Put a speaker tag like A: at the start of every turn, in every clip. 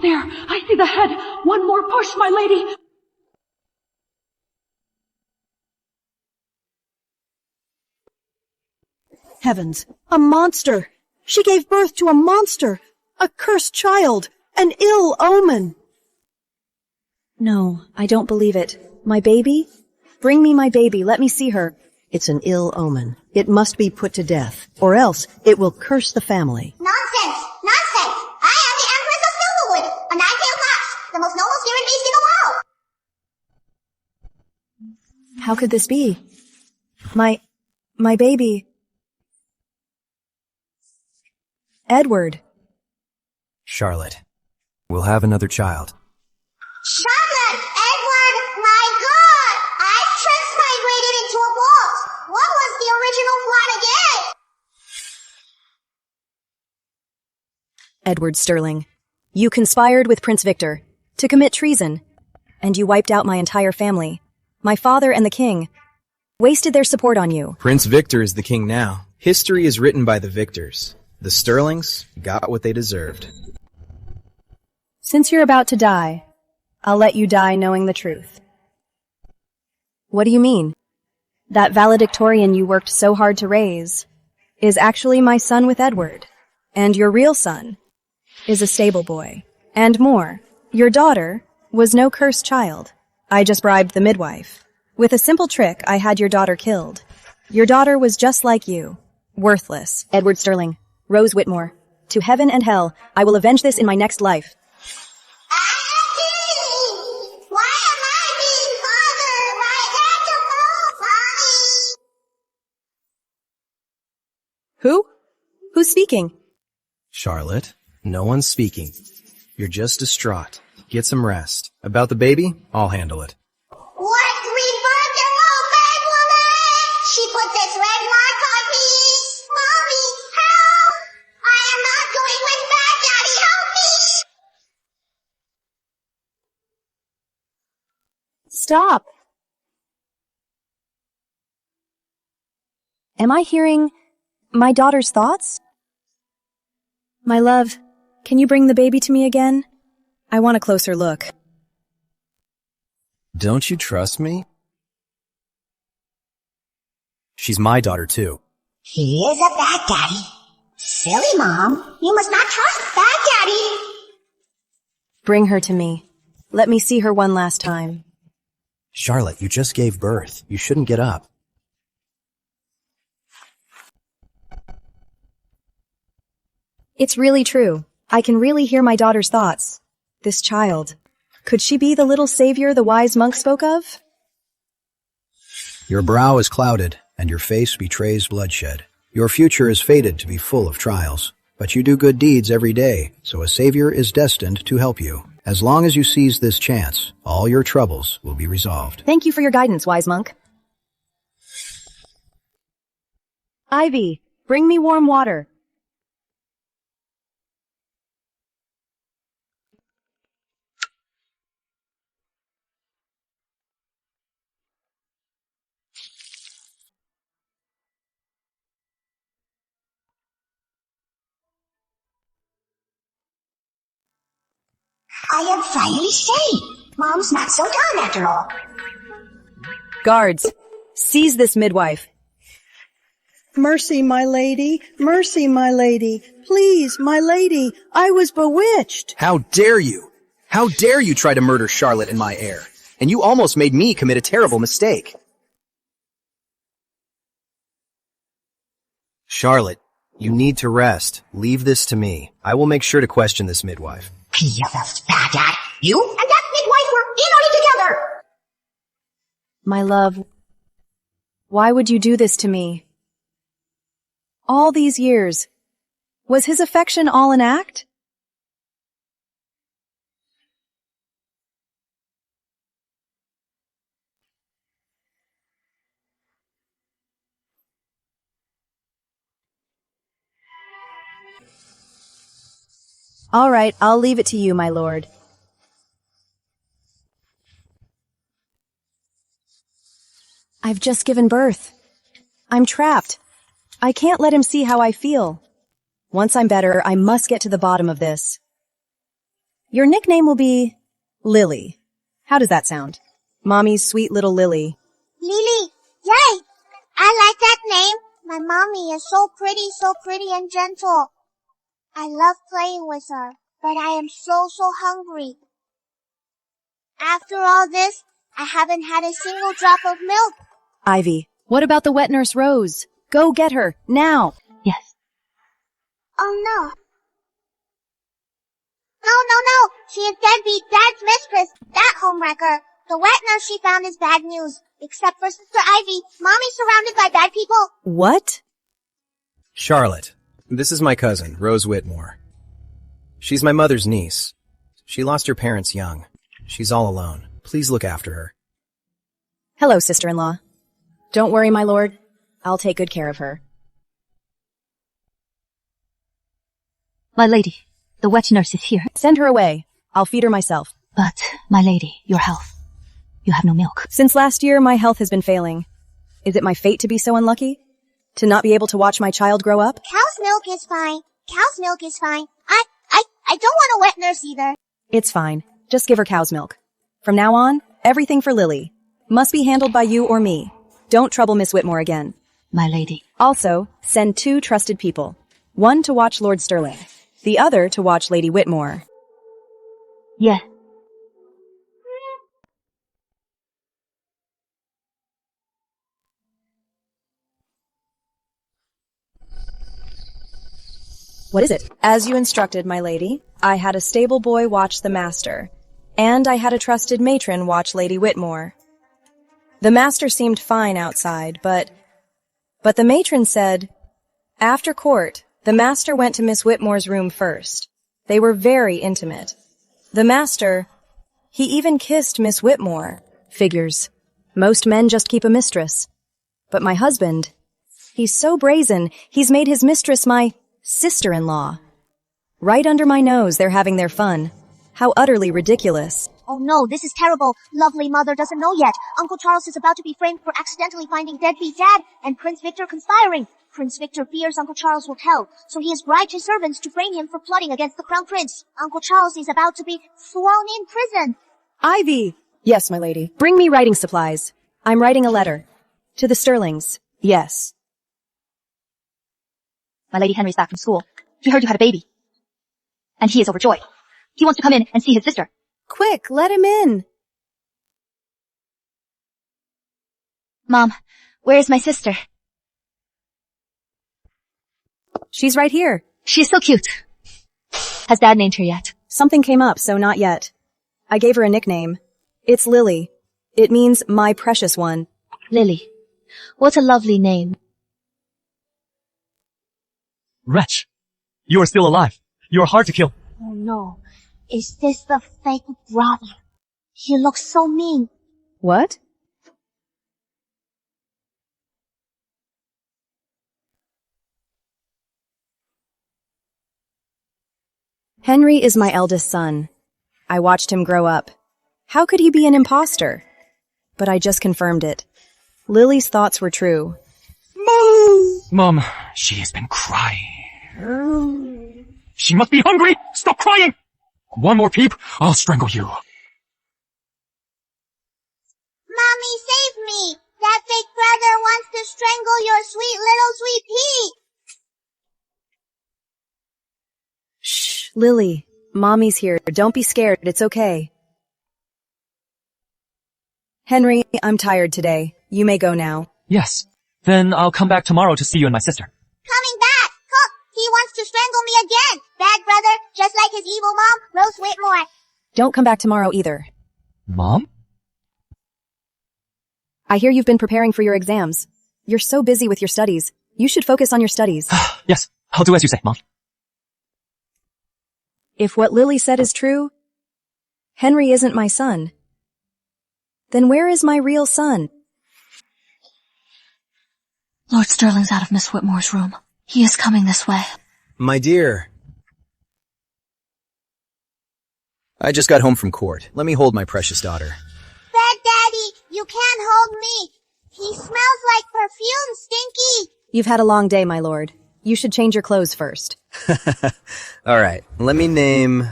A: There, I see the head. One more push, my lady.
B: Heavens, a monster! She gave birth to a monster! A cursed child! An ill omen! No, I don't believe it. My baby? Bring me my baby, let me see her.
C: It's an ill omen. It must be put to death, or else it will curse the family.
D: Nonsense! Nonsense! I am the Empress of Silverwood, a nine-tailed fox, the most noble spirit beast in the world!
B: How could this be? My baby... Edward.
E: Charlotte, we'll have another child.
D: Charlotte! Edward! My God! I transmigrated into a vault! What was the original plot again?
B: Edward Sterling, you conspired with Prince Victor to commit treason, and you wiped out my entire family. My father and the king wasted their support on you.
E: Prince Victor is the king now. History is written by the victors. The Sterlings got what they deserved.
B: Since you're about to die, I'll let you die knowing the truth. What do you mean? That valedictorian you worked so hard to raise is actually my son with Edward, and your real son is a stable boy. And more, your daughter was no cursed child. I just bribed the midwife. With a simple trick, I had your daughter killed. Your daughter was just like you, worthless. Edward Sterling, Rose Whitmore, to heaven and hell, I will avenge this in my next life.
D: Why am I being bothered by that
B: Who? Who's speaking?
E: Charlotte, no one's speaking. You're just distraught. Get some rest. About the baby, I'll handle it.
D: What remarkable bad woman! She put this red mark on me! Mommy, help! I am not going with bad daddy, help me!
B: Stop! Am I hearing my daughter's thoughts? My love, can you bring the baby to me again? I want a closer look.
E: Don't you trust me? She's my daughter, too.
D: He is a bad daddy. Silly mom, you must not trust bad daddy.
B: Bring her to me. Let me see her one last time.
E: Charlotte, you just gave birth. You shouldn't get up.
B: It's really true. I can really hear my daughter's thoughts. This child. Could she be the little savior the wise monk spoke of?
F: Your brow is clouded, and your face betrays bloodshed. Your future is fated to be full of trials, but you do good deeds every day, so a savior is destined to help you. As long as you seize this chance, all your troubles will be resolved.
B: Thank you for your guidance, wise monk. Ivy, bring me warm water.
D: I am finally safe. Mom's not so dumb after all.
B: Guards, seize this midwife.
C: Mercy, my lady. Mercy, my lady. Please, my lady. I was bewitched.
E: How dare you? How dare you try to murder Charlotte in my heir? And you almost made me commit a terrible mistake. Charlotte, you need to rest. Leave this to me. I will make sure to question this midwife.
D: PFF's bad dad. You and that midwife were in on it together.
B: My love, why would you do this to me? All these years, was his affection all an act? All right, I'll leave it to you, my lord. I've just given birth. I'm trapped. I can't let him see how I feel. Once I'm better, I must get to the bottom of this. Your nickname will be Lily. How does that sound? Mommy's sweet little Lily.
D: Lily, yay! I like that name. My mommy is so pretty and gentle. I love playing with her, but I am so hungry. After all this, I haven't had a single drop of milk.
B: Ivy, what about the wet nurse Rose? Go get her, now!
A: Yes.
D: Oh no. No. She is deadbeat Dad's mistress, that homewrecker. The wet nurse she found is bad news. Except for Sister Ivy, Mommy's surrounded by bad people.
B: What?
E: Charlotte, this is my cousin, Rose Whitmore. She's my mother's niece. She lost her parents young. She's all alone. Please look after her.
B: Hello, sister-in-law. Don't worry, my lord. I'll take good care of her.
A: My lady, the wet nurse is here.
B: Send her away. I'll feed her myself.
A: But, my lady, your health. You have no milk.
B: Since last year, my health has been failing. Is it my fate to be so unlucky? To not be able to watch my child grow up?
D: Cow's milk is fine. Cow's milk is fine. I don't want a wet nurse either.
B: It's fine. Just give her cow's milk. From now on, everything for Lily. Must be handled by you or me. Don't trouble Miss Whitmore again.
A: My lady.
B: Also, send 2 trusted people. One to watch Lord Sterling. The other to watch Lady Whitmore.
A: Yes.
B: What is it? As you instructed, my lady, I had a stable boy watch the master, and I had a trusted matron watch Lady Whitmore. The master seemed fine outside, but the matron said, after court, the master went to Miss Whitmore's room first. They were very intimate. The master, he even kissed Miss Whitmore. Figures. Most men just keep a mistress. But my husband, he's so brazen, he's made his mistress my sister-in-law. Right under my nose, they're having their fun. How utterly ridiculous.
D: Oh no, this is terrible. Lovely mother doesn't know yet. Uncle Charles is about to be framed for accidentally finding deadbeat Dad and Prince Victor conspiring. Prince Victor fears Uncle Charles will tell, so he has bribed his servants to frame him for plotting against the Crown Prince. Uncle Charles is about to be thrown in prison.
B: Ivy! Yes, my lady. Bring me writing supplies. I'm writing a letter. To the Sterlings. Yes.
A: My lady Henry's back from school. He heard you had a baby. And he is overjoyed. He wants to come in and see his sister.
B: Quick, let him in.
A: Mom, where is my sister?
B: She's right here.
A: She is so cute. Has Dad named her yet?
B: Something came up, so not yet. I gave her a nickname. It's Lily. It means my precious one.
A: Lily. What a lovely name.
G: Wretch! You are still alive. You are hard to kill.
D: Oh no. Is this the fake brother? He looks so mean.
B: What? Henry is my eldest son. I watched him grow up. How could he be an imposter? But I just confirmed it. Lily's thoughts were true.
G: Mom, she has been crying. She must be hungry! Stop crying! One more peep, I'll strangle you.
D: Mommy, save me! That fake brother wants to strangle your sweet little sweet pea!
B: Shh, Lily. Mommy's here. Don't be scared. It's okay. Henry, I'm tired today. You may go now.
G: Yes. Then I'll come back tomorrow to see you and my sister.
D: Coming back! Huh, he wants to strangle me again! Bad brother, just like his evil mom, Rose Whitmore.
B: Don't come back tomorrow either.
G: Mom?
B: I hear you've been preparing for your exams. You're so busy with your studies. You should focus on your studies.
G: Yes, I'll do as you say, Mom.
B: If what Lily said is true, Henry isn't my son. Then where is my real son?
A: Lord Sterling's out of Miss Whitmore's room. He is coming this way.
E: My dear. I just got home from court. Let me hold my precious daughter.
D: Bad Daddy, you can't hold me. He smells like perfume, Stinky.
B: You've had a long day, my lord. You should change your clothes first.
E: All right, let me name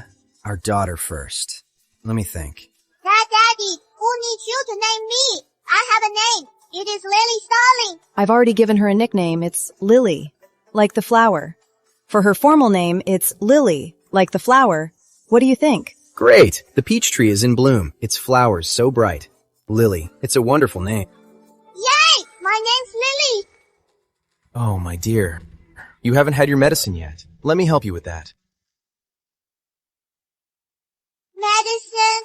E: Our daughter first. Let me think.
D: Daddy, who needs you to name me? I have a name. It is Lily Starling.
B: I've already given her a nickname. It's Lily, like the flower. For her formal name, it's Lily, like the flower. What do you think?
E: Great! The peach tree is in bloom. Its flowers so bright. Lily. It's a wonderful name.
D: Yay! My name's Lily.
E: Oh, my dear. You haven't had your medicine yet. Let me help you with that.
D: Medicine?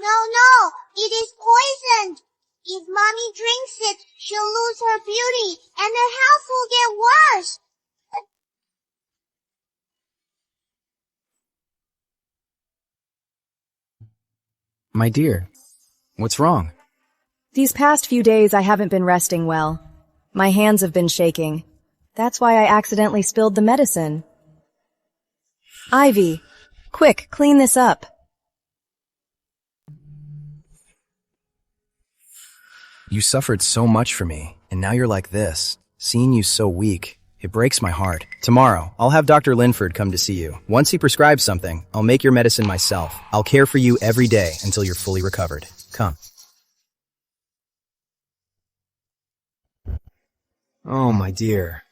D: No, it is poisoned. If Mommy drinks it, she'll lose her beauty, and her health will get worse.
E: My dear, what's wrong?
B: These past few days I haven't been resting well. My hands have been shaking. That's why I accidentally spilled the medicine. Ivy, quick, clean this up.
E: You suffered so much for me, and now you're like this. Seeing you so weak, it breaks my heart. Tomorrow, I'll have Dr. Linford come to see you. Once he prescribes something, I'll make your medicine myself. I'll care for you every day until you're fully recovered. Come. Oh, my dear.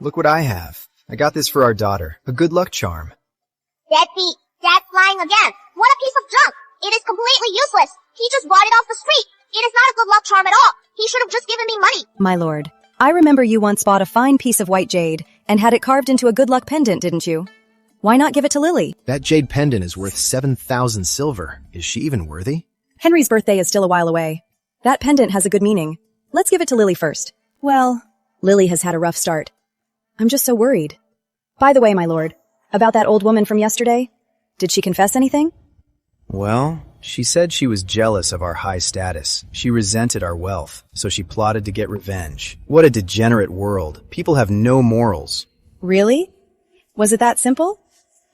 E: Look what I have. I got this for our daughter. A good luck charm.
D: Deadbeat. Dad's lying again. What a piece of junk. It is completely useless. He just bought it off the street. It is not a good luck charm at all. He should have just given me money.
B: My lord, I remember you once bought a fine piece of white jade and had it carved into a good luck pendant, didn't you? Why not give it to Lily?
E: That jade pendant is worth 7,000 silver. Is she even worthy?
B: Henry's birthday is still a while away. That pendant has a good meaning. Let's give it to Lily first. Well, Lily has had a rough start. I'm just so worried. By the way, my lord, about that old woman from yesterday, did she confess anything?
E: Well, she said she was jealous of our high status. She resented our wealth, so she plotted to get revenge. What a degenerate world. People have no morals.
B: Really? Was it that simple?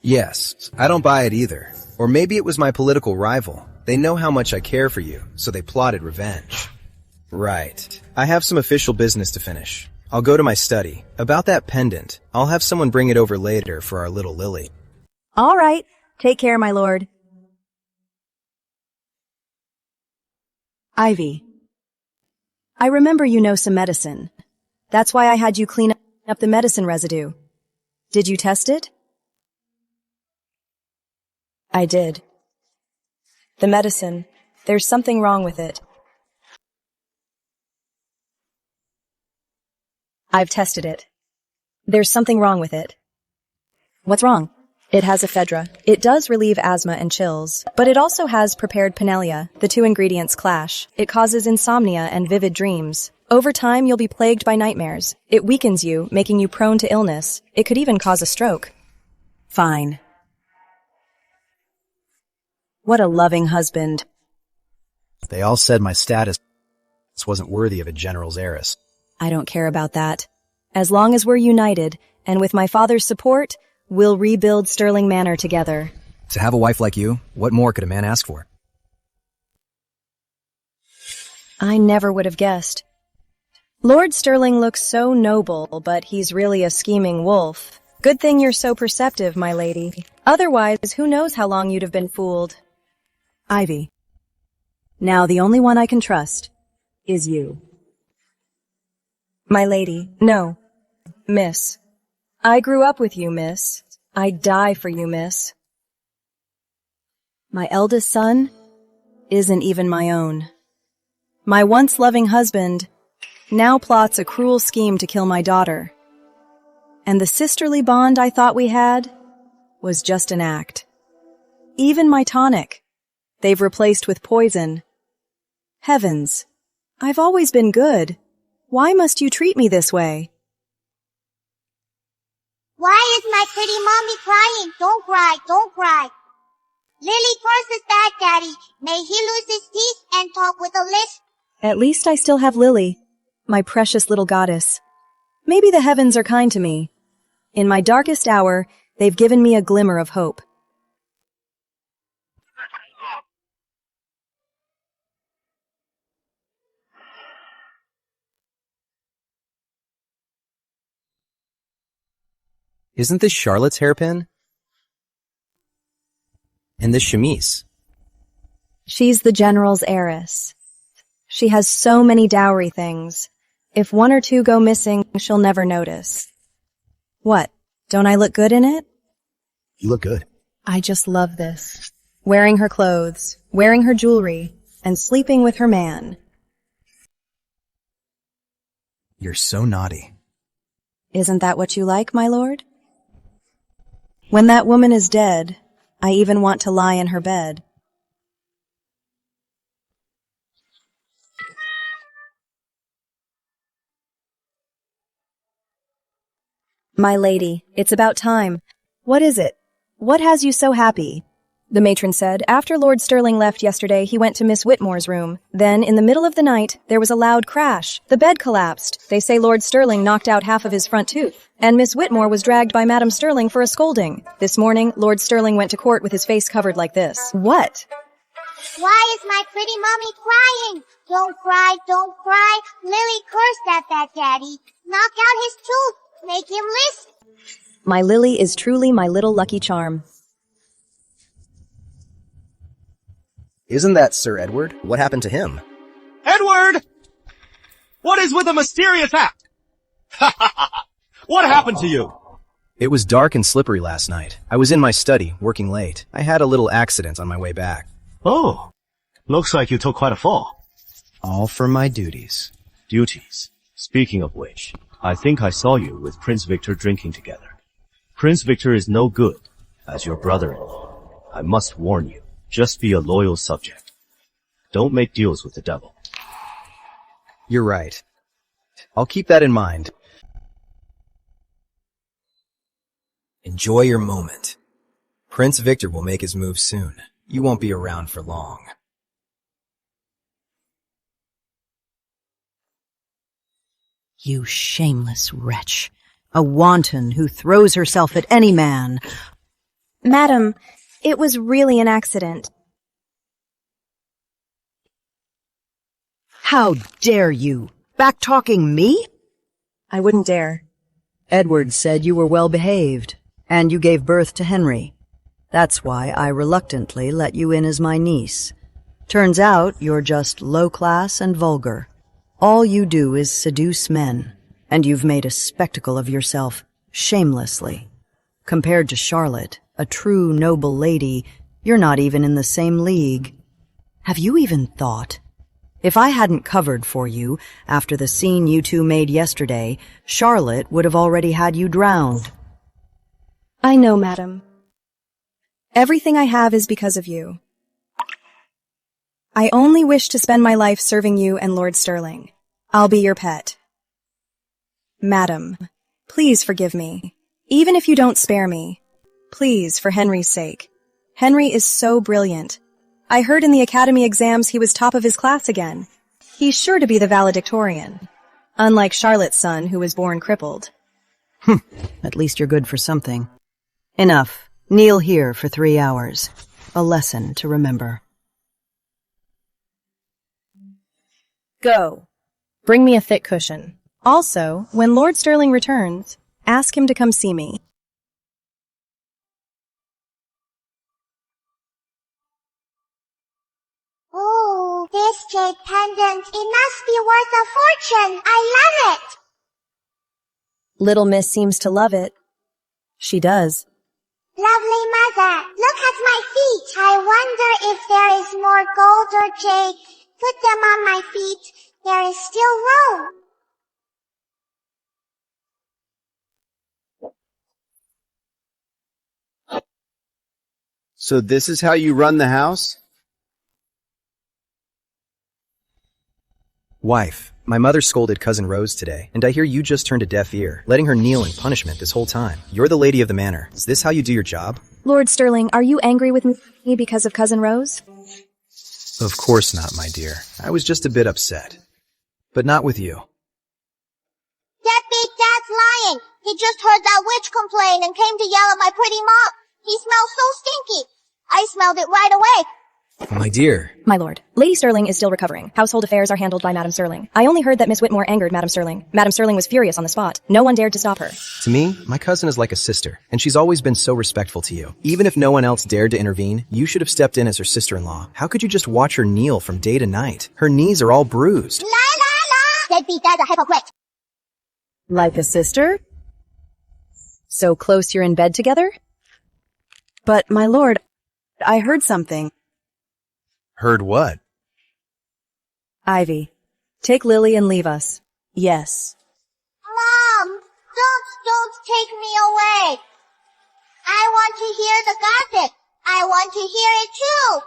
E: Yes, I don't buy it either. Or maybe it was my political rival. They know how much I care for you, so they plotted revenge. Right. I have some official business to finish. I'll go to my study. About that pendant, I'll have someone bring it over later for our little Lily.
B: All right. Take care, my lord. Ivy, I remember you know some medicine. That's why I had you clean up the medicine residue. Did you test it? I did. The medicine, there's something wrong with it. I've tested it. There's something wrong with it. What's wrong? It has ephedra. It does relieve asthma and chills, but it also has prepared pinelia. The two ingredients clash. It causes insomnia and vivid dreams. Over time, you'll be plagued by nightmares. It weakens you, making you prone to illness. It could even cause a stroke. Fine. What a loving husband.
E: They all said my status wasn't worthy of a general's heiress.
B: I don't care about that. As long as we're united, and with my father's support, we'll rebuild Sterling Manor together.
E: To have a wife like you, what more could a man ask for?
B: I never would have guessed. Lord Sterling looks so noble, but he's really a scheming wolf. Good thing you're so perceptive, my lady. Otherwise, who knows how long you'd have been fooled. Ivy. Now the only one I can trust is you. My lady, no. Miss. I grew up with you, miss. I'd die for you, miss. My eldest son isn't even my own. My once loving husband now plots a cruel scheme to kill my daughter. And the sisterly bond I thought we had was just an act. Even my tonic, they've replaced with poison. Heavens, I've always been good. Why must you treat me this way?
D: Why is my pretty mommy crying? Don't cry, don't cry. Lily curses Bad Daddy. May he lose his teeth and talk with a lisp.
B: At least I still have Lily, my precious little goddess. Maybe the heavens are kind to me. In my darkest hour, they've given me a glimmer of hope.
E: Isn't this Charlotte's hairpin? And this chemise.
B: She's the general's heiress. She has so many dowry things. If one or two go missing, she'll never notice. What? Don't I look good in it?
F: You look good.
B: I just love this. Wearing her clothes, wearing her jewelry, and sleeping with her man.
F: You're so naughty.
B: Isn't that what you like, my lord? When that woman is dead, I even want to lie in her bed. My lady, it's about time. What is it? What has you so happy? The matron said, after Lord Sterling left yesterday, he went to Miss Whitmore's room. Then, in the middle of the night, there was a loud crash. The bed collapsed. They say Lord Sterling knocked out half of his front tooth. And Miss Whitmore was dragged by Madam Sterling for a scolding. This morning, Lord Sterling went to court with his face covered like this. What?
D: Why is my pretty mommy crying? Don't cry, don't cry. Lily cursed at that daddy. Knock out his tooth. Make him listen.
B: My Lily is truly my little lucky charm.
E: Isn't that Sir Edward? What happened to him?
G: Edward! What is with the mysterious act? What happened to you?
E: It was dark and slippery last night. I was in my study, working late. I had a little accident on my way back.
H: Oh, looks like you took quite a fall.
E: All for my duties.
H: Duties. Speaking of which, I think I saw you with Prince Victor drinking together. Prince Victor is no good as your brother-in-law. I must warn you, just be a loyal subject. Don't make deals with the devil.
E: You're right. I'll keep that in mind. Enjoy your moment. Prince Victor will make his move soon. You won't be around for long.
C: You shameless wretch. A wanton who throws herself at any man.
B: Madam, it was really an accident.
C: How dare you? Back-talking me?
B: I wouldn't dare.
C: Edward said you were well behaved, and you gave birth to Henry. That's why I reluctantly let you in as my niece. Turns out you're just low-class and vulgar. All you do is seduce men, and you've made a spectacle of yourself, shamelessly. Compared to Charlotte, a true noble lady, you're not even in the same league. Have you even thought? If I hadn't covered for you after the scene you two made yesterday, Charlotte would have already had you drowned.
B: I know, madam. Everything I have is because of you. I only wish to spend my life serving you and Lord Sterling. I'll be your pet. Madam, please forgive me. Even if you don't spare me. Please, for Henry's sake. Henry is so brilliant. I heard in the academy exams he was top of his class again. He's sure to be the valedictorian. Unlike Charlotte's son, who was born crippled.
C: At least you're good for something. Enough. Kneel here for 3 hours. A lesson to remember.
B: Go. Bring me a thick cushion. Also, when Lord Sterling returns, ask him to come see me.
D: Ooh, this jade pendant. It must be worth a fortune. I love it.
B: Little Miss seems to love it. She does.
D: Lovely mother, look at my feet. I wonder if there is more gold or jade. Put them on my feet. There is still room.
I: So this is how you run the house?
E: Wife, my mother scolded Cousin Rose today, and I hear you just turned a deaf ear, letting her kneel in punishment this whole time. You're the lady of the manor. Is this how you do your job?
B: Lord Sterling, are you angry with me because of Cousin Rose?
E: Of course not, my dear. I was just a bit upset. But not with you.
D: That big dad's lying. He just heard that witch complain and came to yell at my pretty mom. He smells so stinky. I smelled it right away.
E: My dear.
B: My lord, Lady Sterling is still recovering. Household affairs are handled by Madam Sterling. I only heard that Miss Whitmore angered Madam Sterling. Madam Sterling was furious on the spot. No one dared to stop her.
E: To me, my cousin is like a sister, and she's always been so respectful to you. Even if no one else dared to intervene, you should have stepped in as her sister-in-law. How could you just watch her kneel from day to night? Her knees are all bruised.
D: La la la! Deadbeat, that's a hypocrite.
B: Like a sister? So close you're in bed together? But, my lord, I heard something.
E: Heard what?
B: Ivy, take Lily and leave us. Yes.
D: Mom, don't take me away. I want to hear the gossip. I want to hear it too.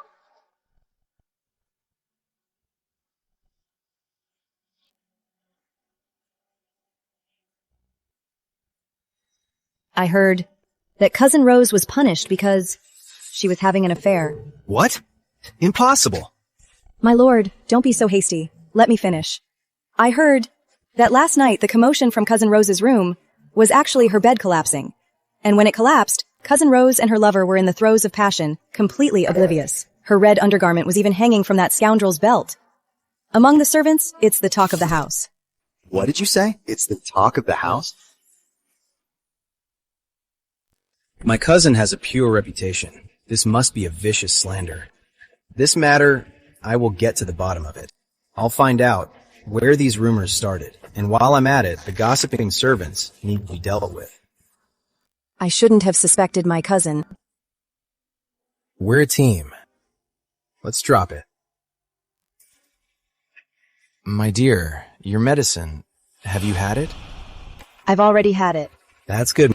B: I heard that Cousin Rose was punished because she was having an affair.
E: What? Impossible.
B: My lord, don't be so hasty. Let me finish. I heard that last night the commotion from Cousin Rose's room was actually her bed collapsing. And when it collapsed, Cousin Rose and her lover were in the throes of passion, completely oblivious. Her red undergarment was even hanging from that scoundrel's belt. Among the servants, it's the talk of the house.
E: What did you say? It's the talk of the house? My cousin has a pure reputation. This must be a vicious slander. This matter, I will get to the bottom of it. I'll find out where these rumors started, and while I'm at it, the gossiping servants need to be dealt with.
B: I shouldn't have suspected my cousin.
E: We're a team. Let's drop it. My dear, your medicine, have you had it?
B: I've already had it.
E: That's good,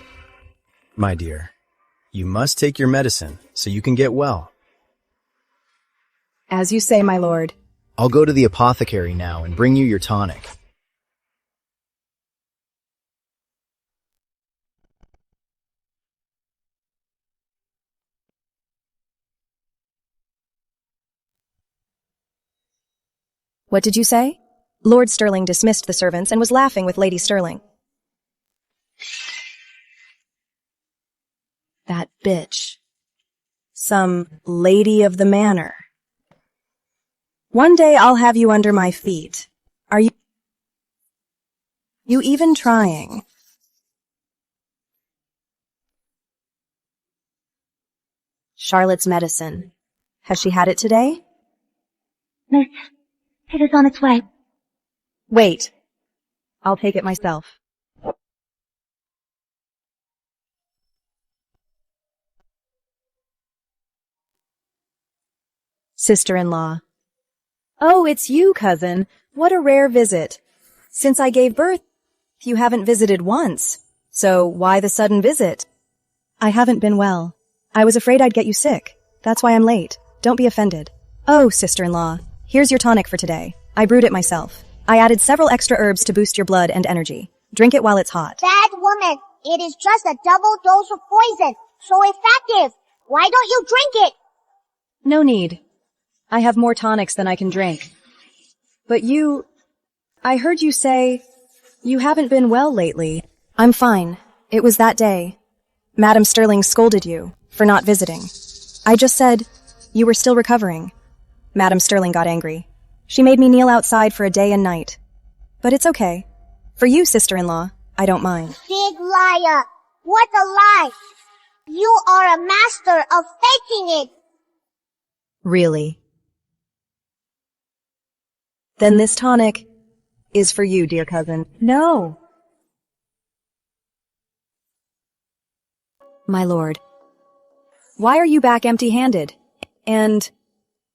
E: my dear. You must take your medicine so you can get well.
B: As you say, my lord.
E: I'll go to the apothecary now and bring you your tonic.
B: What did you say? Lord Sterling dismissed the servants and was laughing with Lady Sterling. That bitch. Some lady of the manor. One day I'll have you under my feet. Are you even trying? Charlotte's medicine. Has she had it today?
A: Miss, it is on its way.
B: Wait. I'll take it myself. Sister-in-law. Oh, it's you, cousin. What a rare visit. Since I gave birth, you haven't visited once. So why the sudden visit? I haven't been well. I was afraid I'd get you sick. That's why I'm late. Don't be offended. Oh, sister-in-law, here's your tonic for today. I brewed it myself. I added several extra herbs to boost your blood and energy. Drink it while it's hot.
D: Bad woman, it is just a double dose of poison. So effective. Why don't you drink it?
B: No need. I have more tonics than I can drink. But I heard you say you haven't been well lately. I'm fine. It was that day. Madam Sterling scolded you for not visiting. I just said you were still recovering. Madam Sterling got angry. She made me kneel outside for a day and night. But it's okay. For you, sister-in-law, I don't mind.
D: Big liar. What a lie. You are a master of faking it.
B: Really? Then this tonic is for you, dear cousin. No. My lord. Why are you back empty-handed? And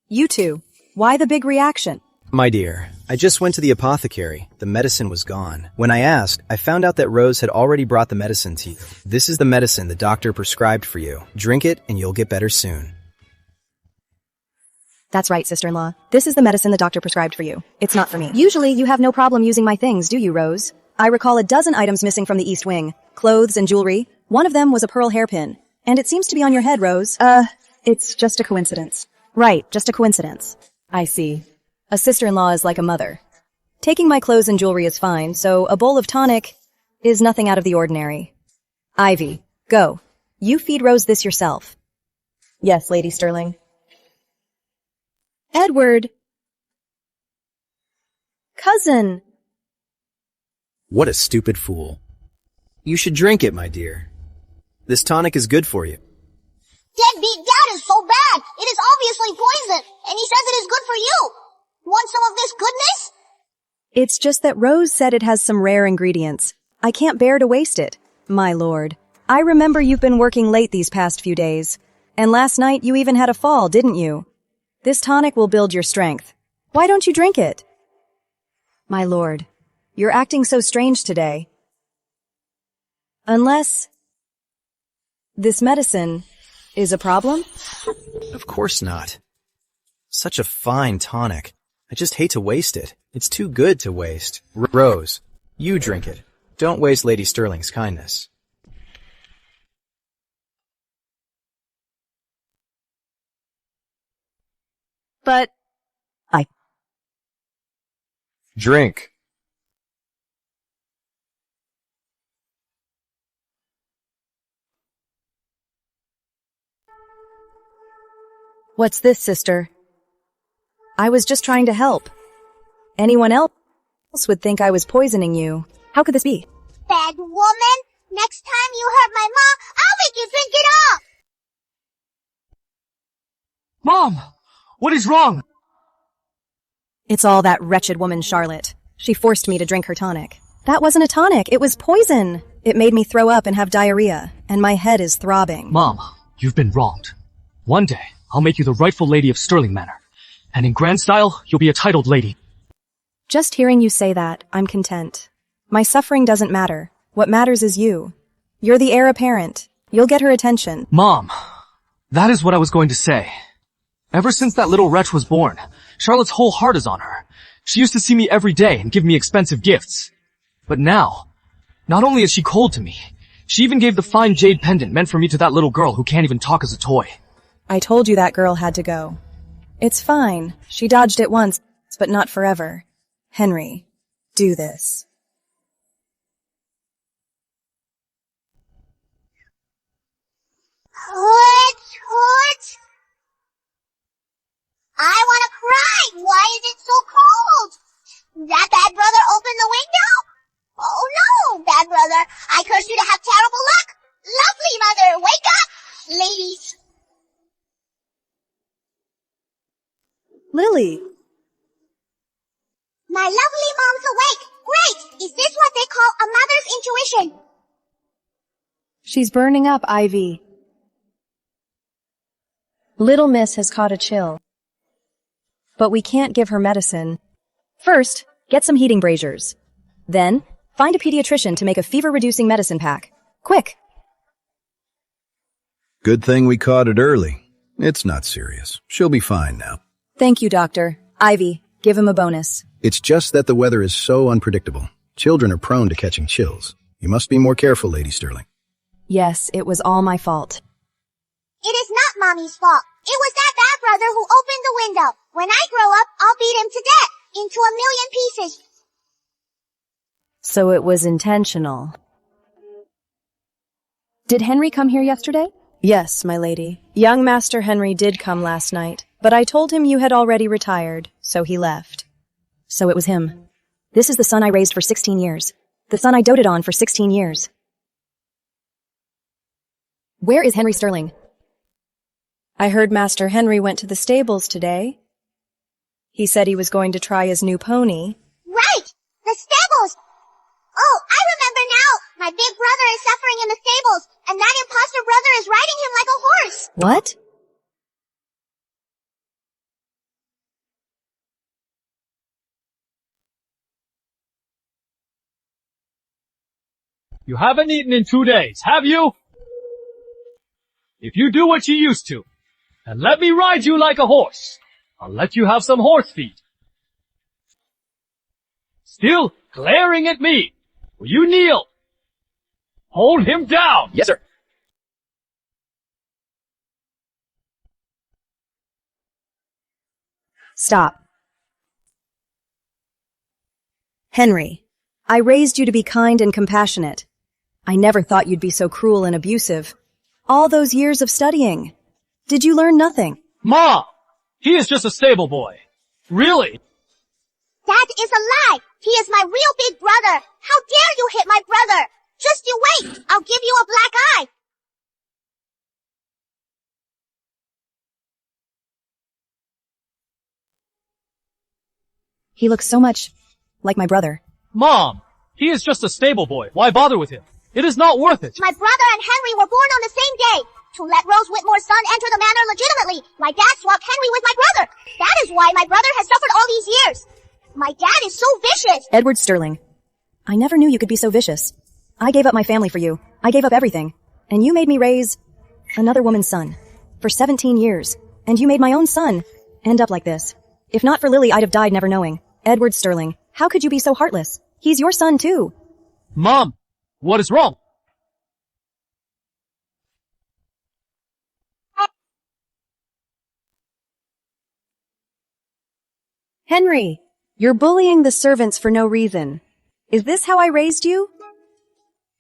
B: you two, why the big reaction?
E: My dear, I just went to the apothecary. The medicine was gone. When I asked, I found out that Rose had already brought the medicine to you. This is the medicine the doctor prescribed for you. Drink it and you'll get better soon.
B: That's right, sister-in-law. This is the medicine the doctor prescribed for you. It's not for me. Usually you have no problem using my things, do you, Rose? I recall a dozen items missing from the East Wing. Clothes and jewelry. One of them was a pearl hairpin. And it seems to be on your head, Rose. It's just a coincidence. Right, just a coincidence. I see. A sister-in-law is like a mother. Taking my clothes and jewelry is fine, so a bowl of tonic is nothing out of the ordinary. Ivy, go. You feed Rose this yourself. Yes, Lady Sterling. Edward. Cousin.
E: What a stupid fool. You should drink it, my dear. This tonic is good for you.
D: Deadbeat Dad is so bad. It is obviously poison, and he says it is good for you. Want some of this goodness?
B: It's just that Rose said it has some rare ingredients. I can't bear to waste it, my lord. I remember you've been working late these past few days. And last night you even had a fall, didn't you? This tonic will build your strength. Why don't you drink it? My lord, you're acting so strange today. Unless this medicine is a problem?
E: Of course not. Such a fine tonic. I just hate to waste it. It's too good to waste. Rose, you drink it. Don't waste Lady Sterling's kindness.
B: But
E: Drink.
B: what's this, sister? I was just trying to help. Anyone else would think I was poisoning you. How could this be?
D: Bad woman. Next time you hurt my mom, I'll make you drink it all.
G: Mom! What is wrong?
B: It's all that wretched woman, Charlotte. She forced me to drink her tonic. That wasn't a tonic, it was poison. It made me throw up and have diarrhea, and my head is throbbing.
J: Mom, you've been wronged. One day, I'll make you the rightful lady of Sterling Manor. And in grand style, you'll be a titled lady.
B: Just hearing you say that, I'm content. My suffering doesn't matter. What matters is you. You're the heir apparent. You'll get her attention.
J: Mom, that is what I was going to say. Ever since that little wretch was born, Charlotte's whole heart is on her. She used to see me every day and give me expensive gifts. But now, not only is she cold to me, she even gave the fine jade pendant meant for me to that little girl who can't even talk as a toy.
B: I told you that girl had to go. It's fine. She dodged it once, but not forever. Henry, do this.
D: Hoot! I wanna cry! Why is it so cold? That bad brother opened the window? Oh no, bad brother! I curse you to have terrible luck! Lovely mother, wake up! Ladies!
B: Lily!
D: My lovely mom's awake! Great! Is this what they call a mother's intuition?
B: She's burning up, Ivy. Little Miss has caught a chill. But we can't give her medicine. First, get some heating braziers. Then, find a pediatrician to make a fever-reducing medicine pack. Quick!
F: Good thing we caught it early. It's not serious. She'll be fine now.
B: Thank you, Doctor. Ivy, give him a bonus.
F: It's just that the weather is so unpredictable. Children are prone to catching chills. You must be more careful, Lady Sterling.
B: Yes, it was all my fault.
D: It is not Mommy's fault. It was that bad brother who opened the window. When I grow up, I'll beat him to death, into a million pieces.
B: So it was intentional. Did Henry come here yesterday? Yes, my lady. Young Master Henry did come last night, but I told him you had already retired, so he left. So it was him. This is the son I raised for 16 years. The son I doted on for 16 years. Where is Henry Sterling? I heard Master Henry went to the stables today. He said he was going to try his new pony.
D: Right! The stables! Oh, I remember now! My big brother is suffering in the stables, and that imposter brother is riding him like a horse!
B: What?
J: You haven't eaten in 2 days, have you? If you do what you used to, and let me ride you like a horse, I'll let you have some horse feed. Still glaring at me. Will you kneel? Hold him down.
E: Yes, sir.
B: Stop. Henry, I raised you to be kind and compassionate. I never thought you'd be so cruel and abusive. All those years of studying. Did you learn nothing?
J: Mom! He is just a stable boy. Really?
D: That is a lie. He is my real big brother. How dare you hit my brother? Just you wait. I'll give you a black eye.
B: He looks so much like my brother.
J: Mom, he is just a stable boy. Why bother with him? It is not worth it.
D: My brother and Henry were born on the same day. To let Rose Whitmore's son enter the manor legitimately, my dad swapped Henry with my brother. That is why my brother has suffered all these years. My dad is so vicious.
B: Edward Sterling, I never knew you could be so vicious. I gave up my family for you. I gave up everything. And you made me raise another woman's son for 17 years. And you made my own son end up like this. If not for Lily, I'd have died never knowing. Edward Sterling, how could you be so heartless? He's your son too.
J: Mom, what is wrong?
B: Henry, you're bullying the servants for no reason. Is this how I raised you?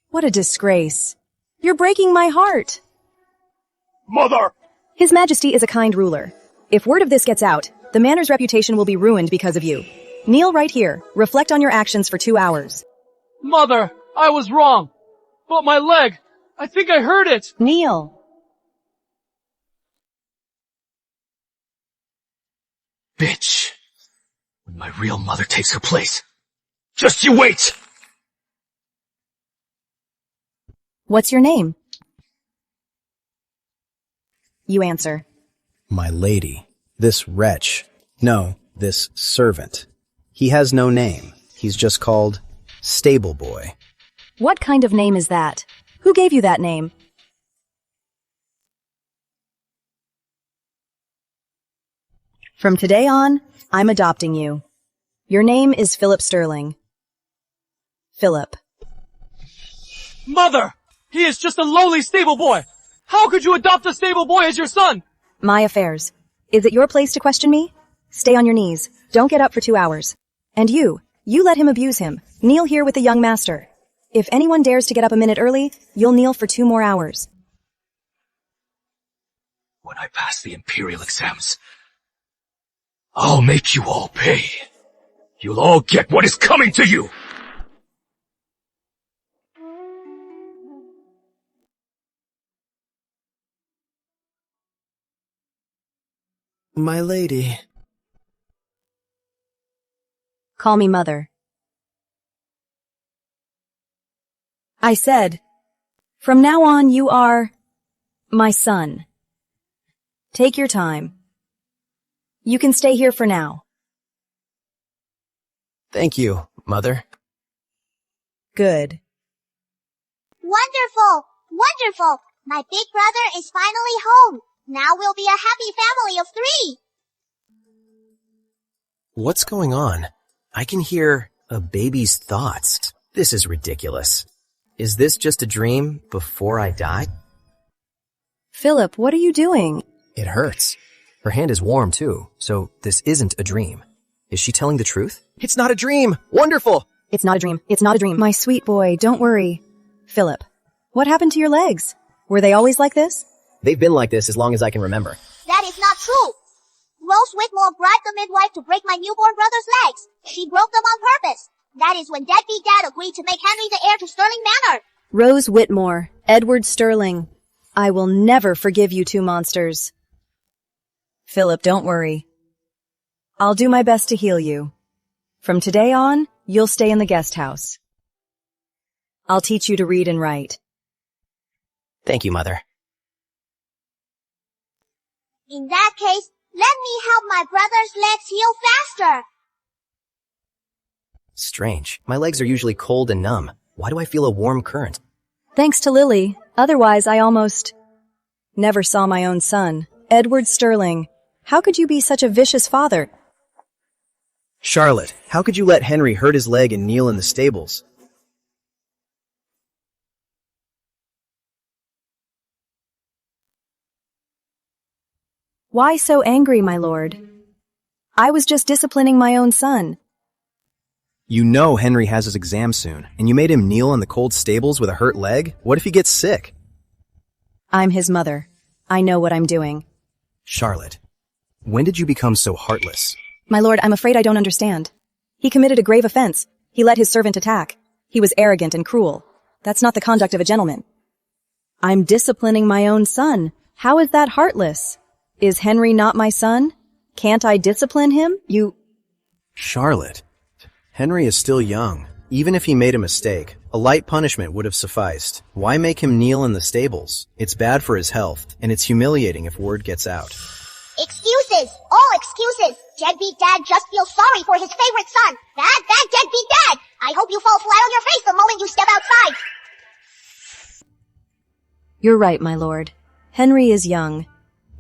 B: What a disgrace. You're breaking my heart.
G: Mother!
B: His Majesty is a kind ruler. If word of this gets out, the manor's reputation will be ruined because of you. Kneel right here. Reflect on your actions for 2 hours.
J: Mother, I was wrong. But my leg, I think I hurt it.
B: Kneel.
J: Bitch. When my real mother takes her place. Just you wait!
B: What's your name? You answer.
F: My lady. This wretch. No, this servant. He has no name. He's just called Stable Boy.
B: What kind of name is that? Who gave you that name? From today on, I'm adopting you. Your name is Philip Sterling. Philip.
J: Mother! He is just a lowly stable boy! How could you adopt a stable boy as your son?
B: My affairs. Is it your place to question me? Stay on your knees. Don't get up for 2 hours. And you let him abuse him. Kneel here with the young master. If anyone dares to get up a minute early, you'll kneel for 2 more hours.
J: When I pass the imperial exams, I'll make you all pay. You'll all get what is coming to you!
F: My lady.
B: Call me mother. I said, from now on you are my son. Take your time. You can stay here for now.
E: Thank you, Mother.
B: Good.
D: Wonderful! Wonderful! My big brother is finally home. Now we'll be a happy family of 3.
E: What's going on? I can hear a baby's thoughts. This is ridiculous. Is this just a dream before I die?
B: Philip, what are you doing?
E: It hurts. Her hand is warm too, so this isn't a dream. Is she telling the truth? It's not a dream! Wonderful!
B: It's not a dream. It's not a dream. My sweet boy, don't worry. Philip, what happened to your legs? Were they always like this?
E: They've been like this as long as I can remember.
D: That is not true. Rose Whitmore bribed the midwife to break my newborn brother's legs. She broke them on purpose. That is when deadbeat dad agreed to make Henry the heir to Sterling Manor.
B: Rose Whitmore, Edward Sterling. I will never forgive you 2 monsters. Philip, don't worry. I'll do my best to heal you. From today on, you'll stay in the guest house. I'll teach you to read and write.
E: Thank you, Mother.
D: In that case, let me help my brother's legs heal faster.
E: Strange. My legs are usually cold and numb. Why do I feel a warm current?
B: Thanks to Lily. Otherwise, I almost never saw my own son. Edward Sterling. How could you be such a vicious father?
E: Charlotte, how could you let Henry hurt his leg and kneel in the stables?
B: Why so angry, my lord? I was just disciplining my own son.
E: You know Henry has his exam soon, and you made him kneel in the cold stables with a hurt leg? What if he gets sick?
B: I'm his mother. I know what I'm doing.
E: Charlotte, When did you become so heartless?
B: My lord, I'm afraid I don't understand. He committed a grave offense. He let his servant attack. He was arrogant and cruel. That's not the conduct of a gentleman. I'm disciplining my own son. How is that heartless? Is Henry not my son? Can't I discipline him?
E: Charlotte, Henry is still young. Even if he made a mistake, a light punishment would have sufficed. Why make him kneel in the stables? It's bad for his health, and it's humiliating if word gets out.
D: Excuses! All excuses! Deadbeat dad just feels sorry for his favorite son. Bad deadbeat dad! I hope you fall flat on your face the moment you step outside.
B: You're right, my lord. Henry is young.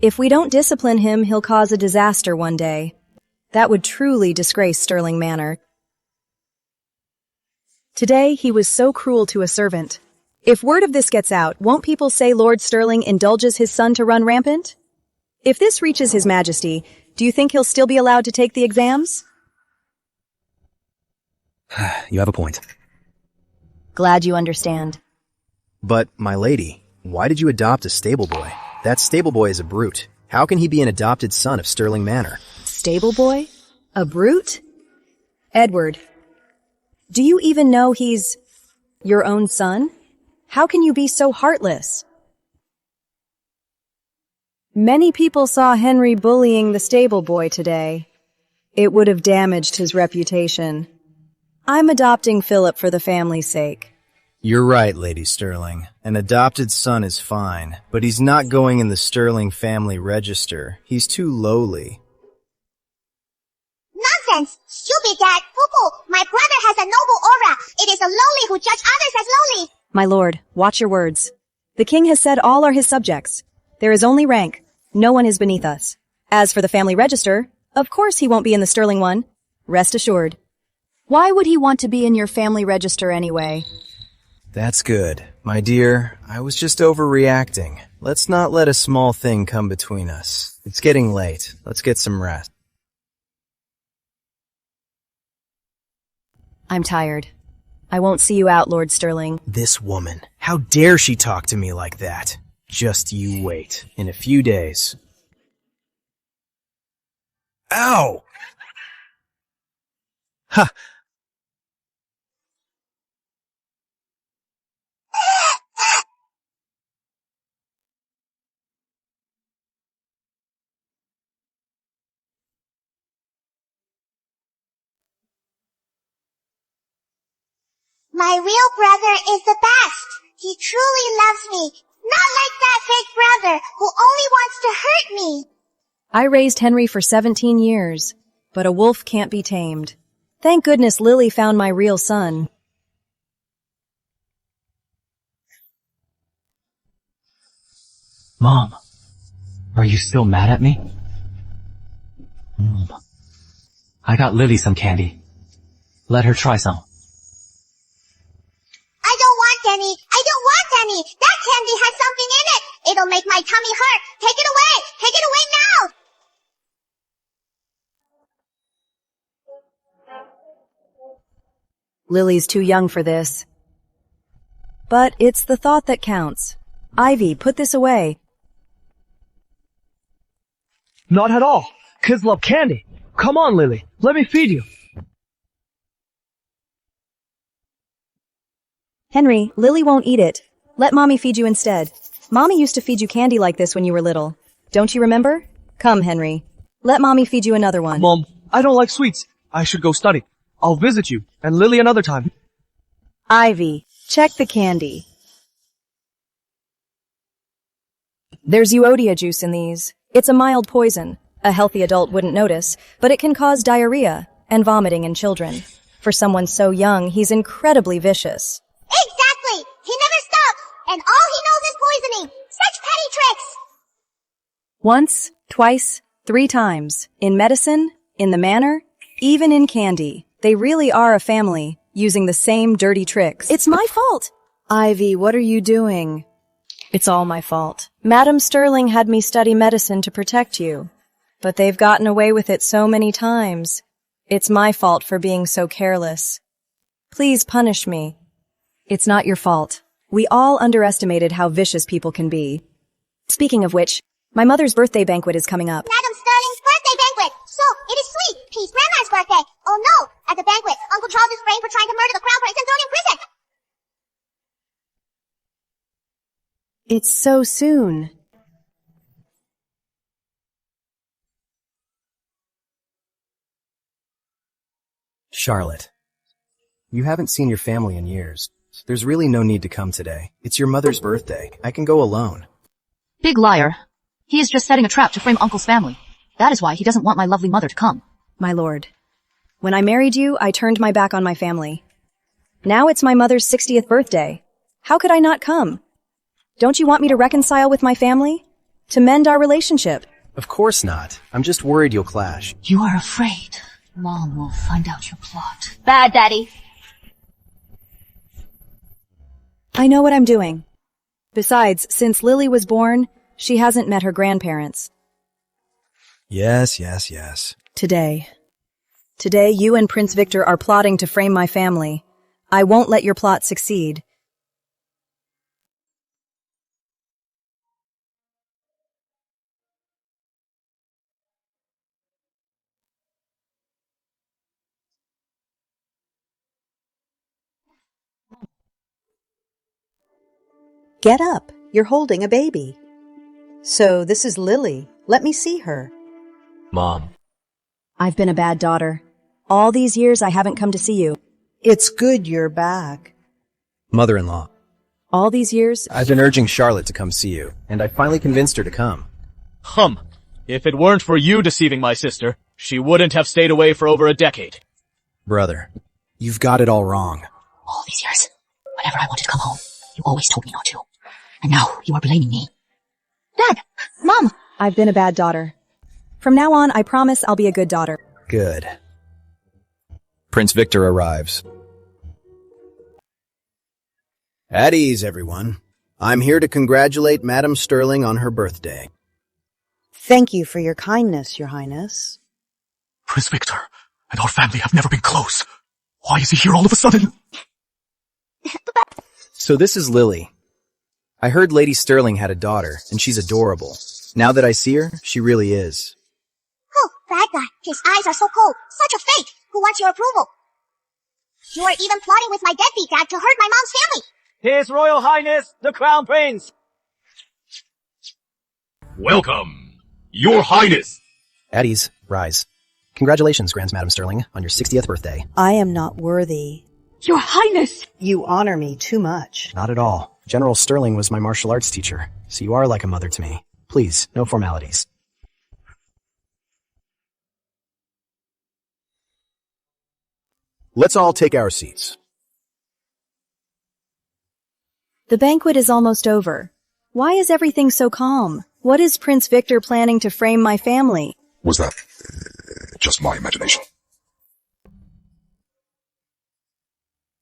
B: If we don't discipline him, he'll cause a disaster one day. That would truly disgrace Sterling Manor. Today, he was so cruel to a servant. If word of this gets out, won't people say Lord Sterling indulges his son to run rampant? If this reaches His Majesty, do you think he'll still be allowed to take the exams?
E: You have a point.
B: Glad you understand.
E: But, my lady, why did you adopt a stable boy? That stable boy is a brute. How can he be an adopted son of Sterling Manor?
B: Stable boy? A brute? Edward, do you even know he's your own son? How can you be so heartless? Many people saw Henry bullying the stable boy today. It would have damaged his reputation. I'm adopting Philip for the family's sake.
E: You're right, Lady Sterling. An adopted son is fine, but he's not going in the Sterling family register. He's too lowly.
D: Nonsense! Stupid dad! Poo-poo! My brother has a noble aura! It is the lowly who judge others as lowly!
B: My lord, watch your words. The king has said all are his subjects. There is only rank. No one is beneath us. As for the family register, of course he won't be in the Sterling one. Rest assured. Why would he want to be in your family register anyway?
E: That's good. My dear, I was just overreacting. Let's not let a small thing come between us. It's getting late. Let's get some rest.
B: I'm tired. I won't see you out, Lord Sterling.
E: This woman. How dare she talk to me like that? Just you wait. In a few days. Ow! Ha!
D: My real brother is the best. He truly loves me. Not like that fake brother who only wants to hurt me.
B: I raised Henry for 17 years, but a wolf can't be tamed. Thank goodness Lily found my real son.
J: Mom, are you still mad at me? Mom, I got Lily some candy. Let her try some.
D: I don't want any. I don't want any. That candy has something in it. It'll make my tummy hurt. Take it away. Take it away now.
B: Lily's too young for this. But it's the thought that counts. Ivy, put this away.
J: Not at all. Kids love candy. Come on, Lily. Let me feed you.
B: Henry, Lily won't eat it. Let Mommy feed you instead. Mommy used to feed you candy like this when you were little. Don't you remember? Come, Henry. Let Mommy feed you another one.
J: Mom, I don't like sweets. I should go study. I'll visit you, and Lily another time.
B: Ivy, check the candy. There's Euodia juice in these. It's a mild poison. A healthy adult wouldn't notice, but it can cause diarrhea and vomiting in children. For someone so young, he's incredibly vicious.
D: Exactly. He never stops. And all he knows is poisoning. Such petty tricks.
B: Once, twice, 3 times. In medicine, in the manor, even in candy. They really are a family, using the same dirty tricks. It's my fault! Ivy, what are you doing? It's all my fault. Madam Sterling had me study medicine to protect you. But they've gotten away with it so many times. It's my fault for being so careless. Please punish me. It's not your fault. We all underestimated how vicious people can be. Speaking of which, my mother's birthday banquet is coming up.
D: Madam Sterling's birthday
B: It's so soon.
E: Charlotte, you haven't seen your family in years. There's really no need to come today. It's your mother's birthday. I can go alone.
A: Big liar. He is just setting a trap to frame Uncle's family. That is why he doesn't want my lovely mother to come.
B: My lord, when I married you, I turned my back on my family. Now it's my mother's 60th birthday. How could I not come? Don't you want me to reconcile with my family? To mend our relationship?
E: Of course not. I'm just worried you'll clash.
A: You are afraid Mom will find out your plot. Bad, Daddy.
B: I know what I'm doing. Besides, since Lily was born, she hasn't met her grandparents.
E: Yes.
B: Today, you and Prince Victor are plotting to frame my family. I won't let your plot succeed.
C: Get up. You're holding a baby. So this is Lily. Let me see her.
J: Mom.
B: I've been a bad daughter. All these years I haven't come to see you.
C: It's good you're back.
E: Mother-in-law,
B: All these years,
E: I've been urging Charlotte to come see you, and I finally convinced her to come.
J: If it weren't for you deceiving my sister, she wouldn't have stayed away for over a decade.
E: Brother, you've got it all wrong.
A: All these years, whenever I wanted to come home, you always told me not to. And now you are blaming me. Dad! Mom!
B: I've been a bad daughter. From now on, I promise I'll be a good daughter.
E: Good. Prince Victor arrives.
F: At ease, everyone. I'm here to congratulate Madame Sterling on her birthday.
C: Thank you for your kindness, Your Highness.
J: Prince Victor and our family have never been close. Why is he here all of a sudden?
E: So this is Lily. I heard Lady Sterling had a daughter, and she's adorable. Now that I see her, she really is.
D: Oh, bad guy. His eyes are so cold. Such a fake. Who wants your approval? You are even plotting with my deadbeat dad to hurt my mom's family.
G: His Royal Highness, the Crown Prince.
H: Welcome, Your Highness.
E: At ease, rise. Congratulations, Grand Madame Sterling, on your 60th birthday.
C: I am not worthy.
A: Your Highness!
C: You honor me too much.
E: Not at all. General Sterling was my martial arts teacher, so you are like a mother to me. Please, no formalities.
F: Let's all take our seats.
B: The banquet is almost over. Why is everything so calm? What is Prince Victor planning to frame my family?
K: Was that just my imagination?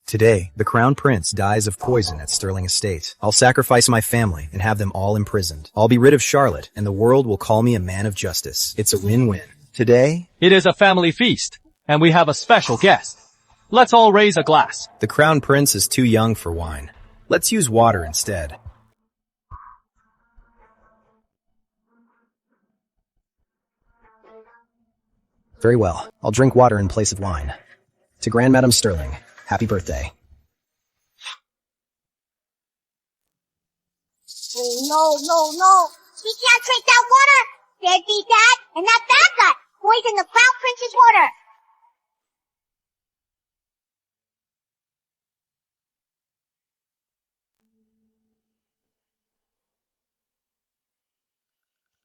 E: Today, the Crown Prince dies of poison at Sterling Estate. I'll sacrifice my family and have them all imprisoned. I'll be rid of Charlotte, and the world will call me a man of justice. It's a win-win. Today,
J: It is a family feast, and we have a special guest. Let's all raise a glass.
E: the Crown Prince is too young for wine. Let's use water instead. Very well. I'll drink water in place of wine. To Grand Madame Sterling, happy birthday.
D: Oh, no. He can't drink that water. Deadbeat dad and that bad guy poisoned the Crown Prince's water.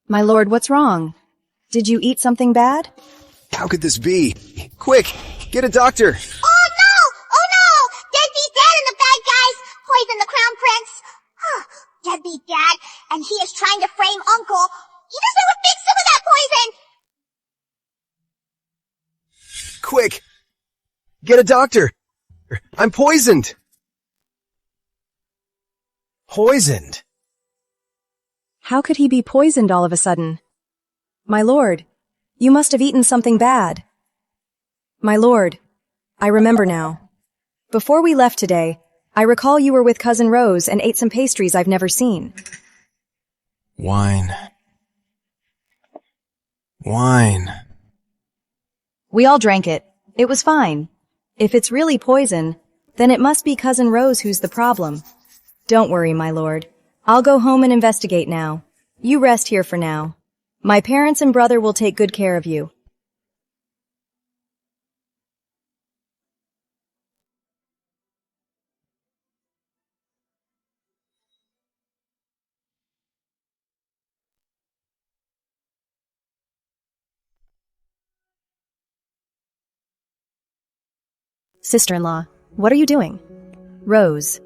B: My lord, what's wrong? Did you eat something bad?
E: How could this be? Quick, get a doctor.
D: Oh no! Deadbeat dad and the bad guys poisoned the Crown Prince. Deadbeat dad, and he is trying to frame Uncle. He doesn't mix some of that poison.
E: Quick, get a doctor. I'm poisoned. Poisoned.
B: How could he be poisoned all of a sudden? My lord, you must have eaten something bad. My lord, I remember now. Before we left today, I recall you were with Cousin Rose and ate some pastries I've never seen.
E: Wine.
B: We all drank it. It was fine. If it's really poison, then it must be Cousin Rose who's the problem. Don't worry, my lord. I'll go home and investigate now. You rest here for now. My parents and brother will take good care of you. Sister-in-law, what are you doing? Rose.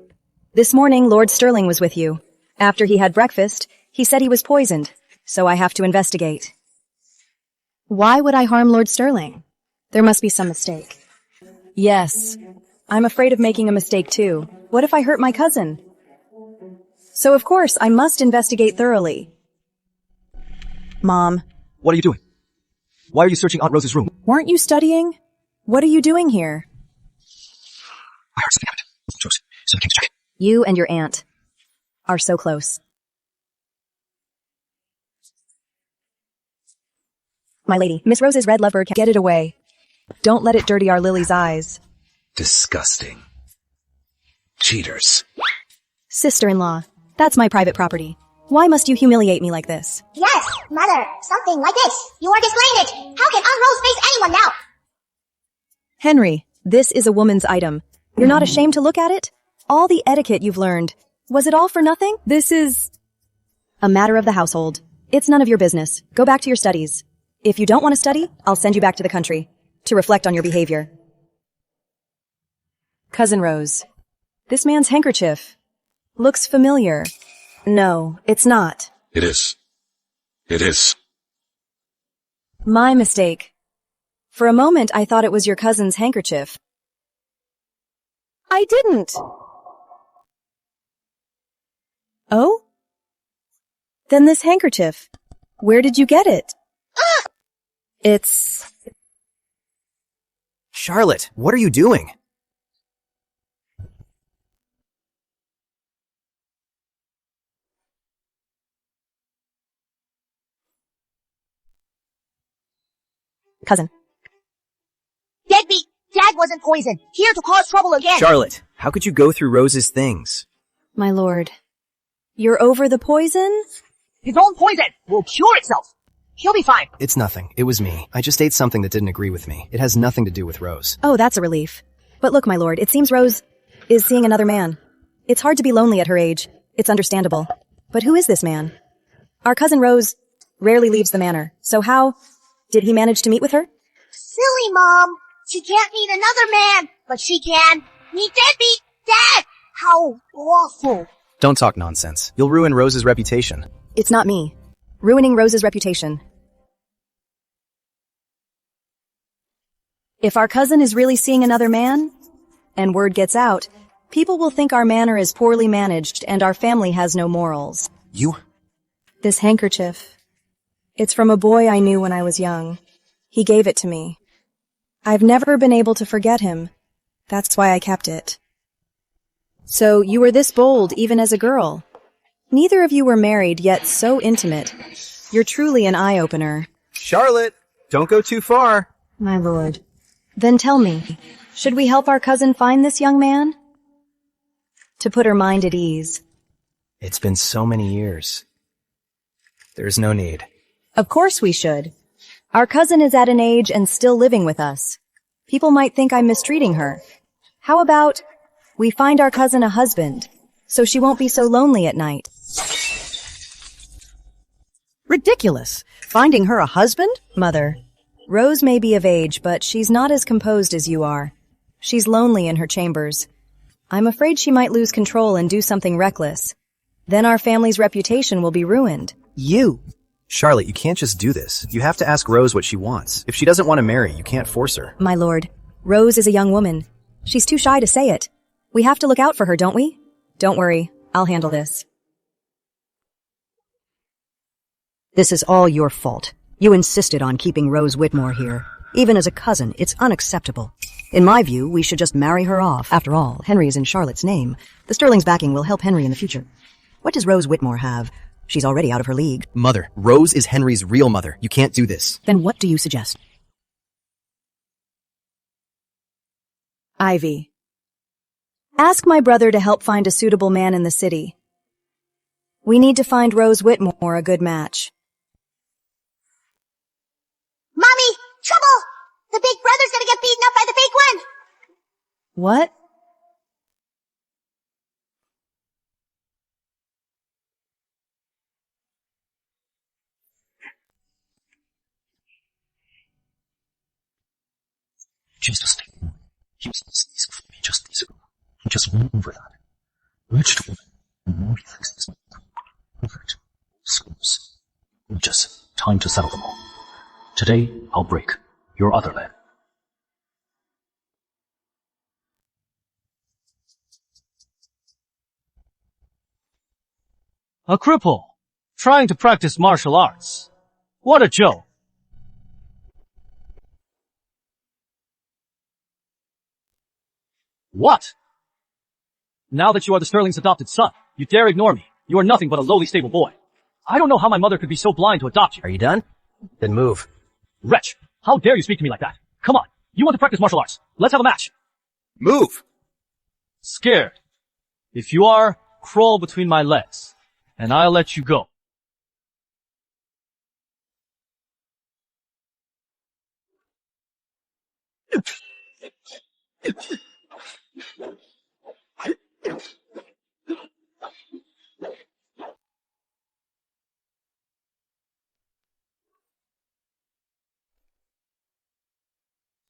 B: This morning, Lord Sterling was with you. After he had breakfast, he said he was poisoned, so I have to investigate. Why would I harm Lord Sterling? There must be some mistake. Yes, I'm afraid of making a mistake too. What if I hurt my cousin? So of course, I must investigate thoroughly. Mom.
J: What are you doing? Why are you searching Aunt Rose's room?
B: Weren't you studying? What are you doing here?
J: I heard something happened. Rose, so I came to check.
B: You and your aunt are so close. My lady, Miss Rose's red lovebird, get it away. Don't let it dirty our Lily's eyes.
K: Disgusting. Cheaters.
B: Sister-in-law, that's my private property. Why must you humiliate me like this?
D: Yes, Mother, something like this. You are displaying it. How can Aunt Rose face anyone now?
B: Henry, this is a woman's item. You're not ashamed to look at it? All the etiquette you've learned. Was it all for nothing? This is a matter of the household. It's none of your business. Go back to your studies. If you don't want to study, I'll send you back to the country to reflect on your behavior. Cousin Rose, this man's handkerchief looks familiar. No, it's not.
K: It is. It is.
B: My mistake. For a moment, I thought it was your cousin's handkerchief. I didn't. Oh? Then this handkerchief. Where did you get it? It's...
E: Charlotte, what are you doing?
B: Cousin.
A: Deadbeat! Dad wasn't poisoned. Here to cause trouble again.
E: Charlotte, how could you go through Rose's things?
B: My lord. You're over the poison?
A: His own poison will cure itself. He'll be fine.
E: It's nothing. It was me. I just ate something that didn't agree with me. It has nothing to do with Rose.
B: Oh, that's a relief. But look, my lord, it seems Rose is seeing another man. It's hard to be lonely at her age. It's understandable. But who is this man? Our cousin Rose rarely leaves the manor. So how did he manage to meet with her?
D: Silly Mom. She can't meet another man, but she can meet deadbeat Dad. How awful.
E: Don't talk nonsense. You'll ruin Rose's reputation.
B: It's not me. Ruining Rose's reputation. If our cousin is really seeing another man, and word gets out, people will think our manor is poorly managed and our family has no morals.
E: You?
B: This handkerchief. It's from a boy I knew when I was young. He gave it to me. I've never been able to forget him. That's why I kept it. So you were this bold even as a girl. Neither of you were married, yet so intimate. You're truly an eye-opener.
E: Charlotte, don't go too far.
B: My lord. Then tell me, should we help our cousin find this young man? To put her mind at ease.
E: It's been so many years. There's no need.
B: Of course we should. Our cousin is at an age and still living with us. People might think I'm mistreating her. How about we find our cousin a husband, so she won't be so lonely at night?
C: Ridiculous. Finding her a husband?
B: Mother, Rose may be of age, but she's not as composed as you are. She's lonely in her chambers. I'm afraid she might lose control and do something reckless. Then our family's reputation will be ruined.
E: You! Charlotte, you can't just do this. You have to ask Rose what she wants. If she doesn't want to marry, you can't force her.
B: My lord, Rose is a young woman. She's too shy to say it. We have to look out for her, don't we? Don't worry, I'll handle this.
C: This is all your fault. You insisted on keeping Rose Whitmore here. Even as a cousin, it's unacceptable. In my view, we should just marry her off. After all, Henry is in Charlotte's name. The Sterling's backing will help Henry in the future. What does Rose Whitmore have? She's already out of her league.
E: Mother, Rose is Henry's real mother. You can't do this.
C: Then what do you suggest?
B: Ivy. Ask my brother to help find a suitable man in the city. We need to find Rose Whitmore a good match.
D: Mommy! Trouble! The big brother's gonna get beaten up by the fake one!
B: What?
L: Just a statement. He was sneezing for me just days ago. Just one over that. Wretched woman. And now he thinks this might be perfect. Schools. Just time to settle them all. Today, I'll break your other leg.
J: A cripple, trying to practice martial arts. What a joke. What? Now that you are the Sterling's adopted son, you dare ignore me. You are nothing but a lowly stable boy. I don't know how my mother could be so blind to adopt you.
E: Are you done? Then move.
J: Wretch, how dare you speak to me like that? Come on, you want to practice martial arts. Let's have a match.
E: Move!
J: Scared. If you are, crawl between my legs, and I'll let you go.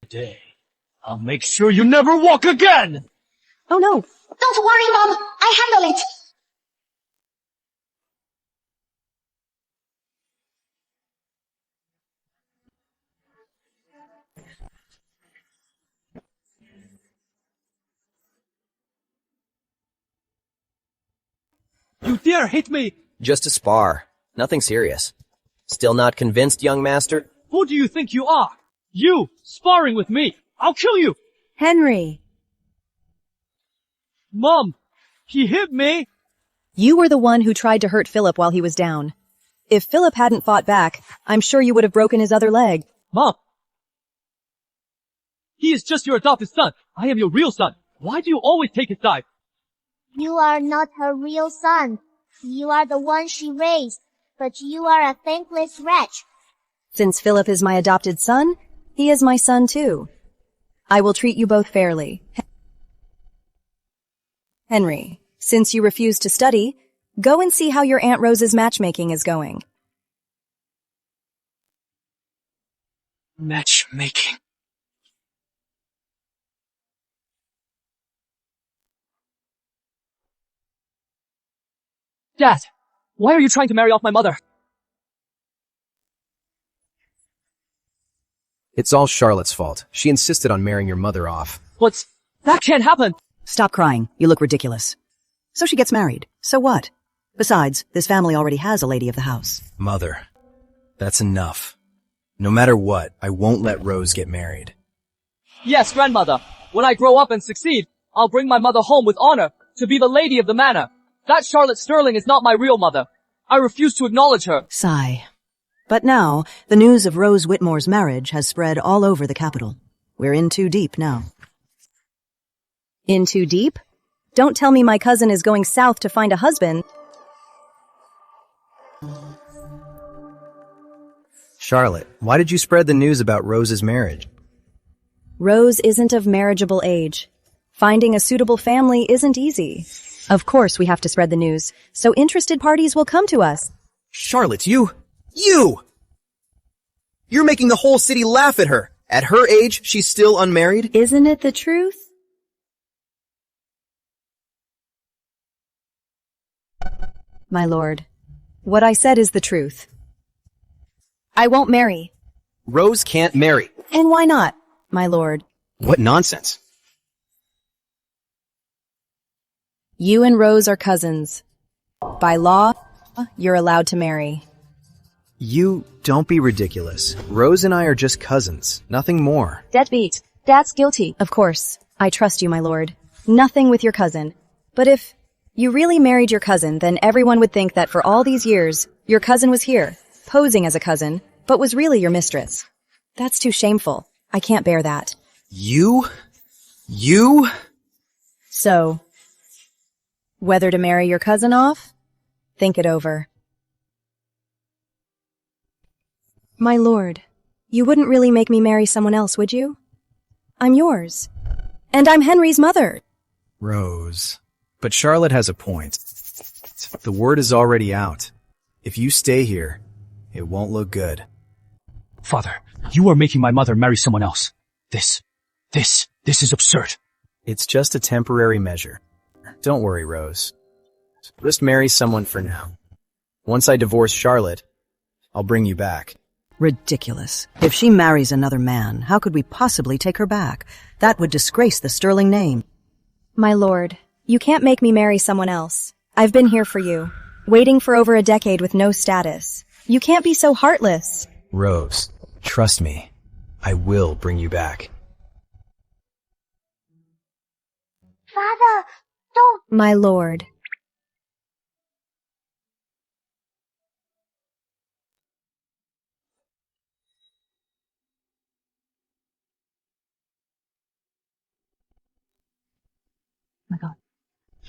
J: Today, I'll make sure you never walk again!
B: Oh no!
D: Don't worry, Mom! I handle it!
J: You dare hit me!
E: Just a spar. Nothing serious. Still not convinced, young master?
J: Who do you think you are? You, sparring with me! I'll kill you!
B: Henry!
J: Mom! He hit me!
B: You were the one who tried to hurt Philip while he was down. If Philip hadn't fought back, I'm sure you would have broken his other leg.
J: Mom! He is just your adopted son. I am your real son. Why do you always take his side?
D: You are not her real son. You are the one she raised, but you are a thankless wretch.
B: Since Philip is my adopted son, he is my son too. I will treat you both fairly. Henry, since you refuse to study, go and see how your Aunt Rose's matchmaking is going.
J: Matchmaking. Dad, why are you trying to marry off my mother?
E: It's all Charlotte's fault. She insisted on marrying your mother off.
J: That can't happen!
C: Stop crying. You look ridiculous. So she gets married. So what? Besides, this family already has a lady of the house.
E: Mother, that's enough. No matter what, I won't let Rose get married.
J: Yes, grandmother. When I grow up and succeed, I'll bring my mother home with honor to be the lady of the manor. That Charlotte Sterling is not my real mother. I refuse to acknowledge her.
C: Sigh. But now, the news of Rose Whitmore's marriage has spread all over the capital. We're in too deep now.
B: In too deep? Don't tell me my cousin is going south to find a husband.
E: Charlotte, why did you spread the news about Rose's marriage?
B: Rose isn't of marriageable age. Finding a suitable family isn't easy. Of course we have to spread the news, so interested parties will come to us.
E: Charlotte, you! You're making the whole city laugh at her. At her age, she's still unmarried?
B: Isn't it the truth? My lord, what I said is the truth. I won't marry.
E: Rose can't marry.
B: And why not, my lord?
E: What nonsense.
B: You and Rose are cousins. By law, you're allowed to marry.
E: You don't be ridiculous. Rose and I are just cousins, nothing more.
B: Deadbeat. Dad's guilty. Of course. I trust you, my lord. Nothing with your cousin. But if you really married your cousin, then everyone would think that for all these years, your cousin was here, posing as a cousin, but was really your mistress. That's too shameful. I can't bear that.
E: You?
B: So, whether to marry your cousin off? Think it over. My lord, you wouldn't really make me marry someone else, would you? I'm yours. And I'm Henry's mother.
E: Rose. But Charlotte has a point. The word is already out. If you stay here, it won't look good.
L: Father, you are making my mother marry someone else. This is absurd.
E: It's just a temporary measure. Don't worry, Rose. Just marry someone for now. Once I divorce Charlotte, I'll bring you back.
C: Ridiculous. If she marries another man, how could we possibly take her back? That would disgrace the sterling name.
B: My lord, you can't make me marry someone else. I've been here for you, waiting for over a decade with no status. You can't be so heartless.
E: Rose, trust me. I will bring you back.
D: Father, don't.
B: My lord.
A: Oh my God.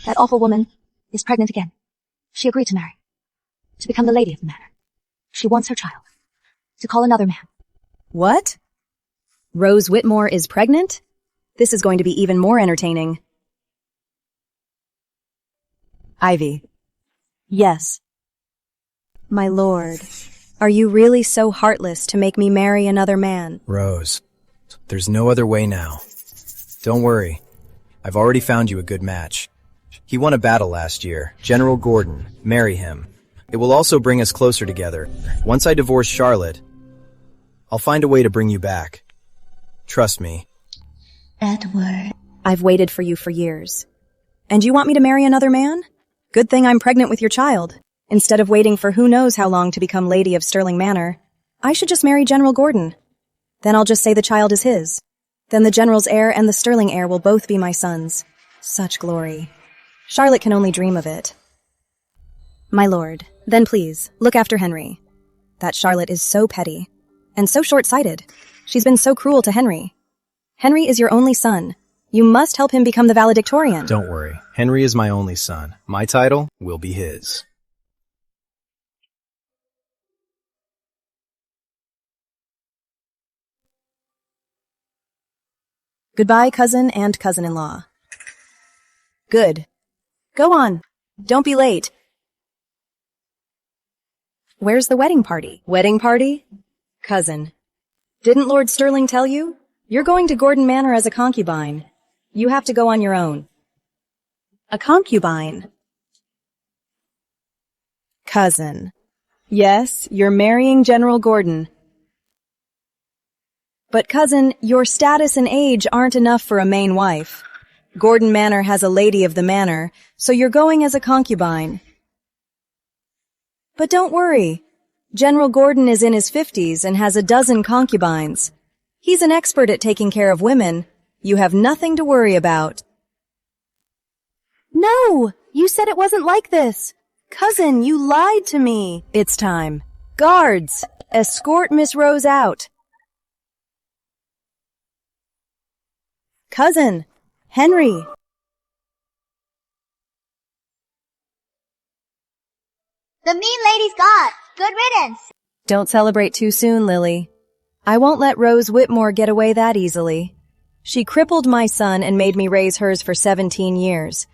A: That awful woman is pregnant again. She agreed to marry. To become the lady of the manor. She wants her child. To call another man.
B: What? Rose Whitmore is pregnant? This is going to be even more entertaining. Ivy. Yes. My lord, are you really so heartless to make me marry another man?
E: Rose, there's no other way now. Don't worry. I've already found you a good match. He won a battle last year. General Gordon. Marry him. It will also bring us closer together. Once I divorce Charlotte, I'll find a way to bring you back. Trust me.
A: Edward.
B: I've waited for you for years. And you want me to marry another man? Good thing I'm pregnant with your child. Instead of waiting for who knows how long to become Lady of Stirling Manor, I should just marry General Gordon. Then I'll just say the child is his. Then the General's heir and the Stirling heir will both be my sons. Such glory. Charlotte can only dream of it. My lord, then please, look after Henry. That Charlotte is so petty. And so short-sighted. She's been so cruel to Henry. Henry is your only son. You must help him become the valedictorian.
E: Don't worry. Henry is my only son. My title will be his.
B: Goodbye, cousin and cousin-in-law. Good. Go on. Don't be late. Where's the wedding party? Wedding party? Cousin. Didn't Lord Stirling tell you? You're going to Gordon Manor as a concubine. You have to go on your own. A concubine? Cousin. Yes, you're marrying General Gordon. But cousin, your status and age aren't enough for a main wife. Gordon Manor has a lady of the manor, so you're going as a concubine. But don't worry. General Gordon is in his 50s and has a dozen concubines. He's an expert at taking care of women. You have nothing to worry about. No! You said it wasn't like this. Cousin, you lied to me. It's time. Guards! Escort Miss Rose out. Cousin! Henry!
D: The mean lady's gone. Good riddance.
B: Don't celebrate too soon, Lily. I won't let Rose Whitmore get away that easily. She crippled my son and made me raise hers for 17 years.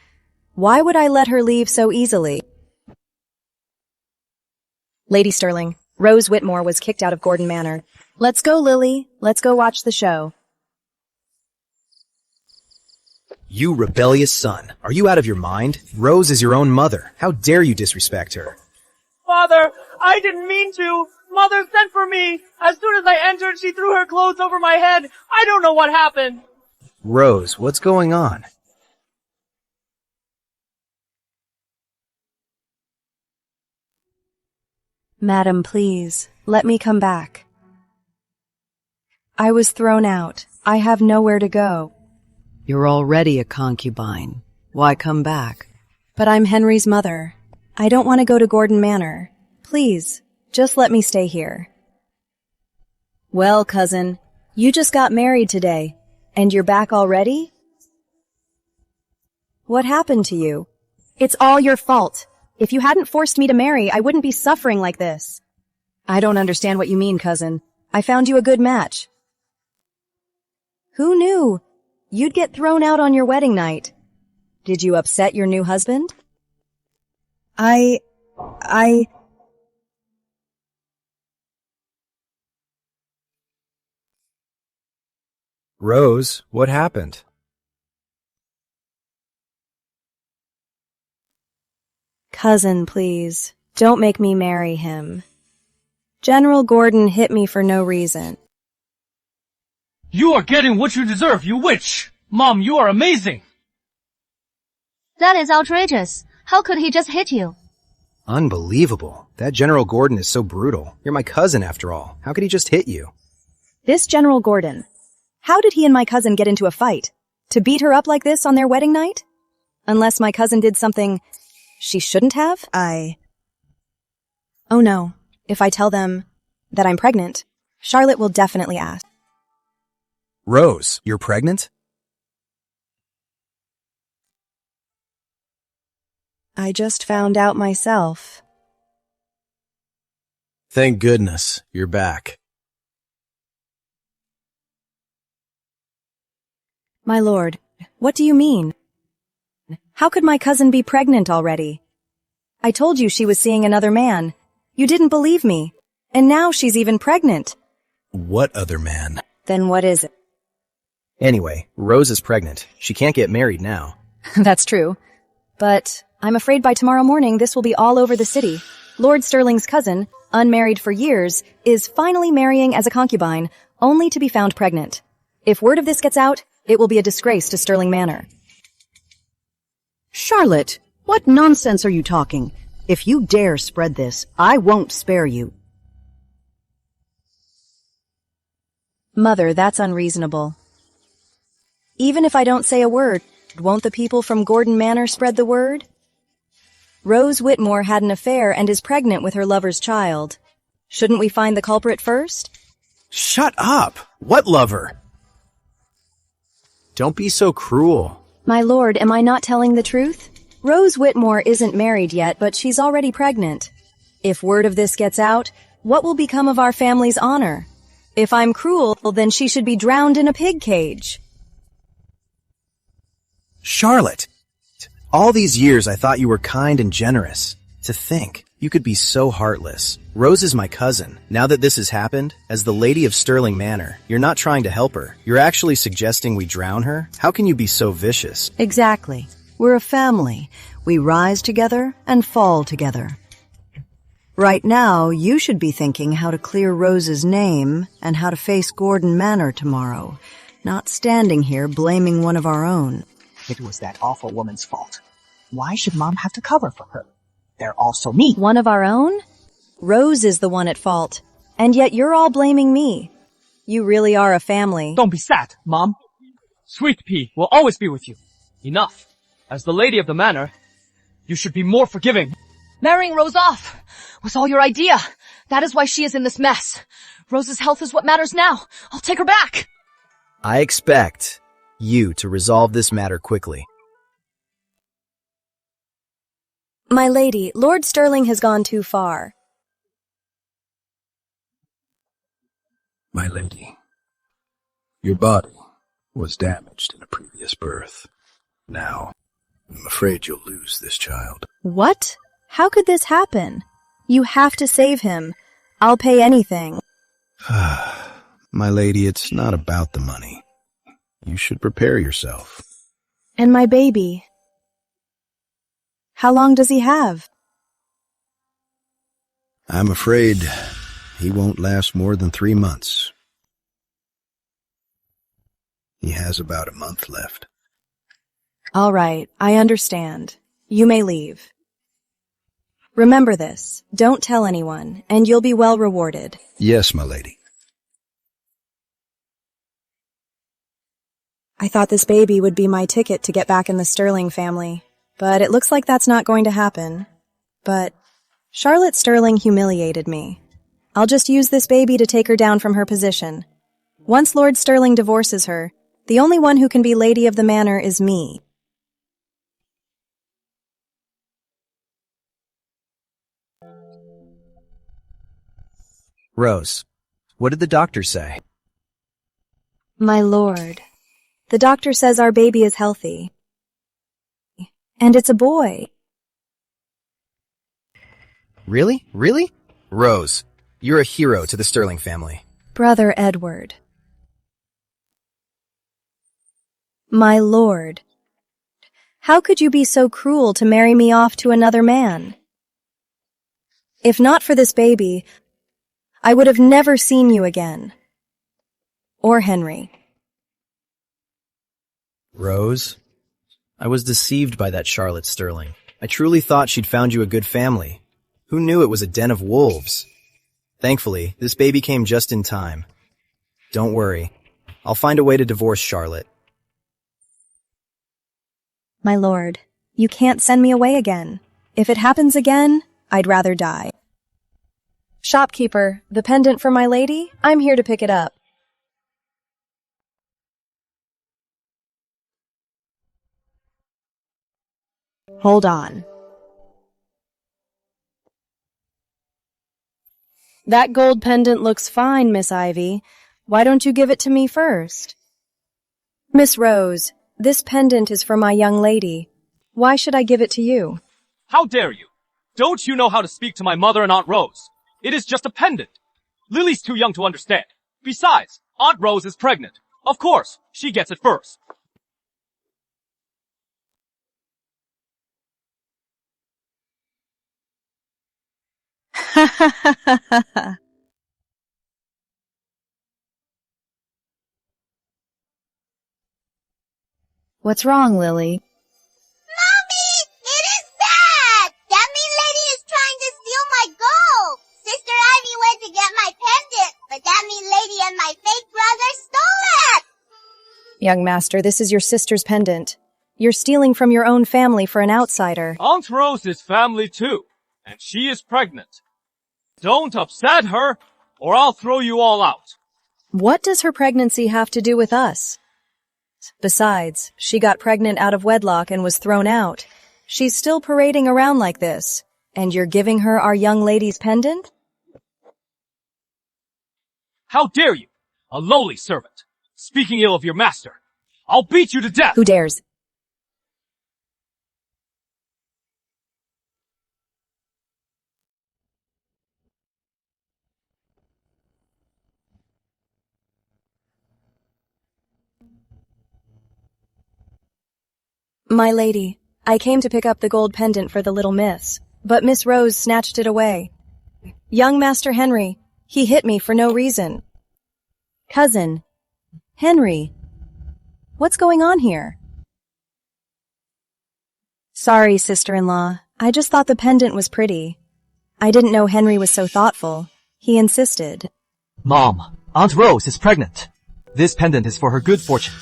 B: Why would I let her leave so easily? Lady Stirling, Rose Whitmore was kicked out of Gordon Manor. Let's go, Lily. Let's go watch the show.
E: You rebellious son. Are you out of your mind? Rose is your own mother. How dare you disrespect her?
M: Father, I didn't mean to. Mother sent for me. As soon as I entered, she threw her clothes over my head. I don't know what happened.
E: Rose, what's going on?
B: Madam, please, let me come back. I was thrown out. I have nowhere to go.
C: You're already a concubine. Why come back?
B: But I'm Henry's mother. I don't want to go to Gordon Manor. Please, just let me stay here. Well, cousin, you just got married today, and you're back already? What happened to you? It's all your fault. If you hadn't forced me to marry, I wouldn't be suffering like this. I don't understand what you mean, cousin. I found you a good match. Who knew? You'd get thrown out on your wedding night. Did you upset your new husband?
E: Rose, what happened?
B: Cousin, please. Don't make me marry him. General Gordon hit me for no reason.
J: You are getting what you deserve, you witch! Mom, you are amazing!
A: That is outrageous. How could he just hit you?
E: Unbelievable. That General Gordon is so brutal. You're my cousin after all. How could he just hit you?
B: This General Gordon. How did he and my cousin get into a fight? To beat her up like this on their wedding night? Unless my cousin did something she shouldn't have? Oh no. If I tell them that I'm pregnant, Charlotte will definitely ask.
E: Rose, you're pregnant?
B: I just found out myself.
E: Thank goodness, you're back.
B: My lord, what do you mean? How could my cousin be pregnant already? I told you she was seeing another man. You didn't believe me. And now she's even pregnant.
E: What other man?
B: Then what is it?
E: Anyway, Rose is pregnant. She can't get married now.
B: That's true. But I'm afraid by tomorrow morning this will be all over the city. Lord Sterling's cousin, unmarried for years, is finally marrying as a concubine, only to be found pregnant. If word of this gets out, it will be a disgrace to Sterling Manor.
C: Charlotte, what nonsense are you talking? If you dare spread this, I won't spare you.
B: Mother, that's unreasonable. Even if I don't say a word, won't the people from Gordon Manor spread the word? Rose Whitmore had an affair and is pregnant with her lover's child. Shouldn't we find the culprit first?
E: Shut up! What lover? Don't be so cruel.
B: My lord, am I not telling the truth? Rose Whitmore isn't married yet, but she's already pregnant. If word of this gets out, what will become of our family's honor? If I'm cruel, then she should be drowned in a pig cage.
E: Charlotte! All these years I thought you were kind and generous. To think, you could be so heartless. Rose is my cousin. Now that this has happened, as the Lady of Sterling Manor, you're not trying to help her. You're actually suggesting we drown her? How can you be so vicious?
C: Exactly. We're a family. We rise together and fall together. Right now, you should be thinking how to clear Rose's name and how to face Gordon Manor tomorrow, not standing here blaming one of our own.
M: It was that awful woman's fault. Why should Mom have to cover for her? They're all so mean.
B: One of our own? Rose is the one at fault. And yet you're all blaming me. You really are a family.
J: Don't be sad, Mom. Sweet Pea will always be with you. Enough. As the lady of the manor, you should be more forgiving.
A: Marrying Rose off was all your idea. That is why she is in this mess. Rose's health is what matters now. I'll take her back.
E: I expect you to resolve this matter quickly.
B: My lady, Lord Sterling has gone too far.
F: My lady, your body was damaged in a previous birth. Now, I'm afraid you'll lose this child.
B: What? How could this happen? You have to save him. I'll pay anything.
F: My lady, it's not about the money. You should prepare yourself.
B: And my baby? How long does he have?
F: I'm afraid he won't last more than 3 months. He has about a month left.
B: All right, I understand. You may leave. Remember this. Don't tell anyone, and you'll be well rewarded.
F: Yes, my lady.
B: I thought this baby would be my ticket to get back in the Sterling family, but it looks like that's not going to happen. But Charlotte Sterling humiliated me. I'll just use this baby to take her down from her position. Once Lord Sterling divorces her, the only one who can be Lady of the Manor is me.
E: Rose, what did the doctor say?
B: My lord, the doctor says our baby is healthy. And it's a boy.
E: Really? Really? Rose, you're a hero to the Sterling family.
B: Brother Edward. My lord, how could you be so cruel to marry me off to another man? If not for this baby, I would have never seen you again. Or Henry.
E: Rose, I was deceived by that Charlotte Sterling. I truly thought she'd found you a good family. Who knew it was a den of wolves? Thankfully, this baby came just in time. Don't worry. I'll find a way to divorce Charlotte.
B: My lord, you can't send me away again. If it happens again, I'd rather die. Shopkeeper, the pendant for my lady? I'm here to pick it up. Hold on. That gold pendant looks fine, Miss Ivy. Why don't you give it to me first? Miss Rose, this pendant is for my young lady. Why should I give it to you?
J: How dare you? Don't you know how to speak to my mother and Aunt Rose? It is just a pendant. Lily's too young to understand. Besides, Aunt Rose is pregnant. Of course, she gets it first.
B: Ha ha ha ha ha ha. What's wrong, Lily?
D: Mommy! It is bad! That mean lady is trying to steal my gold! Sister Ivy went to get my pendant, but that mean lady and my fake brother stole it!
B: Young master, this is your sister's pendant. You're stealing from your own family for an outsider.
J: Aunt Rose is family too, and she is pregnant. Don't upset her, or I'll throw you all out.
B: What does her pregnancy have to do with us? Besides, she got pregnant out of wedlock and was thrown out. She's still parading around like this, and you're giving her our young lady's pendant?
J: How dare you, a lowly servant, speaking ill of your master. I'll beat you to death.
B: Who dares? My lady, I came to pick up the gold pendant for the little miss, but Miss Rose snatched it away. Young Master Henry, he hit me for no reason. Cousin, Henry, what's going on here? Sorry, sister-in-law. I just thought the pendant was pretty. I didn't know Henry was so thoughtful. He insisted.
J: Mom, Aunt Rose is pregnant. This pendant is for her good fortune.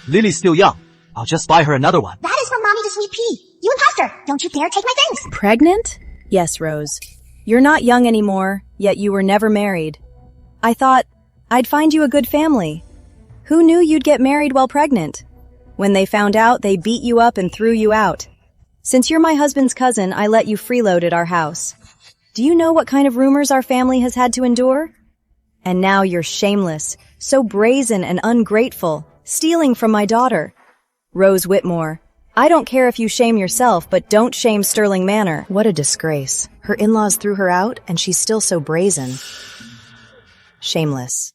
J: Lily's still young. I'll just buy her another one.
D: That is from Mommy to Sweet Pea. You imposter! Don't you dare take my things!
B: Pregnant? Yes, Rose. You're not young anymore, yet you were never married. I thought I'd find you a good family. Who knew you'd get married while pregnant? When they found out, they beat you up and threw you out. Since you're my husband's cousin, I let you freeload at our house. Do you know what kind of rumors our family has had to endure? And now you're shameless, so brazen and ungrateful, stealing from my daughter. Rose Whitmore, I don't care if you shame yourself, but don't shame Sterling Manor. What a disgrace. Her in-laws threw her out, and she's still so brazen. Shameless.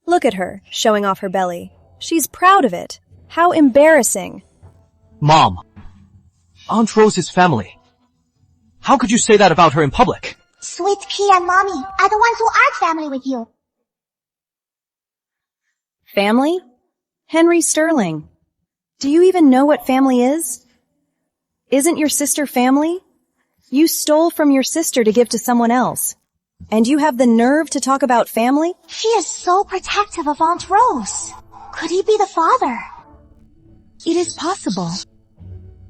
B: Look at her, showing off her belly. She's proud of it. How embarrassing.
J: Mom, Aunt Rose's family. How could you say that about her in public?
D: Sweet Pea and Mommy are the ones who aren't family with you.
B: Family? Henry Sterling. Do you even know what family is? Isn't your sister family? You stole from your sister to give to someone else. And you have the nerve to talk about family?
D: She is so protective of Aunt Rose. Could he be the father?
B: It is possible.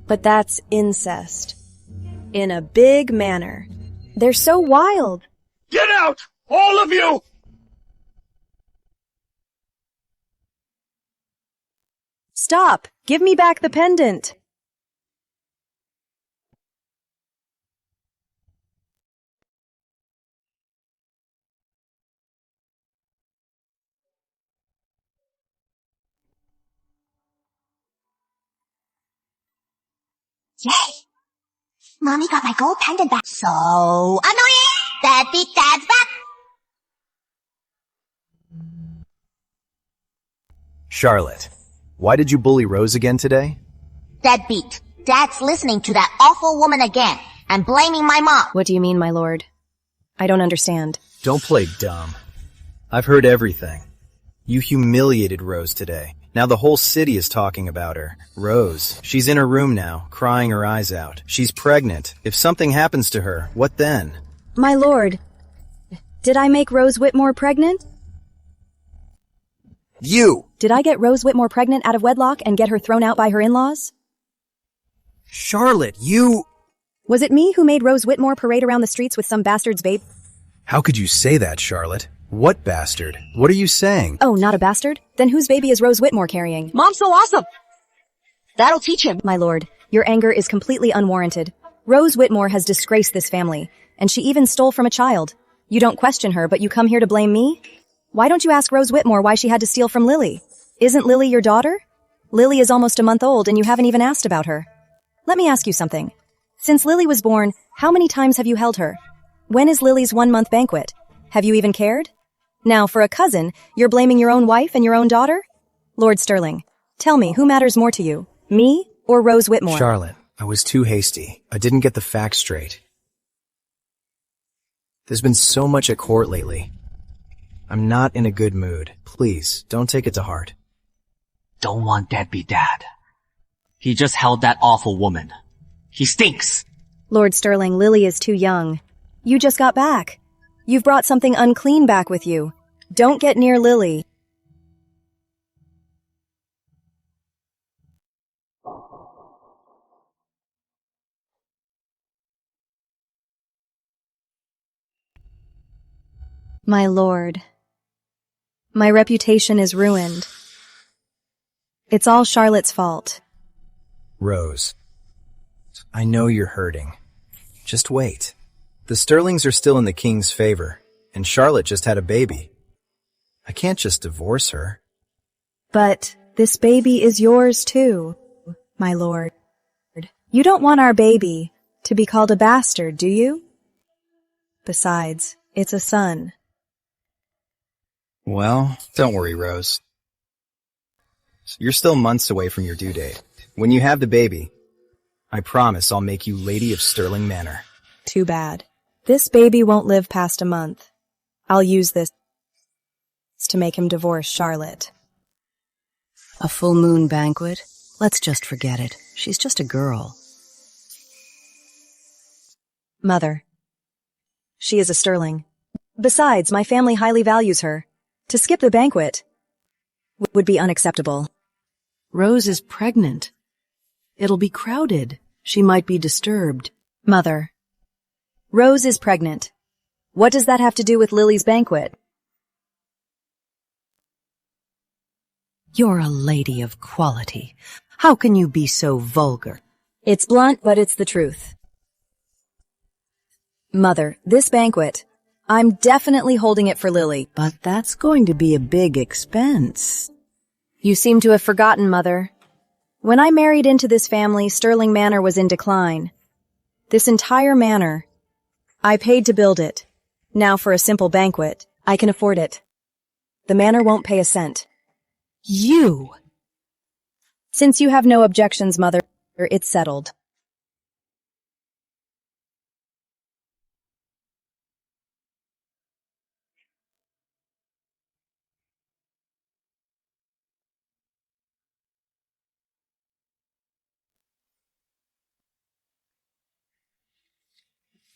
B: But that's incest. In a big manner. They're so wild.
G: Get out! All of you!
B: Stop! Give me back the pendant!
D: Yay! Mommy got my gold pendant back. So annoying! Deadbeat Dad's back!
E: Charlotte, why did you bully Rose again today?
D: Deadbeat. Dad's listening to that awful woman again and blaming my mom.
B: What do you mean, my lord? I don't understand.
E: Don't play dumb. I've heard everything. You humiliated Rose today. Now the whole city is talking about her. Rose, she's in her room now, crying her eyes out. She's pregnant. If something happens to her, what then?
B: My lord, did I make Rose Whitmore pregnant?
E: You!
B: Did I get Rose Whitmore pregnant out of wedlock and get her thrown out by her in-laws?
E: Charlotte, you...
B: Was it me who made Rose Whitmore parade around the streets with some bastard's babe?
E: How could you say that, Charlotte? What bastard? What are you saying?
B: Oh, not a bastard? Then whose baby is Rose Whitmore carrying?
A: Mom's so awesome! That'll teach him.
B: My lord, your anger is completely unwarranted. Rose Whitmore has disgraced this family, and she even stole from a child. You don't question her, but you come here to blame me? Why don't you ask Rose Whitmore why she had to steal from Lily? Isn't Lily your daughter? Lily is almost a month old and you haven't even asked about her. Let me ask you something. Since Lily was born, how many times have you held her? When is Lily's 1-month banquet? Have you even cared? Now, for a cousin, you're blaming your own wife and your own daughter? Lord Sterling, tell me, who matters more to you, me or Rose Whitmore?
E: Charlotte, I was too hasty. I didn't get the facts straight. There's been so much at court lately. I'm not in a good mood. Please, don't take it to heart.
M: Don't want deadbeat dad. He just held that awful woman. He stinks!
B: Lord Sterling, Lily is too young. You just got back. You've brought something unclean back with you. Don't get near Lily. My lord, my reputation is ruined. It's all Charlotte's fault.
E: Rose, I know you're hurting. Just wait. The Sterlings are still in the king's favor, and Charlotte just had a baby. I can't just divorce her.
B: But this baby is yours too, my lord. You don't want our baby to be called a bastard, do you? Besides, it's a son.
E: Well, don't worry, Rose. You're still months away from your due date. When you have the baby, I promise I'll make you Lady of Sterling Manor.
B: Too bad. This baby won't live past a month. I'll use this to make him divorce Charlotte.
C: A full moon banquet? Let's just forget it. She's just a girl.
B: Mother. She is a Sterling. Besides, my family highly values her. To skip the banquet would be unacceptable.
C: Rose is pregnant. It'll be crowded. She might be disturbed.
B: Mother. Rose is pregnant. What does that have to do with Lily's banquet?
C: You're a lady of quality. How can you be so vulgar?
B: It's blunt, but it's the truth. Mother, this banquet, I'm definitely holding it for Lily.
C: But that's going to be a big expense.
B: You seem to have forgotten, Mother. When I married into this family, Sterling Manor was in decline. This entire manor, I paid to build it. Now for a simple banquet, I can afford it. The manor won't pay a cent.
C: You!
B: Since you have no objections, Mother, it's settled.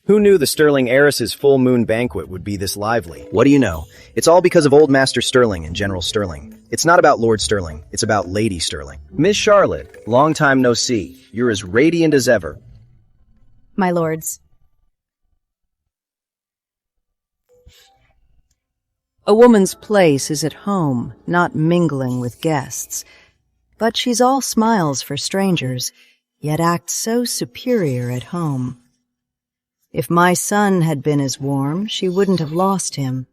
E: Who knew the Sterling heiress's full moon banquet would be this lively? What do you know? It's all because of Old Master Sterling and General Sterling. It's not about Lord Sterling. It's about Lady Sterling. Miss Charlotte, long time no see. You're as radiant as ever.
B: My lords.
C: A woman's place is at home, not mingling with guests. But she's all smiles for strangers, yet acts so superior at home. If my son had been as warm, she wouldn't have lost him.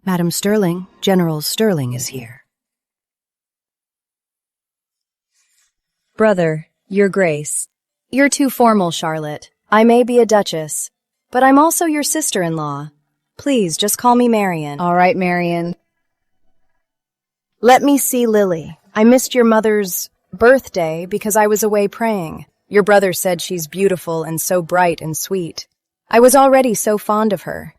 C: Madam Sterling, General Sterling is here.
B: Brother, Your Grace. You're too formal, Charlotte. I may be a duchess, but I'm also your sister-in-law. Please, just call me Marion. All right, Marion. Let me see Lily. I missed your mother's birthday because I was away praying. Your brother said she's beautiful and so bright and sweet. I was already so fond of her.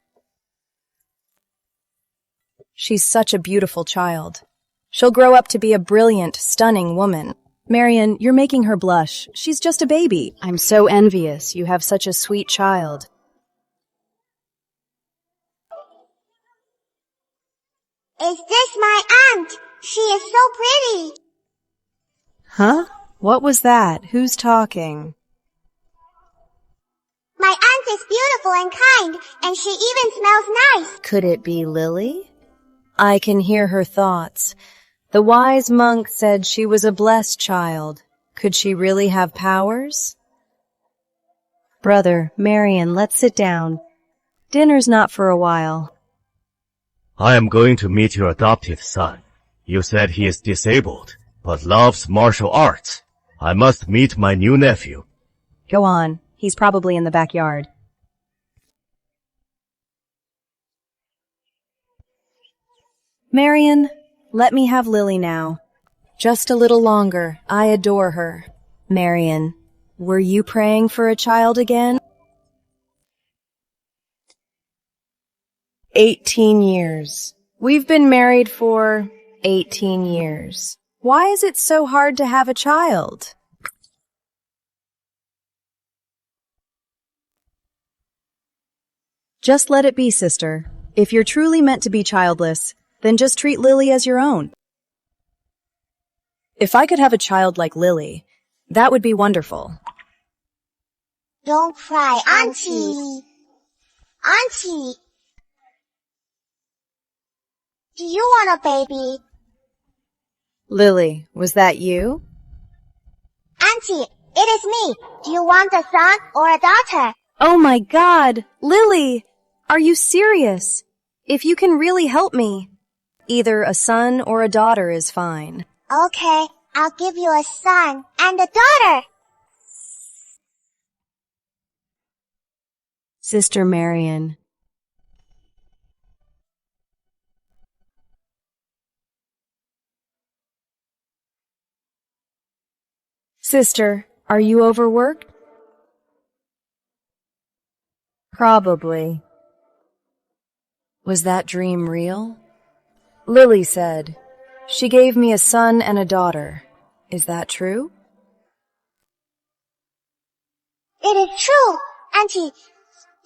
B: She's such a beautiful child. She'll grow up to be a brilliant, stunning woman. Marion, you're making her blush. She's just a baby. I'm so envious. You have such a sweet child.
D: Is this my aunt? She is so pretty.
B: Huh? What was that? Who's talking?
D: My aunt is beautiful and kind, and she even smells nice.
B: Could it be Lily? I can hear her thoughts. The wise monk said she was a blessed child. Could she really have powers? Brother, Marion, let's sit down. Dinner's not for a while.
H: I am going to meet your adoptive son. You said he is disabled, but loves martial arts. I must meet my new nephew.
B: Go on. He's probably in the backyard. Marion, let me have Lily now. Just a little longer. I adore her. Marion, were you praying for a child again? 18 years. We've been married for 18 years. Why is it so hard to have a child? Just let it be, sister. If you're truly meant to be childless, then just treat Lily as your own. If I could have a child like Lily, that would be wonderful.
D: Don't cry, Auntie. Auntie. Do you want a baby?
B: Lily, was that you?
D: Auntie, it is me. Do you want a son or a daughter?
B: Oh my God! Lily! Are you serious? If you can really help me, either a son or a daughter is fine.
D: Okay, I'll give you a son and a daughter.
B: Sister Marion. Sister, are you overworked? Probably. Was that dream real? Lily said, she gave me a son and a daughter. Is that true?
D: It is true, Auntie.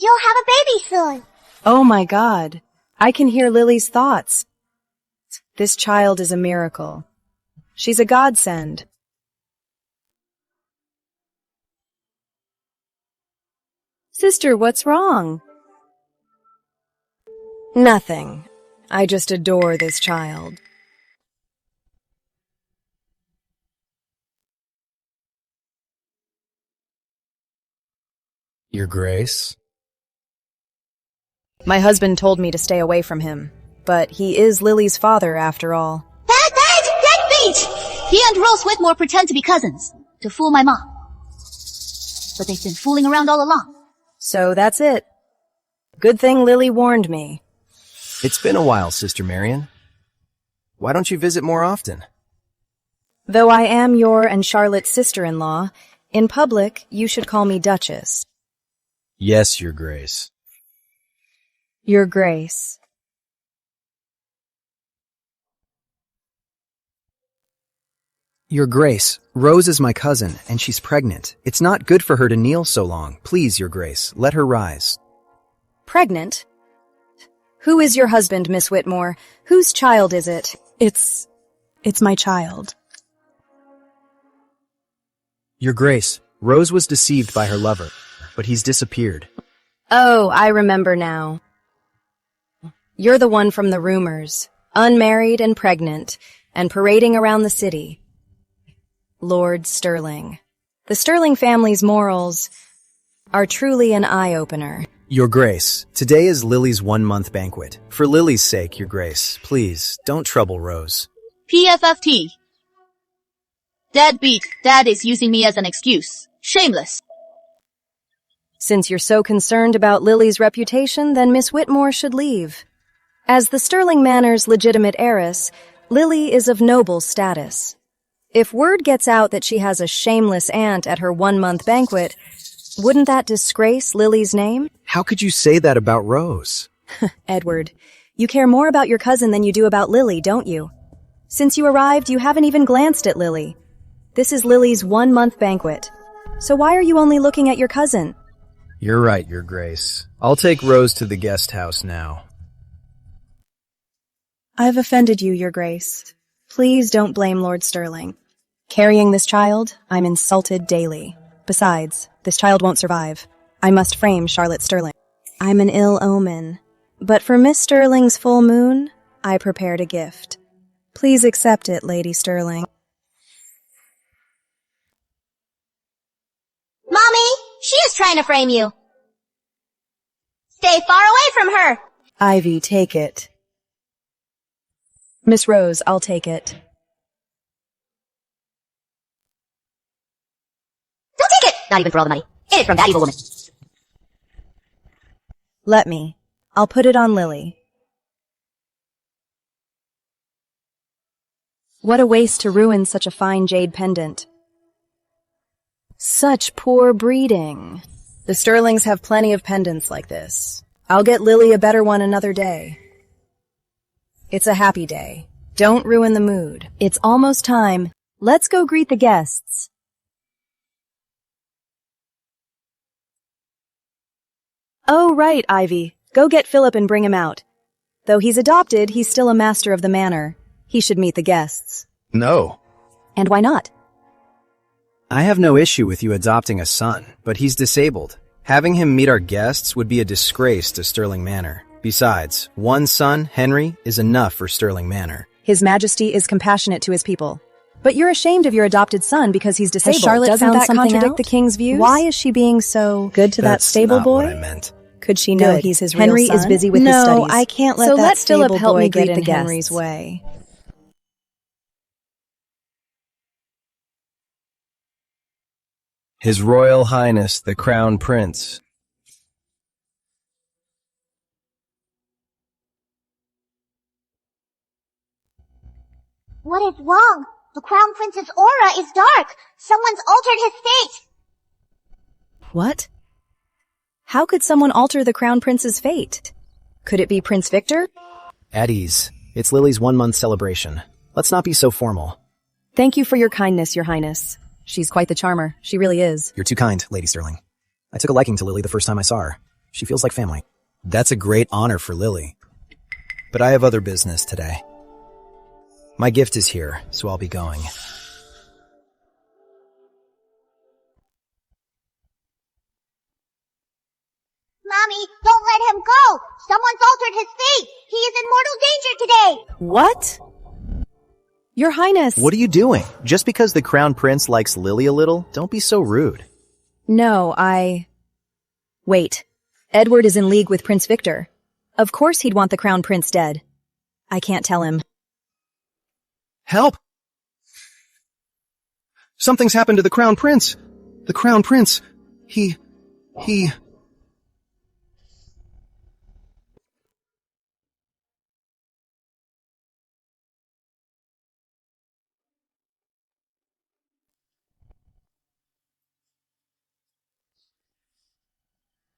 D: You'll have a baby soon.
B: Oh my God. I can hear Lily's thoughts. This child is a miracle. She's a godsend. Sister, what's wrong? Nothing. I just adore this child.
E: Your Grace?
B: My husband told me to stay away from him, but he is Lily's father after all.
A: Deadbeat! He and Rose Whitmore pretend to be cousins, to fool my mom. But they've been fooling around all along.
B: So that's it. Good thing Lily warned me.
E: It's been a while, Sister Marion. Why don't you visit more often?
B: Though I am your and Charlotte's sister-in-law, in public you should call me Duchess.
E: Yes, Your Grace.
B: Your Grace.
E: Your Grace, Rose is my cousin, and she's pregnant. It's not good for her to kneel so long. Please, Your Grace, let her rise.
B: Pregnant? Who is your husband, Miss Whitmore? Whose child is it? It's my child.
E: Your Grace, Rose was deceived by her lover, but he's disappeared.
B: Oh, I remember now. You're the one from the rumors, unmarried and pregnant, and parading around the city. Lord Sterling. The Sterling family's morals are truly an eye-opener.
E: Your Grace, today is Lily's 1-month banquet. For Lily's sake, Your Grace, please, don't trouble Rose.
A: PFFT.
N: Deadbeat. Dad is using me as an excuse. Shameless.
B: Since you're so concerned about Lily's reputation, then Miss Whitmore should leave. As the Sterling Manor's legitimate heiress, Lily is of noble status. If word gets out that she has a shameless aunt at her 1-month banquet, wouldn't that disgrace Lily's name?
E: How could you say that about Rose?
B: Edward, you care more about your cousin than you do about Lily, don't you? Since you arrived, you haven't even glanced at Lily. This is Lily's 1-month banquet. So why are you only looking at your cousin?
E: You're right, Your Grace. I'll take Rose to the guest house now.
B: I've offended you, Your Grace. Please don't blame Lord Sterling. Carrying this child, I'm insulted daily. Besides, this child won't survive. I must frame Charlotte Sterling. I'm an ill omen. But for Miss Sterling's full moon, I prepared a gift. Please accept it, Lady Sterling.
D: Mommy, she is trying to frame you. Stay far away from her.
B: Ivy, take it. Miss Rose, I'll take it.
A: Don't take it! Not even for all the money. It is from that evil woman.
B: Let me. I'll put it on Lily. What a waste to ruin such a fine jade pendant. Such poor breeding. The Sterlings have plenty of pendants like this. I'll get Lily a better one another day. It's a happy day. Don't ruin the mood. It's almost time. Let's go greet the guests. Oh, right, Ivy. Go get Philip and bring him out. Though he's adopted, he's still a master of the manor. He should meet the guests.
E: No.
B: And why not?
E: I have no issue with you adopting a son, but he's disabled. Having him meet our guests would be a disgrace to Sterling Manor. Besides, one son, Henry, is enough for Sterling Manor.
B: His Majesty is compassionate to his people. But you're ashamed of your adopted son because he's disabled.
A: Has Charlotte
B: Doesn't
A: found
B: that
A: something
B: contradict
A: out?
B: the king's views? Why is she being so good to that stable
E: That's
B: boy?
E: not what I meant.
B: Could she know
A: Good.
B: he's his
A: Henry
B: real son?
A: is busy with his
B: no,
A: studies.
B: I can't let
A: So
B: that
A: let Philip
B: stable
A: help
B: boy
A: me
B: get
A: greet
B: in
A: the
B: Henry's
A: guests.
B: way.
E: His Royal Highness, the Crown Prince.
D: What is wrong? The Crown Prince's aura is dark. Someone's altered his fate.
B: What? How could someone alter the Crown Prince's fate? Could it be Prince Victor?
E: At ease. It's Lily's 1-month celebration. Let's not be so formal.
B: Thank you for your kindness, Your Highness. She's quite the charmer. She really is.
F: You're too kind, Lady Sterling. I took a liking to Lily the first time I saw her. She feels like family.
E: That's a great honor for Lily. But I have other business today. My gift is here, so I'll be going.
D: Mommy, don't let him go. Someone's altered his fate. He is in mortal danger today.
B: What? Your Highness.
E: What are you doing? Just because the Crown Prince likes Lily a little, don't be so rude.
B: No, Wait. Edward is in league with Prince Victor. Of course he'd want the Crown Prince dead. I can't tell him.
E: Help! Something's happened to the Crown Prince. The Crown Prince. He...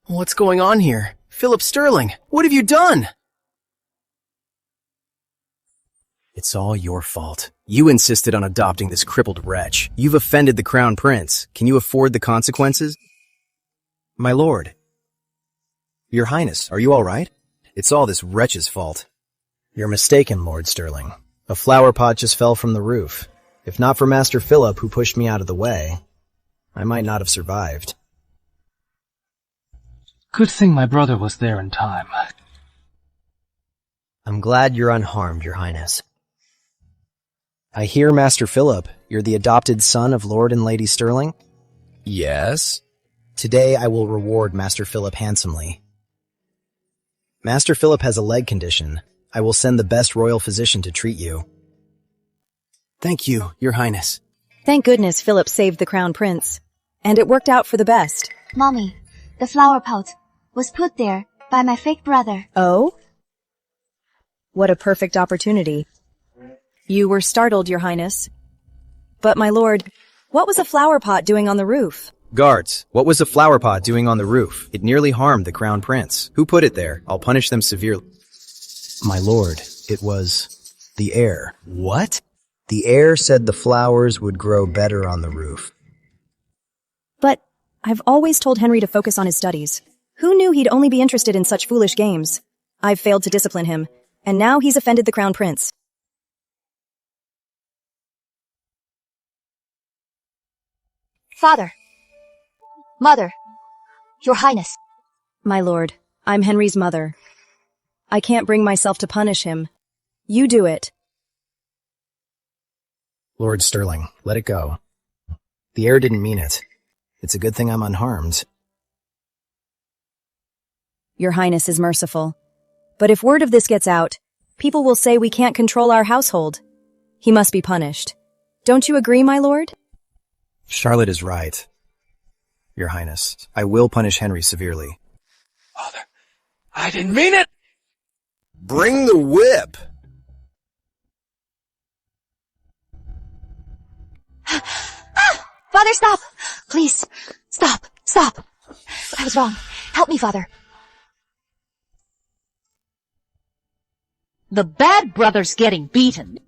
E: What's going on here? Philip Sterling, what have you done? It's all your fault. You insisted on adopting this crippled wretch. You've offended the Crown Prince. Can you afford the consequences? My lord. Your Highness, are you all right? It's all this wretch's fault. You're mistaken, Lord Sterling. A flower pot just fell from the roof. If not for Master Philip, who pushed me out of the way, I might not have survived.
J: Good thing my brother was there in time.
E: I'm glad you're unharmed, Your Highness. I hear, Master Philip, you're the adopted son of Lord and Lady Sterling? Yes. Today I will reward Master Philip handsomely. Master Philip has a leg condition. I will send the best royal physician to treat you. Thank you, Your Highness.
B: Thank goodness Philip saved the crown prince. And it worked out for the best.
D: Mommy, the flower pot was put there by my fake brother.
B: Oh? What a perfect opportunity. You were startled, Your Highness. But, my lord, what was a flower pot doing on the roof?
E: Guards, what was the flower pot doing on the roof? It nearly harmed the crown prince. Who put it there? I'll punish them severely.
F: My lord, it was the heir.
E: What?
F: The heir said the flowers would grow better on the roof.
B: But I've always told Henry to focus on his studies. Who knew he'd only be interested in such foolish games? I've failed to discipline him, and now he's offended the crown prince.
A: Father. Mother. Your Highness.
B: My lord, I'm Henry's mother. I can't bring myself to punish him. You do it.
F: Lord Sterling, let it go. The heir didn't mean it. It's a good thing I'm unharmed.
B: Your Highness is merciful. But if word of this gets out, people will say we can't control our household. He must be punished. Don't you agree, my lord?
F: Charlotte is right. Your Highness, I will punish Henry severely.
G: Father, I didn't mean it!
E: Bring the whip!
A: Father, stop! Please, stop, stop. I was wrong. Help me, Father.
N: The bad brother's getting beaten.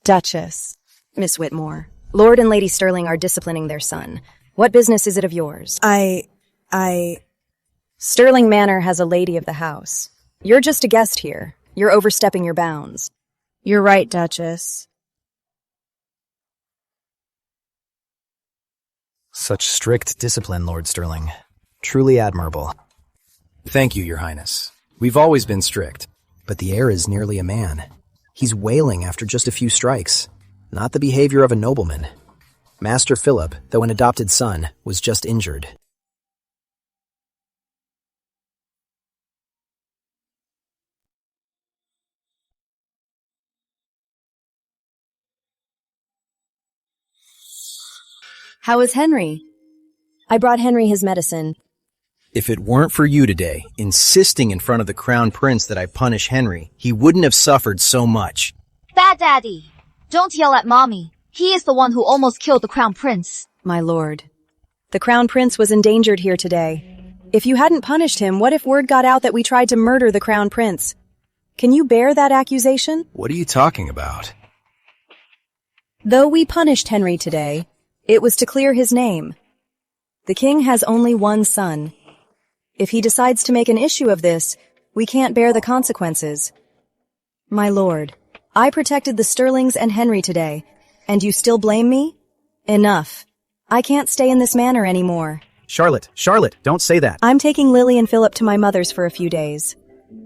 B: Duchess. Miss Whitmore. Lord and Lady Sterling are disciplining their son. What business is it of yours? Sterling Manor has a lady of the house. You're just a guest here. You're overstepping your bounds. You're right, Duchess.
F: Such strict discipline, Lord Sterling. Truly admirable.
E: Thank you, Your Highness. We've always been strict.
F: But the heir is nearly a man. He's wailing after just a few strikes. Not the behavior of a nobleman. Master Philip, though an adopted son, was just injured.
B: How is Henry? I brought Henry his medicine.
E: If it weren't for you today, insisting in front of the crown prince that I punish Henry, he wouldn't have suffered so much.
A: Bad Daddy, don't yell at Mommy. He is the one who almost killed the crown prince.
B: My lord, the crown prince was endangered here today. If you hadn't punished him, what if word got out that we tried to murder the crown prince? Can you bear that accusation?
E: What are you talking about?
B: Though we punished Henry today, it was to clear his name. The king has only one son. If he decides to make an issue of this, we can't bear the consequences. My lord, I protected the Sterlings and Henry today, and you still blame me? Enough. I can't stay in this manor anymore.
E: Charlotte, don't say that.
B: I'm taking Lily and Philip to my mother's for a few days.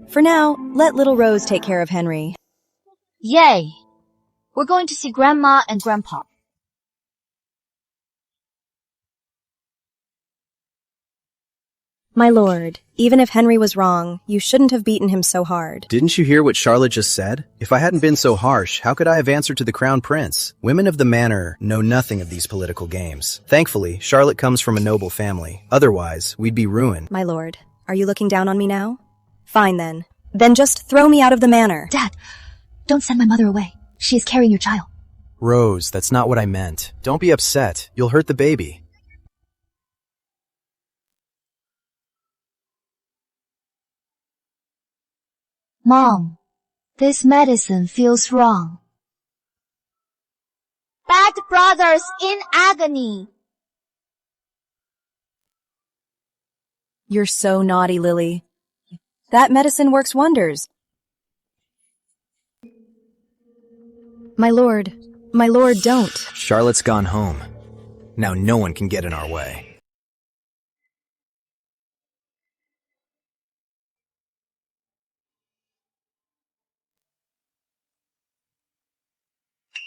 B: For now, let little Rose take care of Henry.
A: Yay! We're going to see Grandma and Grandpa.
B: My lord, even if Henry was wrong, you shouldn't have beaten him so hard.
E: Didn't you hear what Charlotte just said? If I hadn't been so harsh, how could I have answered to the crown prince? Women of the manor know nothing of these political games. Thankfully, Charlotte comes from a noble family. Otherwise, we'd be ruined.
B: My lord, are you looking down on me now? Fine then. Then just throw me out of the manor.
A: Dad, don't send my mother away. She is carrying your child.
E: Rose, that's not what I meant. Don't be upset. You'll hurt the baby.
A: Mom, this medicine feels wrong.
D: Bad brothers in agony.
B: You're so naughty, Lily. That medicine works wonders. My lord, don't.
E: Charlotte's gone home. Now no one can get in our way.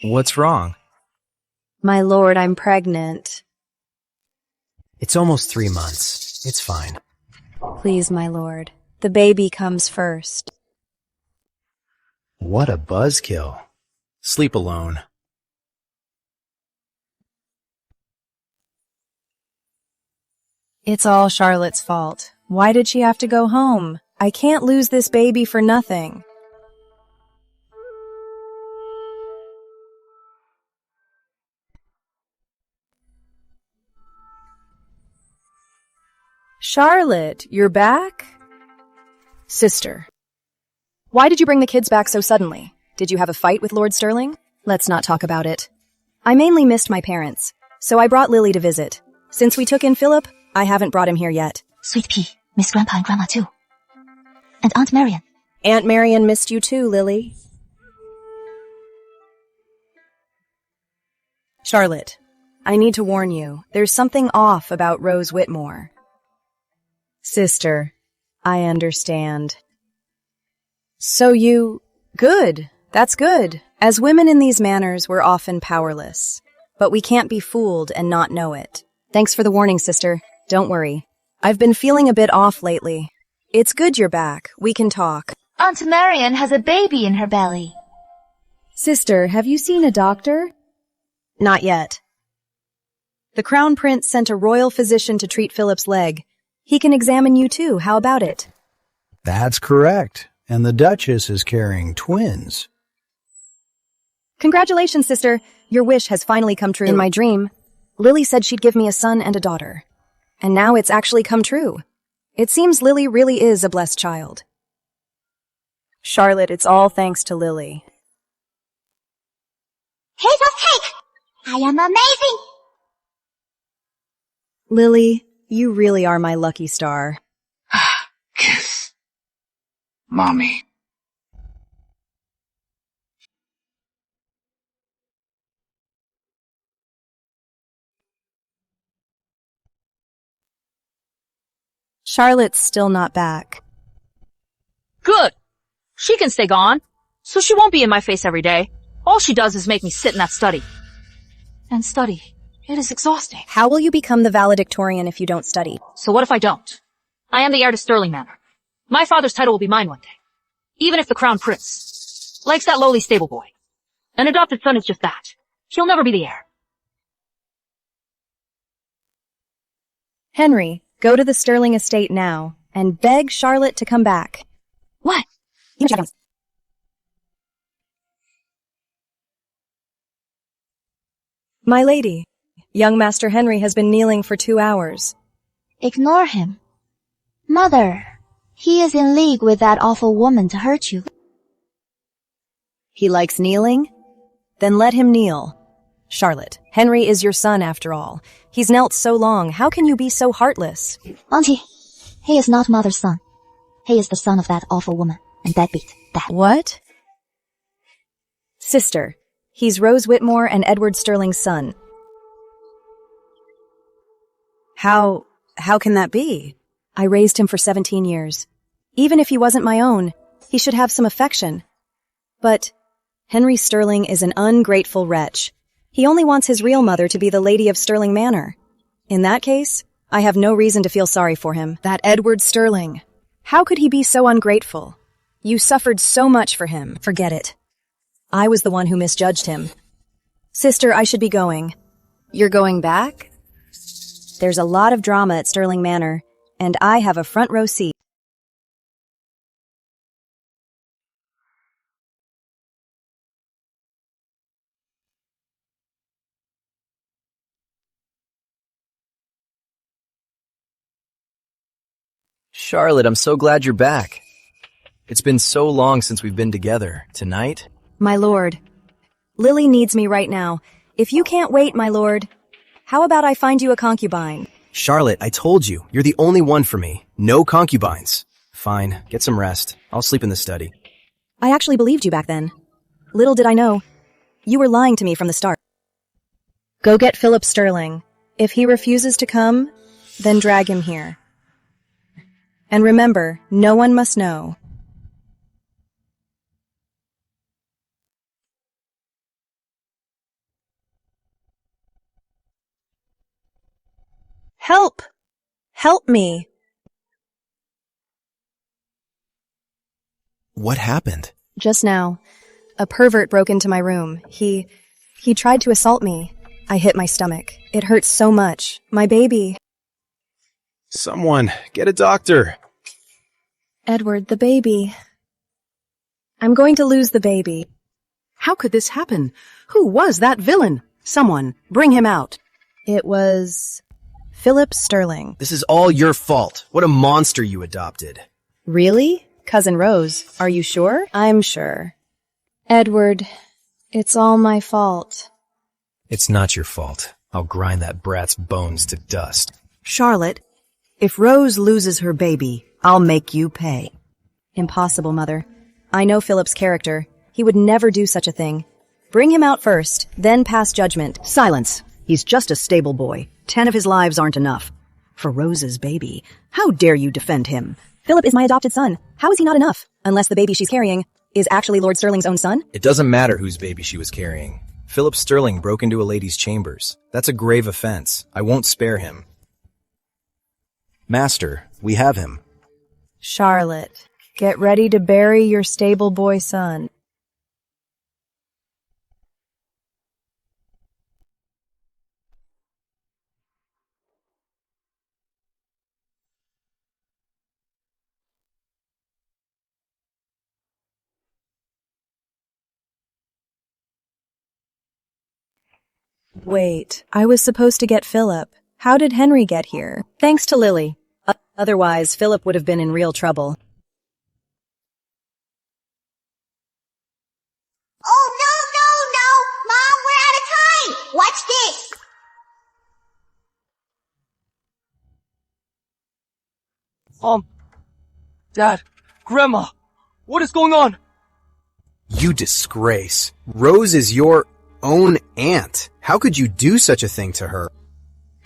E: What's wrong?
B: My lord, I'm pregnant.
F: It's almost 3 months. It's fine.
B: Please, my lord. The baby comes first.
F: What a buzzkill. Sleep alone.
B: It's all Charlotte's fault. Why did she have to go home? I can't lose this baby for nothing. Charlotte, you're back? Sister. Why did you bring the kids back so suddenly? Did you have a fight with Lord Sterling? Let's not talk about it. I mainly missed my parents, so I brought Lily to visit. Since we took in Philip, I haven't brought him here yet.
A: Sweet pea, miss Grandpa and Grandma too. And Aunt Marian.
B: Aunt Marian missed you too, Lily. Charlotte, I need to warn you. There's something off about Rose Whitmore. Sister, I understand. So you... Good. That's good. As women in these manners, we're often powerless. But we can't be fooled and not know it. Thanks for the warning, sister. Don't worry. I've been feeling a bit off lately. It's good you're back. We can talk.
A: Aunt Marian has a baby in her belly.
B: Sister, have you seen a doctor? Not yet. The Crown Prince sent a royal physician to treat Philip's leg. He can examine you too. How about it?
F: That's correct. And the Duchess is carrying twins.
B: Congratulations, sister. Your wish has finally come true. In my dream, Lily said she'd give me a son and a daughter. And now it's actually come true. It seems Lily really is a blessed child. Charlotte, it's all thanks to Lily.
D: Piece of cake! I am amazing!
B: Lily, you really are my lucky star.
K: Kiss. Mommy.
B: Charlotte's still not back.
N: Good. She can stay gone, so she won't be in my face every day. All she does is make me sit in that study. And study. It is exhausting.
B: How will you become the valedictorian if you don't study?
N: So what if I don't? I am the heir to Sterling Manor. My father's title will be mine one day. Even if the Crown Prince likes that lowly stable boy. An adopted son is just that. He'll never be the heir.
B: Henry, go to the Sterling estate now and beg Charlotte to come back.
A: What?
B: My lady, young Master Henry has been kneeling for 2 hours.
A: Ignore him. Mother, he is in league with that awful woman to hurt you.
B: He likes kneeling? Then let him kneel. Charlotte, Henry is your son after all. He's knelt so long. How can you be so heartless?
A: Auntie, he is not mother's son. He is the son of that awful woman and deadbeat dad.
B: What? Sister, he's Rose Whitmore and Edward Sterling's son. How can that be? I raised him for 17 years. Even if he wasn't my own, he should have some affection. But Henry Sterling is an ungrateful wretch. He only wants his real mother to be the lady of Sterling Manor. In that case, I have no reason to feel sorry for him. That Edward Sterling. How could he be so ungrateful? You suffered so much for him. Forget it. I was the one who misjudged him. Sister, I should be going. You're going back? There's a lot of drama at Sterling Manor, and I have a front row seat.
E: Charlotte, I'm so glad you're back. It's been so long since we've been together. Tonight?
B: My lord, Lily needs me right now. If you can't wait, my lord, how about I find you a concubine?
E: Charlotte, I told you, you're the only one for me. No concubines. Fine, get some rest. I'll sleep in the study.
B: I actually believed you back then. Little did I know. You were lying to me from the start. Go get Philip Sterling. If he refuses to come, then drag him here. And remember, no one must know. Help! Help me!
E: What happened?
B: Just now, a pervert broke into my room. He tried to assault me. I hit my stomach. It hurts so much. My baby.
E: Someone, get a doctor.
B: Edward, the baby. I'm going to lose the baby.
O: How could this happen? Who was that villain? Someone, bring him out.
B: It was Philip Sterling.
E: This is all your fault. What a monster you adopted.
B: Really? Cousin Rose, are you sure? I'm sure. Edward, it's all my fault.
E: It's not your fault. I'll grind that brat's bones to dust.
C: Charlotte, if Rose loses her baby, I'll make you pay.
B: Impossible, Mother. I know Philip's character. He would never do such a thing. Bring him out first, then pass judgment.
C: Silence. He's just a stable boy. 10 of his lives aren't enough. For Rose's baby, how dare you defend him?
B: Philip is my adopted son. How is he not enough? Unless the baby she's carrying is actually Lord Sterling's own son?
E: It doesn't matter whose baby she was carrying. Philip Sterling broke into a lady's chambers. That's a grave offense. I won't spare him. Master, we have him.
B: Charlotte, get ready to bury your stable boy son. Wait, I was supposed to get Philip. How did Henry get here?
C: Thanks to Lily. Otherwise, Philip would have been in real trouble.
D: Oh, no, no, no! Mom, we're out of time! Watch this!
M: Dad, Grandma, what is going on?
E: You disgrace. Rose is your own aunt. How could you do such a thing to her?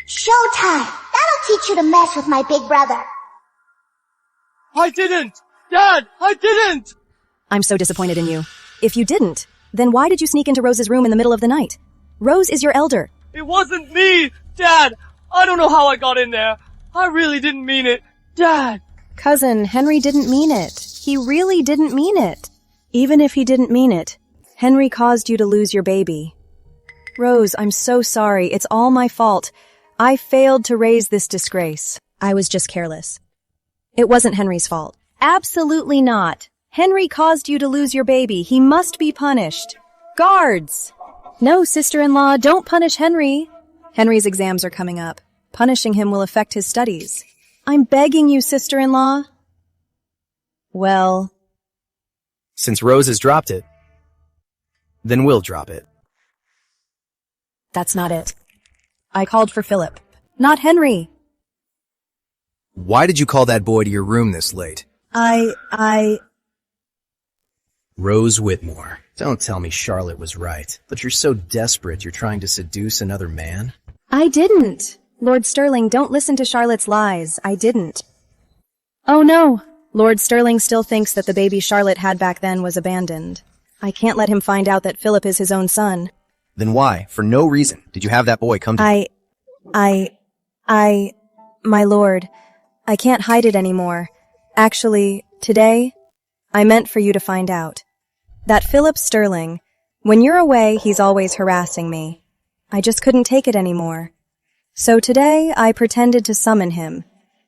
D: Showtime! That'll teach you to mess with my big brother.
M: I didn't! Dad, I didn't!
B: I'm so disappointed in you. If you didn't, then why did you sneak into Rose's room in the middle of the night? Rose is your elder.
M: It wasn't me! Dad, I don't know how I got in there. I really didn't mean it. Dad!
B: Cousin, Henry didn't mean it. He really didn't mean it. Even if he didn't mean it, Henry caused you to lose your baby. Rose, I'm so sorry. It's all my fault. I failed to raise this disgrace. I was just careless. It wasn't Henry's fault. Absolutely not. Henry caused you to lose your baby. He must be punished. Guards! No, sister-in-law, don't punish Henry. Henry's exams are coming up. Punishing him will affect his studies. I'm begging you, sister-in-law. Well,
E: Since Rose has dropped it, then we'll drop it.
B: that's not it. I called for Philip, not Henry.
E: Why did you call that boy to your room this late? Rose Whitmore. Don't tell me Charlotte was right, but you're so desperate you're trying to seduce another man?
B: I didn't. Lord Sterling, don't listen to Charlotte's lies. I didn't. Oh no. Lord Sterling still thinks that the baby Charlotte had back then was abandoned. I can't let him find out that Philip is his own son.
E: Then why, for no reason, did you have that boy come to
B: My lord, I can't hide it anymore. Actually, today, I meant for you to find out. That Philip Sterling, when you're away, he's always harassing me. I just couldn't take it anymore. So today, I pretended to summon him,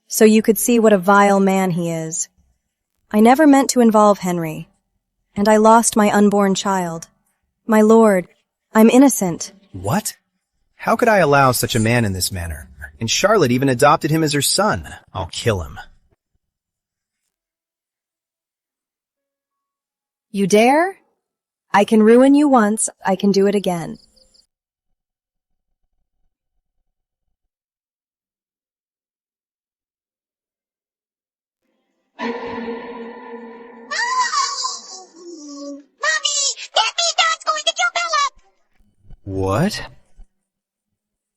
B: so you could see what a vile man he is. I never meant to involve Henry, and I lost my unborn child. My lord, I'm innocent.
E: What? How could I allow such a man in this manner? And Charlotte even adopted him as her son. I'll kill him.
B: You dare? I can ruin you once, I can do it again.
D: Mommy! Get me! Dad's going to kill Philip!
E: What?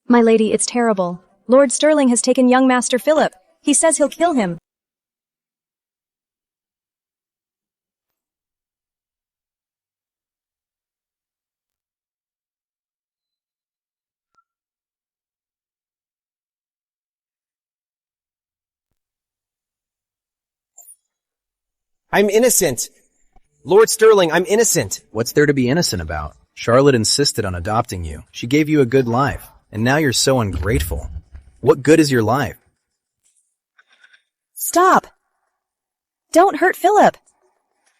B: My lady, it's terrible. Lord Sterling has taken young Master Philip. He says he'll kill him.
E: I'm innocent. Lord Sterling, I'm innocent.
F: What's there to be innocent about? Charlotte insisted on adopting you. She gave you a good life, and now you're so ungrateful. What good is your life?
B: Stop! Don't hurt Philip!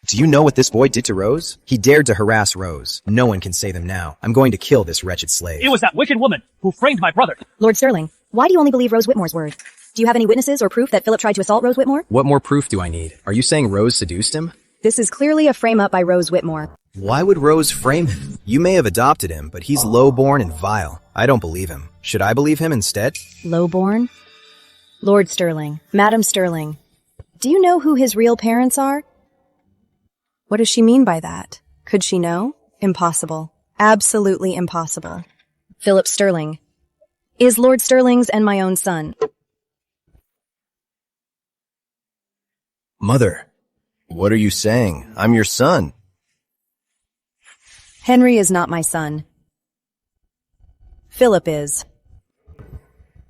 E: Do you know what this boy did to Rose? He dared to harass Rose. No one can save him now. I'm going to kill this wretched slave.
M: It was that wicked woman who framed my brother.
B: Lord Sterling, why do you only believe Rose Whitmore's word? Do you have any witnesses or proof that Philip tried to assault Rose Whitmore?
E: What more proof do I need? Are you saying Rose seduced him?
B: This is clearly a frame-up by Rose Whitmore.
E: Why would Rose frame him? You may have adopted him, but he's low-born and vile. I don't believe him. Should I believe him instead?
B: Low-born? Lord Sterling, Madam Sterling, do you know who his real parents are? What does she mean by that? Could she know? Impossible. Absolutely impossible. Philip Sterling is Lord Sterling's and my own son.
E: Mother, what are you saying? I'm your son.
B: Henry is not my son. Philip is.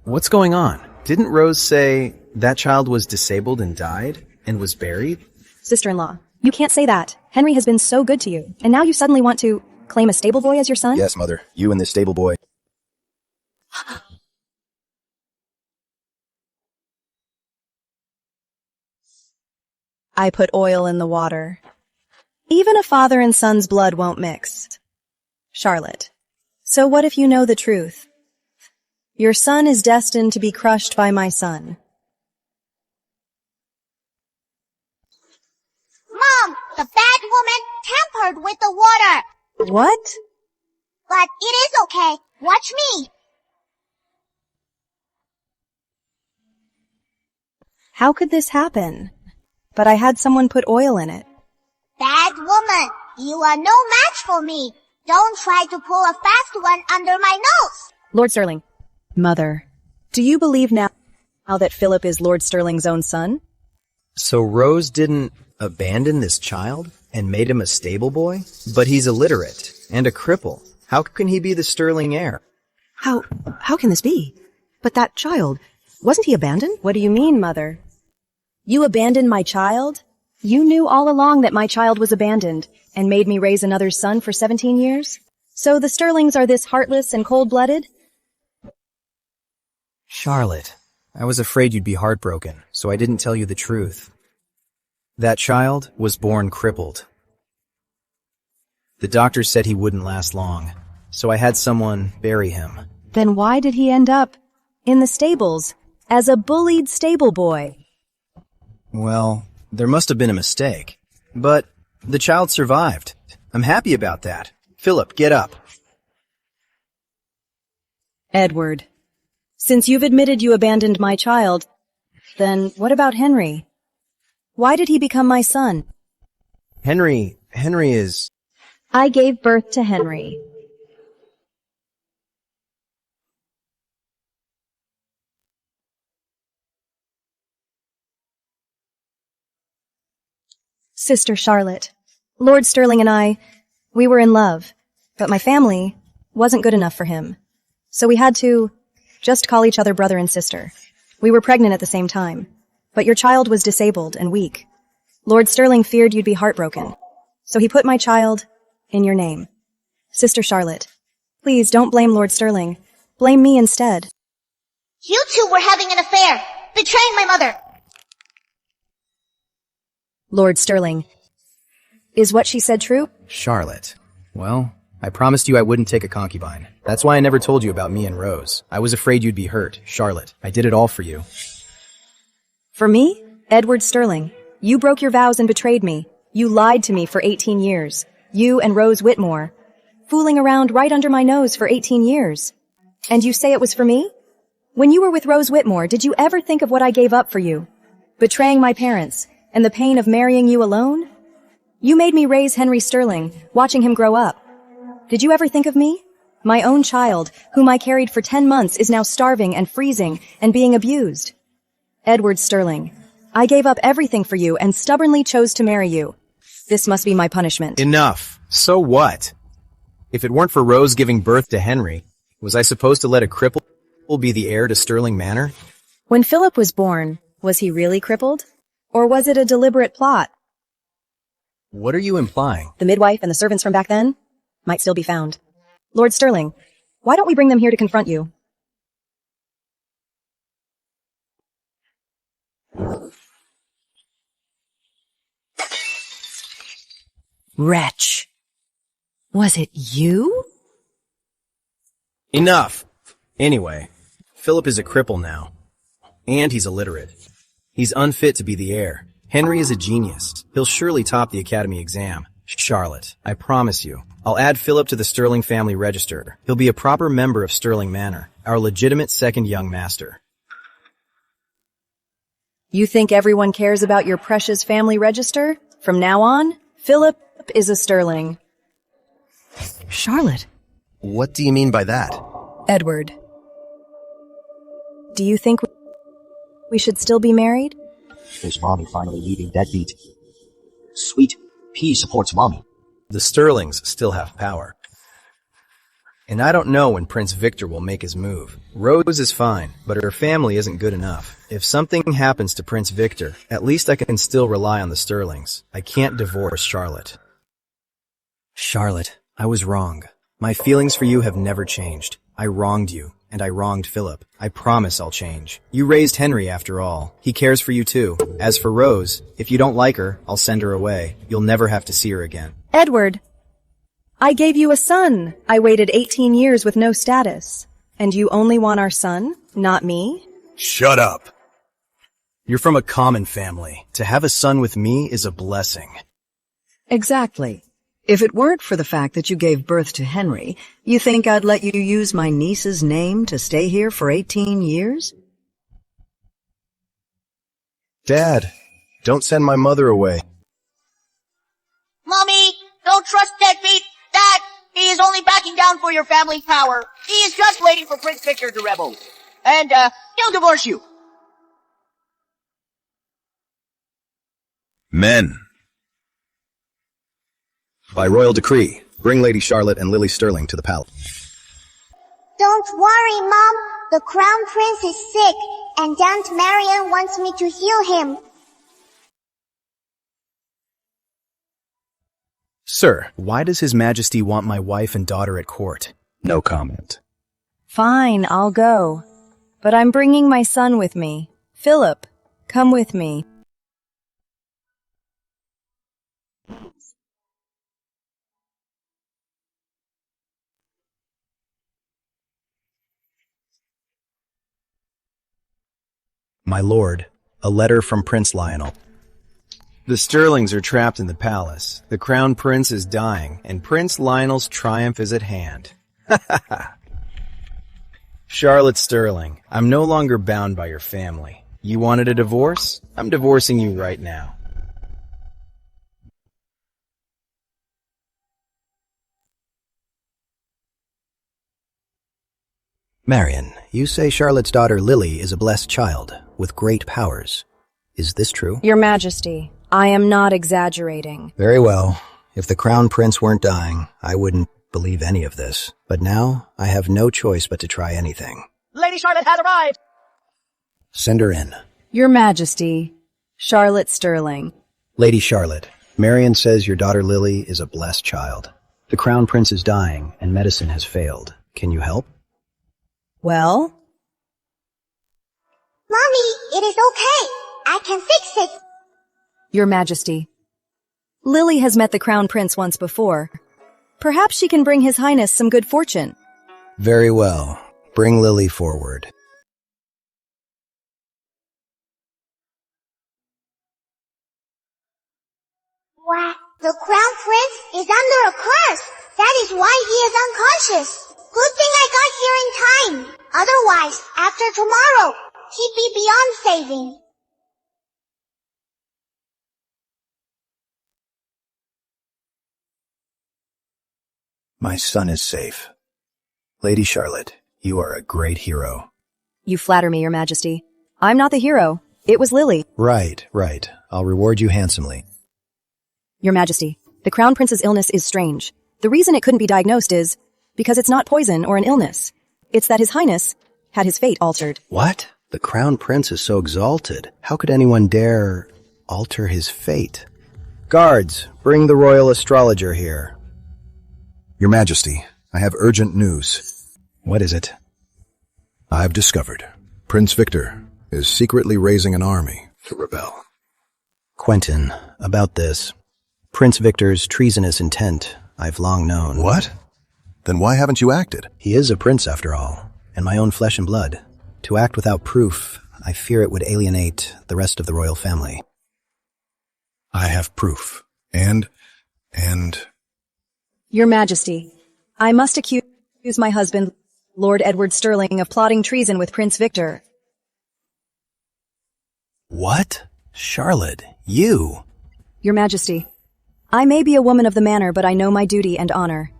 E: What's going on? Didn't Rose say that child was disabled and died and was buried?
B: Sister-in-law, you can't say that. Henry has been so good to you, and now you suddenly want to claim a stable boy as your son?
E: Yes, Mother. You and this stable boy.
B: I put oil in the water. Even a father and son's blood won't mix. Charlotte, so what if you know the truth? Your son is destined to be crushed by my son.
D: Mom, the bad woman tampered with the water.
B: What?
D: But it is okay. Watch me.
B: How could this happen? But I had someone put oil in it.
D: Bad woman, you are no match for me. Don't try to pull a fast one under my nose.
B: Lord Sterling. Mother, do you believe now that Philip is Lord Sterling's own son?
E: So Rose didn't abandon this child and made him a stable boy? But he's illiterate and a cripple. How can he be the Sterling heir?
O: How can this be? But that child, wasn't he abandoned?
B: What do you mean, Mother? You abandoned my child? You knew all along that my child was abandoned and made me raise another son for 17 years? So the Sterlings are this heartless and cold-blooded?
E: Charlotte, I was afraid you'd be heartbroken, so I didn't tell you the truth. That child was born crippled. The doctor said he wouldn't last long, so I had someone bury him.
B: Then why did he end up in the stables as a bullied stable boy?
E: Well, there must have been a mistake. But the child survived. I'm happy about that. Philip, get up.
B: Edward, since you've admitted you abandoned my child, then what about Henry? Why did he become my son?
E: Henry is...
B: I gave birth to Henry. Sister Charlotte, Lord Sterling and I, we were in love, but my family wasn't good enough for him. So we had to just call each other brother and sister. We were pregnant at the same time, but your child was disabled and weak. Lord Sterling feared you'd be heartbroken, so he put my child in your name. Sister Charlotte, please don't blame Lord Sterling. Blame me instead.
D: You two were having an affair, betraying my mother.
B: Lord Sterling, is what she said true?
E: Charlotte. Well, I promised you I wouldn't take a concubine. That's why I never told you about me and Rose. I was afraid you'd be hurt. Charlotte, I did it all for you.
B: For me? Edward Sterling, you broke your vows and betrayed me. You lied to me for 18 years. You and Rose Whitmore, fooling around right under my nose for 18 years. And you say it was for me? When you were with Rose Whitmore, did you ever think of what I gave up for you? Betraying my parents, and the pain of marrying you alone? You made me raise Henry Sterling, watching him grow up. Did you ever think of me? My own child, whom I carried for 10 months, is now starving and freezing and being abused. Edward Sterling, I gave up everything for you and stubbornly chose to marry you. This must be my punishment.
E: Enough. So what? If it weren't for Rose giving birth to Henry, was I supposed to let a cripple be the heir to Sterling Manor?
B: When Philip was born, was he really crippled? Or was it a deliberate plot?
F: What are you implying?
B: The midwife and the servants from back then might still be found. Lord Sterling, why don't we bring them here to confront you?
C: Wretch. Was it you?
E: Enough! Anyway, Philip is a cripple now. And he's illiterate. He's unfit to be the heir. Henry is a genius. He'll surely top the academy exam. Charlotte, I promise you, I'll add Philip to the Sterling family register. He'll be a proper member of Sterling Manor, our legitimate second young master.
B: You think everyone cares about your precious family register? From now on, Philip is a Sterling.
C: Charlotte.
E: What do you mean by that?
B: Edward. Do you think we should still be married?
L: Is Mommy finally leaving deadbeat? Sweet Pea supports Mommy.
E: The Sterlings still have power. And I don't know when Prince Victor will make his move. Rose is fine, but her family isn't good enough. If something happens to Prince Victor, at least I can still rely on the Sterlings. I can't divorce Charlotte. Charlotte, I was wrong. My feelings for you have never changed. I wronged you, and I wronged Philip. I promise I'll change. You raised Henry after all. He cares for you too. As for Rose, if you don't like her, I'll send her away. You'll never have to see her again.
B: Edward, I gave you a son. I waited 18 years with no status. And you only want our son, not me?
E: Shut up. You're from a common family. To have a son with me is a blessing.
C: Exactly. If it weren't for the fact that you gave birth to Henry, you think I'd let you use my niece's name to stay here for 18 years?
E: Dad, don't send my mother away.
M: Mommy, don't trust deadbeat. Dad, he is only backing down for your family power. He is just waiting for Prince Victor to rebel. And, he'll divorce you.
F: Men. By royal decree, bring Lady Charlotte and Lily Sterling to the palace.
D: Don't worry, Mom. The Crown Prince is sick, and Aunt Marian wants me to heal him.
E: Sir, why does His Majesty want my wife and daughter at court?
F: No comment.
B: Fine, I'll go. But I'm bringing my son with me. Philip, come with me.
E: My lord, a letter from Prince Lionel. The Sterlings are trapped in the palace. The Crown Prince is dying, and Prince Lionel's triumph is at hand. Charlotte Sterling, I'm no longer bound by your family. You wanted a divorce? I'm divorcing you right now.
F: Marian, you say Charlotte's daughter Lily is a blessed child with great powers. Is this true?
B: Your Majesty, I am not exaggerating.
F: Very well. If the Crown Prince weren't dying, I wouldn't believe any of this. But now, I have no choice but to try anything.
M: Lady Charlotte has arrived.
F: Send her in.
B: Your Majesty, Charlotte Sterling.
F: Lady Charlotte, Marian says your daughter Lily is a blessed child. The Crown Prince is dying, and medicine has failed. Can you help?
B: Well?
D: Mommy, it is okay. I can fix it.
B: Your Majesty, Lily has met the Crown Prince once before. Perhaps she can bring His Highness some good fortune.
F: Very well. Bring Lily forward.
D: What? The Crown Prince is under a curse. That is why he is unconscious. Good thing I got here in time. Otherwise, after tomorrow, he'd be beyond saving.
F: My son is safe. Lady Charlotte, you are a great hero.
B: You flatter me, Your Majesty. I'm not the hero. It was Lily.
F: Right. I'll reward you handsomely.
B: Your Majesty, the Crown Prince's illness is strange. The reason it couldn't be diagnosed is because it's not poison or an illness. It's that His Highness had his fate altered.
F: What? The Crown Prince is so exalted. How could anyone dare alter his fate? Guards, bring the royal astrologer here.
P: Your Majesty, I have urgent news.
F: What is it?
P: I've discovered Prince Victor is secretly raising an army to rebel.
F: Quentin, about this. Prince Victor's treasonous intent, I've long known.
P: What? Then why haven't you acted?
F: He is a prince, after all, and my own flesh and blood. To act without proof, I fear it would alienate the rest of the royal family.
P: I have proof. And...
B: Your Majesty, I must accuse my husband, Lord Edward Sterling, of plotting treason with Prince Victor.
F: What? Charlotte, you?
B: Your Majesty, I may be a woman of the manor, but I know my duty and honor.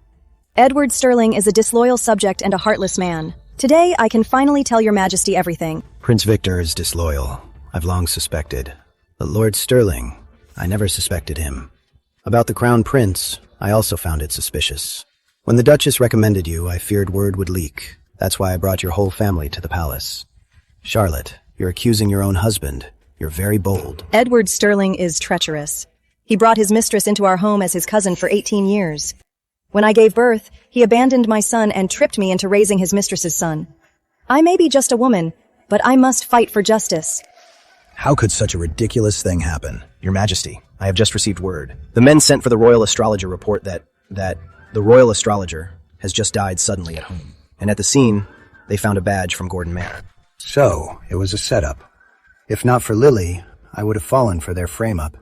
B: Edward Sterling is a disloyal subject and a heartless man. Today, I can finally tell Your Majesty everything.
F: Prince Victor is disloyal. I've long suspected. But Lord Sterling, I never suspected him. About the Crown Prince, I also found it suspicious. When the Duchess recommended you, I feared word would leak. That's why I brought your whole family to the palace. Charlotte, you're accusing your own husband. You're very bold.
B: Edward Sterling is treacherous. He brought his mistress into our home as his cousin for 18 years. When I gave birth, he abandoned my son and tricked me into raising his mistress's son. I may be just a woman, but I must fight for justice.
F: How could such a ridiculous thing happen? Your Majesty, I have just received word. The men sent for the royal astrologer report that the royal astrologer has just died suddenly at home. And at the scene, they found a badge from Gordon Manor. So, it was a setup. If not for Lily, I would have fallen for their frame-up.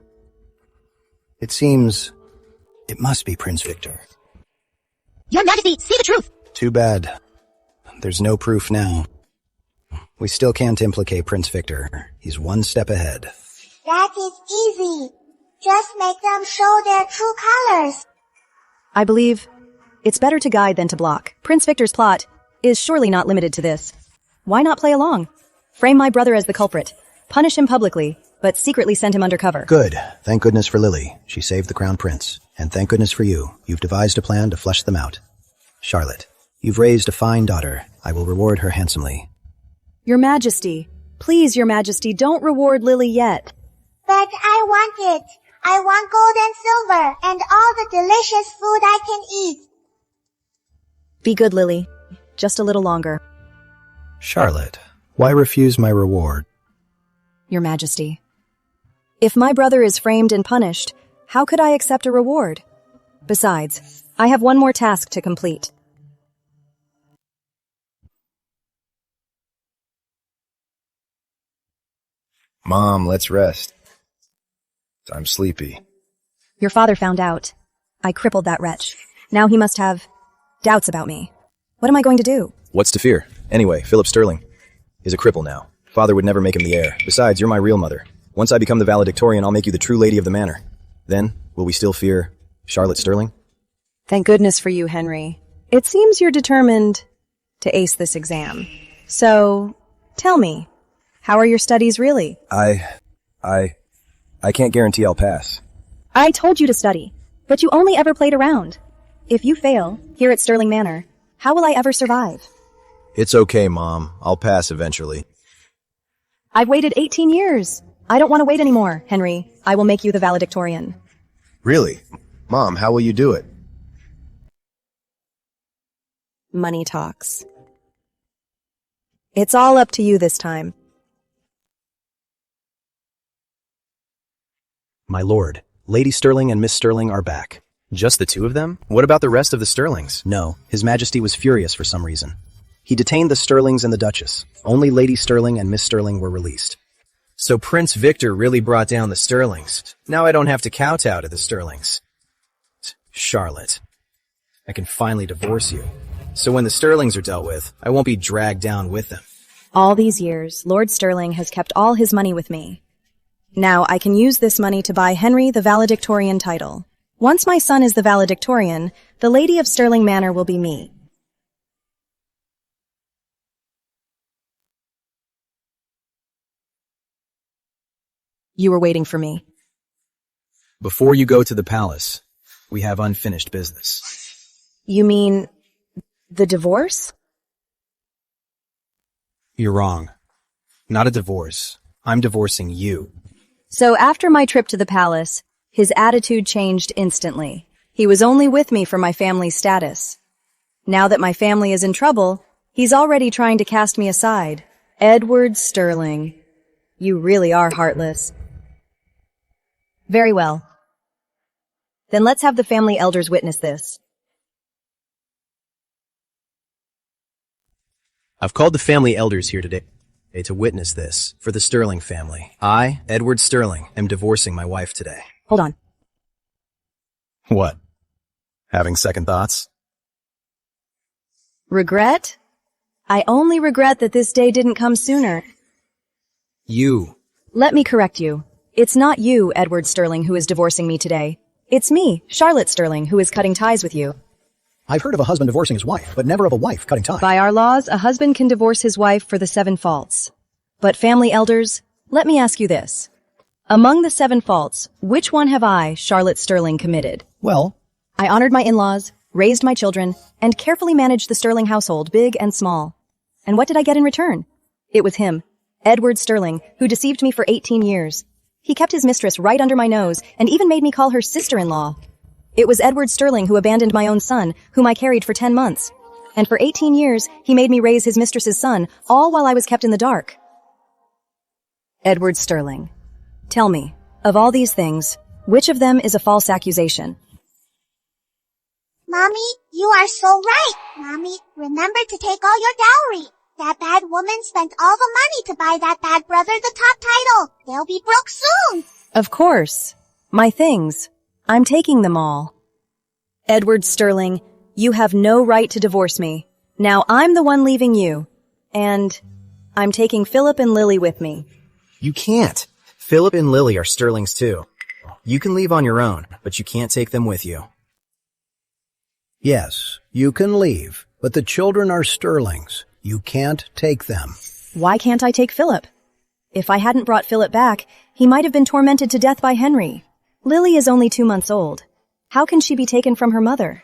F: It seems it must be Prince Victor.
M: Your Majesty, see the truth!
F: Too bad. There's no proof now. We still can't implicate Prince Victor. He's one step ahead.
D: That is easy. Just make them show their true colors.
B: I believe it's better to guide than to block. Prince Victor's plot is surely not limited to this. Why not play along? Frame my brother as the culprit. Punish him publicly, but secretly send him undercover.
F: Good. Thank goodness for Lily. She saved the Crown Prince. And thank goodness for you. You've devised a plan to flush them out. Charlotte, you've raised a fine daughter. I will reward her handsomely.
B: Your Majesty, please, Your Majesty, don't reward Lily yet.
D: But I want it. I want gold and silver and all the delicious food I can eat.
B: Be good, Lily. Just a little longer.
F: Charlotte, why refuse my reward?
B: Your Majesty, if my brother is framed and punished, how could I accept a reward? Besides, I have one more task to complete.
E: Mom, let's rest. I'm sleepy.
B: Your father found out. I crippled that wretch. Now he must have doubts about me. What am I going to do?
E: What's to fear? Anyway, Philip Sterling is a cripple now. Father would never make him the heir. Besides, you're my real mother. Once I become the valedictorian, I'll make you the true lady of the manor. Then, will we still fear Charlotte Sterling?
B: Thank goodness for you, Henry. It seems you're determined to ace this exam. So, tell me, how are your studies really?
E: I can't guarantee I'll pass.
B: I told you to study, but you only ever played around. If you fail, here at Sterling Manor, how will I ever survive?
E: It's okay, Mom. I'll pass eventually.
B: I've waited 18 years. I don't want to wait anymore, Henry. I will make you the valedictorian.
E: Really? Mom, how will you do it?
B: Money talks. It's all up to you this time.
F: My lord, Lady Sterling and Miss Sterling are back.
E: Just the two of them? What about the rest of the Sterlings?
F: No, His Majesty was furious for some reason. He detained the Sterlings and the Duchess. Only Lady Sterling and Miss Sterling were released.
E: So Prince Victor really brought down the Sterlings. Now I don't have to kowtow to the Sterlings. Charlotte, I can finally divorce you. So when the Sterlings are dealt with, I won't be dragged down with them.
B: All these years, Lord Sterling has kept all his money with me. Now I can use this money to buy Henry the valedictorian title. Once my son is the valedictorian, the Lady of Sterling Manor will be me. You were waiting for me.
E: Before you go to the palace, we have unfinished business.
B: You mean the divorce?
E: You're wrong. Not a divorce. I'm divorcing you.
B: So after my trip to the palace, His attitude changed instantly. He was only with me for my family's status. Now that my family is in trouble, he's already trying to cast me aside. Edward Sterling, you really are heartless. Very well. Then let's have the family elders witness this.
E: I've called the family elders here today to witness this for the Sterling family. I, Edward Sterling, am divorcing my wife today.
B: Hold on.
E: What? Having second thoughts?
B: Regret? I only regret that this day didn't come sooner.
E: You.
B: Let me correct you. It's not you, Edward Sterling, who is divorcing me today. It's me, Charlotte Sterling, who is cutting ties with you.
F: I've heard of a husband divorcing his wife, but never of a wife cutting ties.
B: By our laws, a husband can divorce his wife for the 7 faults. But family elders, let me ask you this. Among the 7 faults, which one have I, Charlotte Sterling, committed?
F: Well,
B: I honored my in-laws, raised my children, and carefully managed the Sterling household, big and small. And what did I get in return? It was him, Edward Sterling, who deceived me for 18 years. He kept his mistress right under my nose and even made me call her sister-in-law. It was Edward Sterling who abandoned my own son, whom I carried for 10 months. And for 18 years, he made me raise his mistress's son, all while I was kept in the dark. Edward Sterling, tell me, of all these things, which of them is a false accusation?
D: Mommy, you are so right. Mommy, remember to take all your dowry. That bad woman spent all the money to buy that bad brother the top title. They'll be broke soon.
B: Of course. My things. I'm taking them all. Edward Sterling, you have no right to divorce me. Now I'm the one leaving you. And I'm taking Philip and Lily with me.
E: You can't. Philip and Lily are Sterlings too. You can leave on your own, but you can't take them with you.
F: yes, you can leave, but the children are Sterlings. You can't take them.
B: Why can't I take Philip? If I hadn't brought Philip back, he might have been tormented to death by Henry. Lily is only 2 months old. How can she be taken from her mother?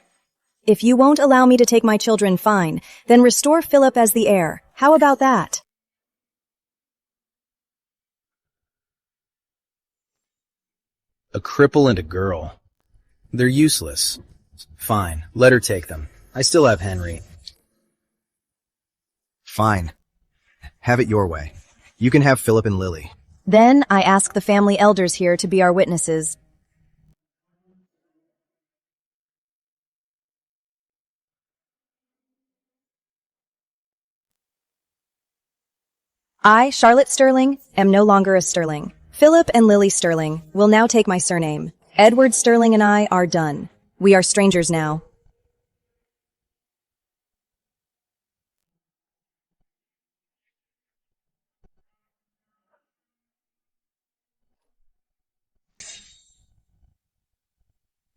B: If you won't allow me to take my children, fine. Then restore Philip as the heir. How about that?
E: A cripple and a girl. They're useless. Fine, let her take them. I still have Henry. Fine. Have it your way. You can have Philip and Lily.
B: Then I ask the family elders here to be our witnesses. I, Charlotte Sterling, am no longer a Sterling. Philip and Lily Sterling will now take my surname. Edward Sterling and I are done. We are strangers now.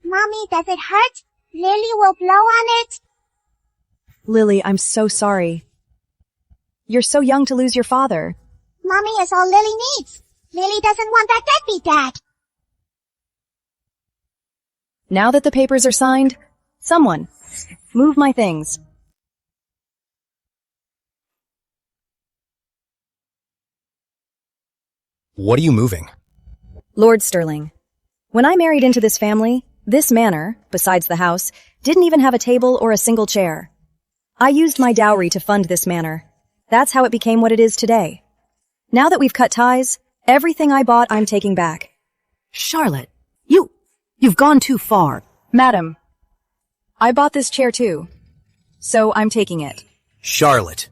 D: Mommy, does it hurt? Lily will blow on it.
B: Lily, I'm so sorry. You're so young to lose your father.
D: Mommy is all Lily needs. Lily doesn't want that deadbeat dad.
B: Now that the papers are signed, someone, move my things.
E: What are you moving?
B: Lord Sterling, when I married into this family, this manor, besides the house, didn't even have a table or a single chair. I used my dowry to fund this manor. That's how it became what it is today. Now that we've cut ties, everything I bought I'm taking back.
O: Charlotte, you've gone too far.
B: Madam, I bought this chair too, so I'm taking it.
E: Charlotte.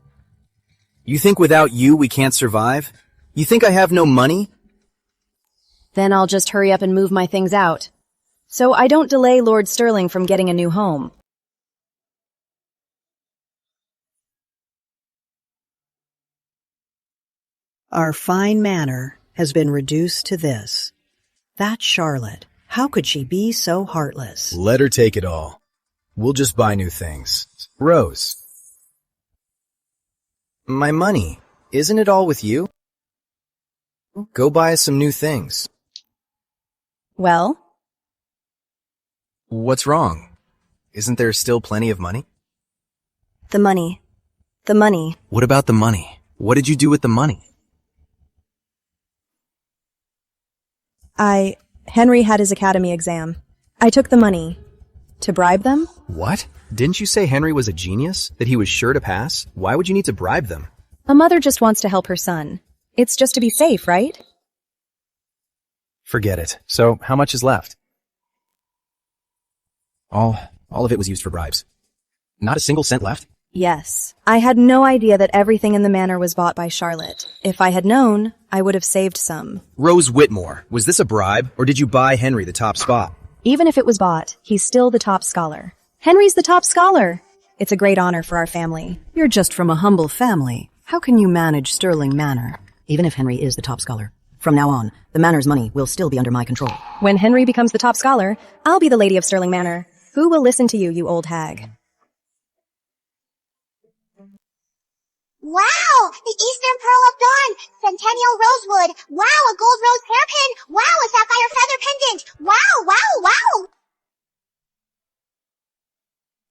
E: You think without you we can't survive? You think I have no money?
B: Then I'll just hurry up and move my things out, so I don't delay Lord Sterling from getting a new home.
C: Our fine manor has been reduced to this. That Charlotte, how could she be so heartless?
E: Let her take it all. We'll just buy new things. Rose. My money. Isn't it all with you? Go buy us some new things.
B: Well?
E: What's wrong? Isn't there still plenty of money?
B: The money. The money.
E: What about the money? What did you do with the money?
B: Henry had his academy exam. I took the money. To bribe them?
E: What? Didn't you say Henry was a genius? That he was sure to pass? Why would you need to bribe them?
B: A mother just wants to help her son. It's just to be safe, right?
E: Forget it. So, how much is left? All of it was used for bribes. Not a single cent left?
B: Yes. I had no idea that everything in the manor was bought by Charlotte. If I had known, I would have saved some.
E: Rose Whitmore, was this a bribe, or did you buy Henry the top spot?
B: Even if it was bought, he's still the top scholar. Henry's the top scholar. It's a great honor for our family.
C: You're just from a humble family. How can you manage Sterling Manor? Even if Henry is the top scholar. From now on, the manor's money will still be under my control.
B: When Henry becomes the top scholar, I'll be the lady of Sterling Manor. Who will listen to you, you old hag?
D: Wow! The Eastern Pearl of Dawn! Centennial Rosewood! Wow! A gold rose hairpin! Wow! A sapphire feather pendant! Wow! Wow! Wow!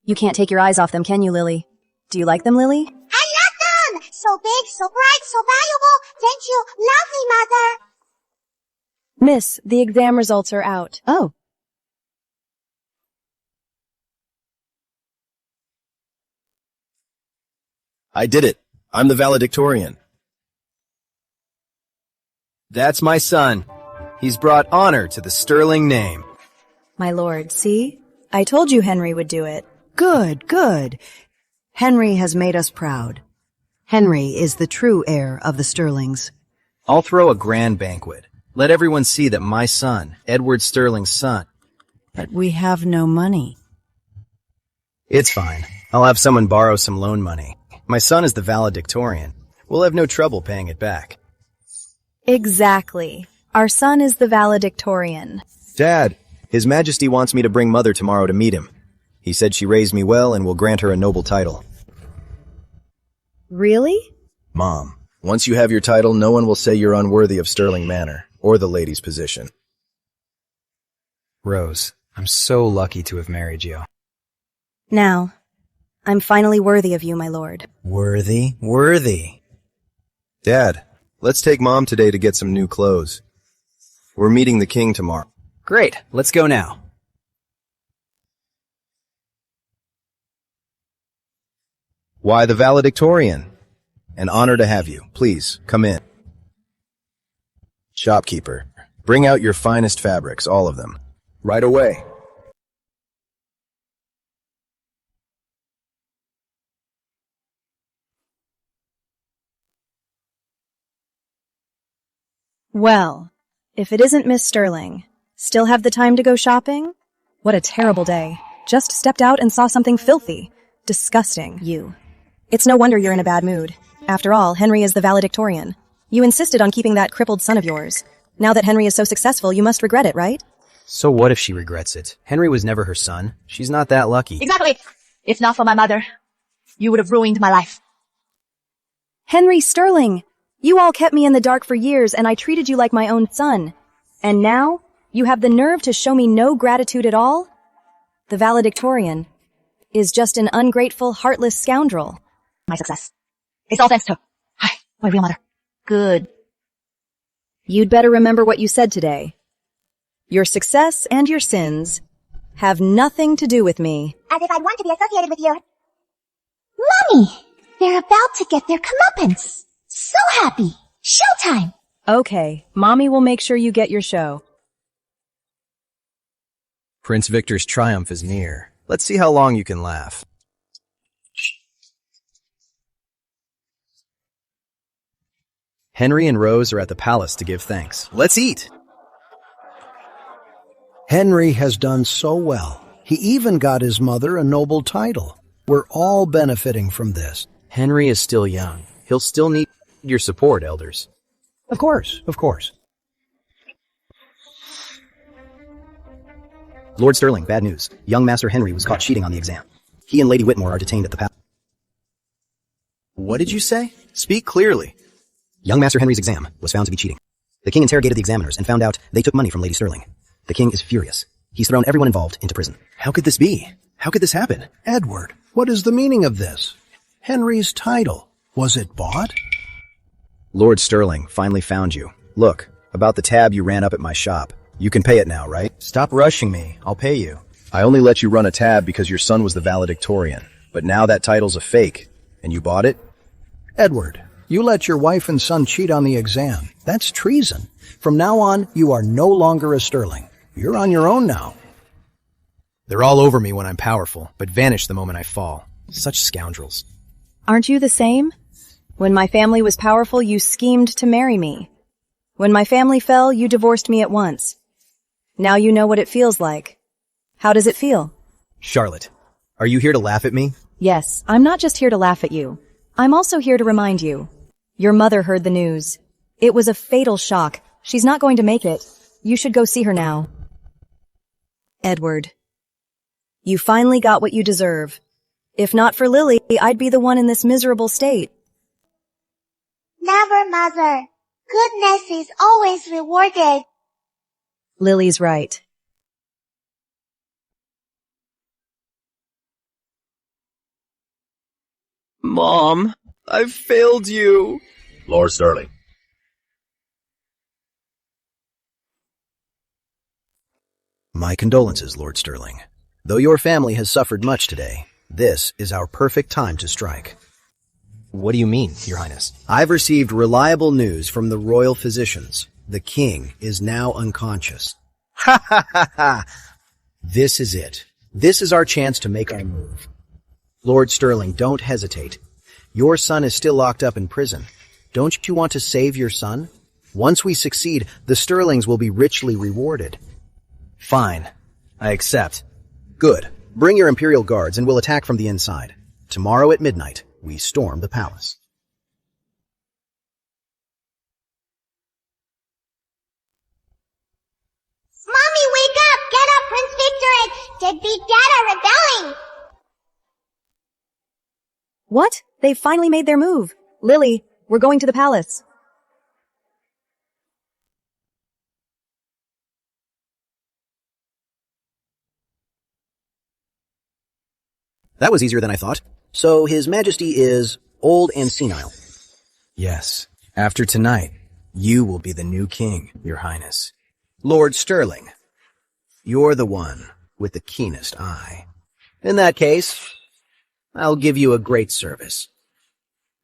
B: You can't take your eyes off them, can you, Lily? Do you like them, Lily?
D: I love them! So big, so bright, so valuable! Thank you, lovely mother!
B: Miss, the exam results are out. Oh.
E: I did it. I'm the valedictorian. That's my son. He's brought honor to the Sterling name.
B: My lord, see? I told you Henry would do it.
C: Good, good. Henry has made us proud. Henry is the true heir of the Sterlings.
E: I'll throw a grand banquet. Let everyone see that my son, Edward Sterling's son.
C: But we have no money.
E: It's fine. I'll have someone borrow some loan money. My son is the valedictorian. We'll have no trouble paying it back.
B: Exactly. Our son is the valedictorian.
E: Dad, His Majesty wants me to bring Mother tomorrow to meet him. He said she raised me well and will grant her a noble title.
B: Really?
E: Mom, once you have your title, no one will say you're unworthy of Sterling Manor, or the lady's position. Rose, I'm so lucky to have married you.
B: Now, I'm finally worthy of you, my lord.
E: Worthy, worthy. Dad, let's take Mom today to get some new clothes. We're meeting the king tomorrow.
Q: Great, let's go now.
E: Why the valedictorian? An honor to have you. Please, come in. Shopkeeper, bring out your finest fabrics, all of them. Right away.
B: Well, if it isn't Miss Sterling, still have the time to go shopping? What a terrible day. Just stepped out and saw something filthy. Disgusting. You. It's no wonder you're in a bad mood. After all, Henry is the valedictorian. You insisted on keeping that crippled son of yours. Now that Henry is so successful, you must regret it, right?
E: So what if she regrets it? Henry was never her son. She's not that lucky.
M: Exactly. If not for my mother, you would have ruined my life.
B: Henry Sterling! You all kept me in the dark for years, and I treated you like my own son. And now, you have the nerve to show me no gratitude at all? The valedictorian is just an ungrateful, heartless scoundrel.
M: My success. It's all thanks to my real mother. Good.
B: You'd better remember what you said today. Your success and your sins have nothing to do with me.
D: As if I'd want to be associated with you. Mommy! They're about to get their comeuppance. So happy! Showtime!
B: Okay, Mommy will make sure you get your show.
E: Prince Victor's triumph is near. Let's see how long you can laugh. Henry and Rose are at the palace to give thanks. Let's eat!
F: Henry has done so well. He even got his mother a noble title. We're all benefiting from this.
E: Henry is still young. He'll still need your support, elders.
F: Of course, of course.
E: Lord Sterling, bad news. Young Master Henry was caught cheating on the exam. He and Lady Whitmore are detained at the palace. What did you say? Speak clearly. Young Master Henry's exam was found to be cheating. The king interrogated the examiners and found out they took money from Lady Sterling. The king is furious. He's thrown everyone involved into prison. How could this be? How could this happen?
F: Edward, what is the meaning of this? Henry's title. Was it bought?
E: Lord Sterling finally found you. Look, about the tab you ran up at my shop.
F: You can pay it now, right?
E: Stop rushing me. I'll pay you.
P: I only let you run a tab because your son was the valedictorian. But now that title's a fake. And you bought it?
F: Edward, you let your wife and son cheat on the exam. That's treason. From now on, you are no longer a Sterling. You're on your own now.
E: They're all over me when I'm powerful, but vanish the moment I fall. Such scoundrels.
B: Aren't you the same? When my family was powerful, you schemed to marry me. When my family fell, you divorced me at once. Now you know what it feels like. How does it feel?
E: Charlotte, are you here to laugh at me?
B: Yes, I'm not just here to laugh at you. I'm also here to remind you. Your mother heard the news. It was a fatal shock. She's not going to make it. You should go see her now. Edward, you finally got what you deserve. If not for Lily, I'd be the one in this miserable state.
D: Never, Mother. Goodness is always rewarded.
B: Lily's right.
G: Mom, I've failed you.
H: Lord Sterling.
F: My condolences, Lord Sterling. Though your family has suffered much today, this is our perfect time to strike.
E: What do you mean, Your Highness?
F: I've received reliable news from the royal physicians. The king is now unconscious. Ha ha ha ha! This is it. This is our chance to make our move. Lord Sterling, don't hesitate. Your son is still locked up in prison. Don't you want to save your son? Once we succeed, the Sterlings will be richly rewarded.
E: Fine. I accept.
F: Good. Bring your Imperial Guards and we'll attack from the inside. Tomorrow at midnight, we storm the palace.
D: Mommy, wake up! Get up! Prince Victor and deadbeat Dad are rebelling!
B: What? They've finally made their move. Lily, we're going to the palace.
F: That was easier than I thought. So His Majesty is old and senile.
E: Yes. After tonight, you will be the new king, Your Highness.
F: Lord Sterling, you're the one with the keenest eye. In that case, I'll give you a great service.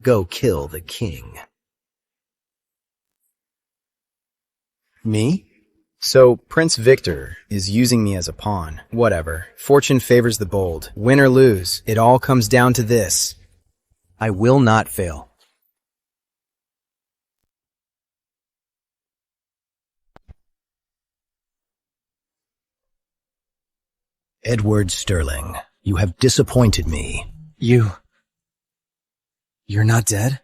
F: Go kill the king.
E: Me? So Prince Victor is using me as a pawn. Whatever. Fortune favors the bold. Win or lose, it all comes down to this. I will not fail.
F: Edward Sterling, you have disappointed me.
E: You're not dead?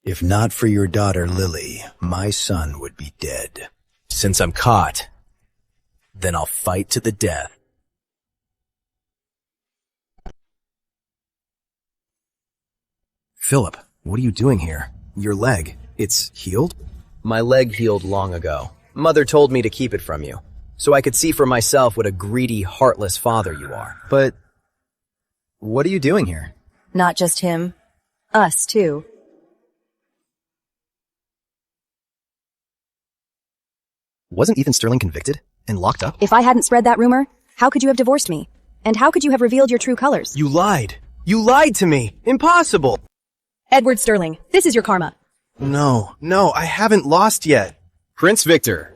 F: If not for your daughter Lily, my son would be dead.
E: Since I'm caught, then I'll fight to the death. Philip, what are you doing here? Your leg, it's healed? My leg healed long ago. Mother told me to keep it from you, so I could see for myself what a greedy, heartless father you are. But what are you doing here?
B: Not just him. Us, too.
E: Wasn't Ethan Sterling convicted and locked up?
B: If I hadn't spread that rumor, how could you have divorced me? And how could you have revealed your true colors?
E: You lied! You lied to me! Impossible!
B: Edward Sterling, this is your karma.
E: No, I haven't lost yet. Prince Victor.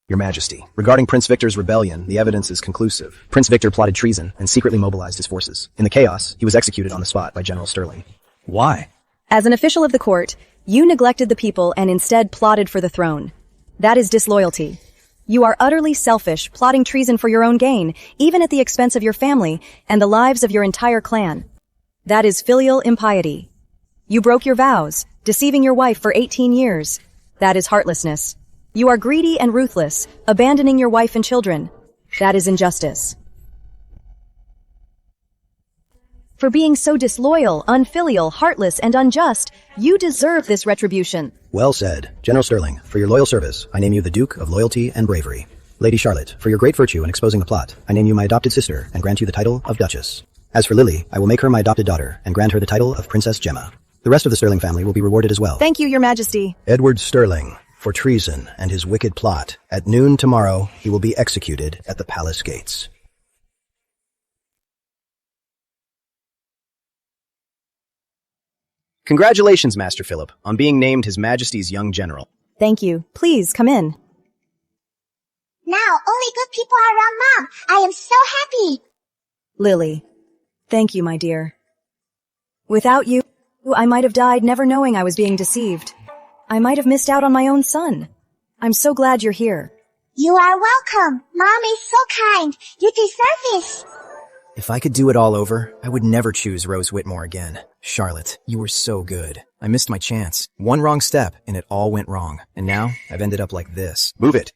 E: Your Majesty, regarding Prince Victor's rebellion, the evidence is conclusive. Prince Victor plotted treason and secretly mobilized his forces. In the chaos, he was executed on the spot by General Sterling. Why?
B: As an official of the court, you neglected the people and instead plotted for the throne. That is disloyalty. You are utterly selfish, plotting treason for your own gain, even at the expense of your family and the lives of your entire clan. That is filial impiety. You broke your vows, deceiving your wife for 18 years. That is heartlessness. You are greedy and ruthless, abandoning your wife and children. That is injustice. For being so disloyal, unfilial, heartless, and unjust, you deserve this retribution.
F: Well said. General Sterling, for your loyal service, I name you the Duke of Loyalty and Bravery. Lady Charlotte, for your great virtue in exposing the plot, I name you my adopted sister and grant you the title of Duchess. As for Lily, I will make her my adopted daughter and grant her the title of Princess Gemma. The rest of the Sterling family will be rewarded as well.
B: Thank you, Your Majesty.
F: Edward Sterling, for treason and his wicked plot. At noon tomorrow, he will be executed at the palace gates.
Q: Congratulations, Master Philip, on being named His Majesty's young general.
B: Thank you. Please, come in.
D: Now, only good people are around Mom. I am so happy.
B: Lily. Thank you, my dear. Without you, I might have died never knowing I was being deceived. I might have missed out on my own son. I'm so glad you're here.
D: You are welcome. Mom is so kind. You deserve this.
Q: If I could do it all over, I would never choose Rose Whitmore again. Charlotte, you were so good. I missed my chance. One wrong step, and it all went wrong. And now, I've ended up like this.
I: Move it.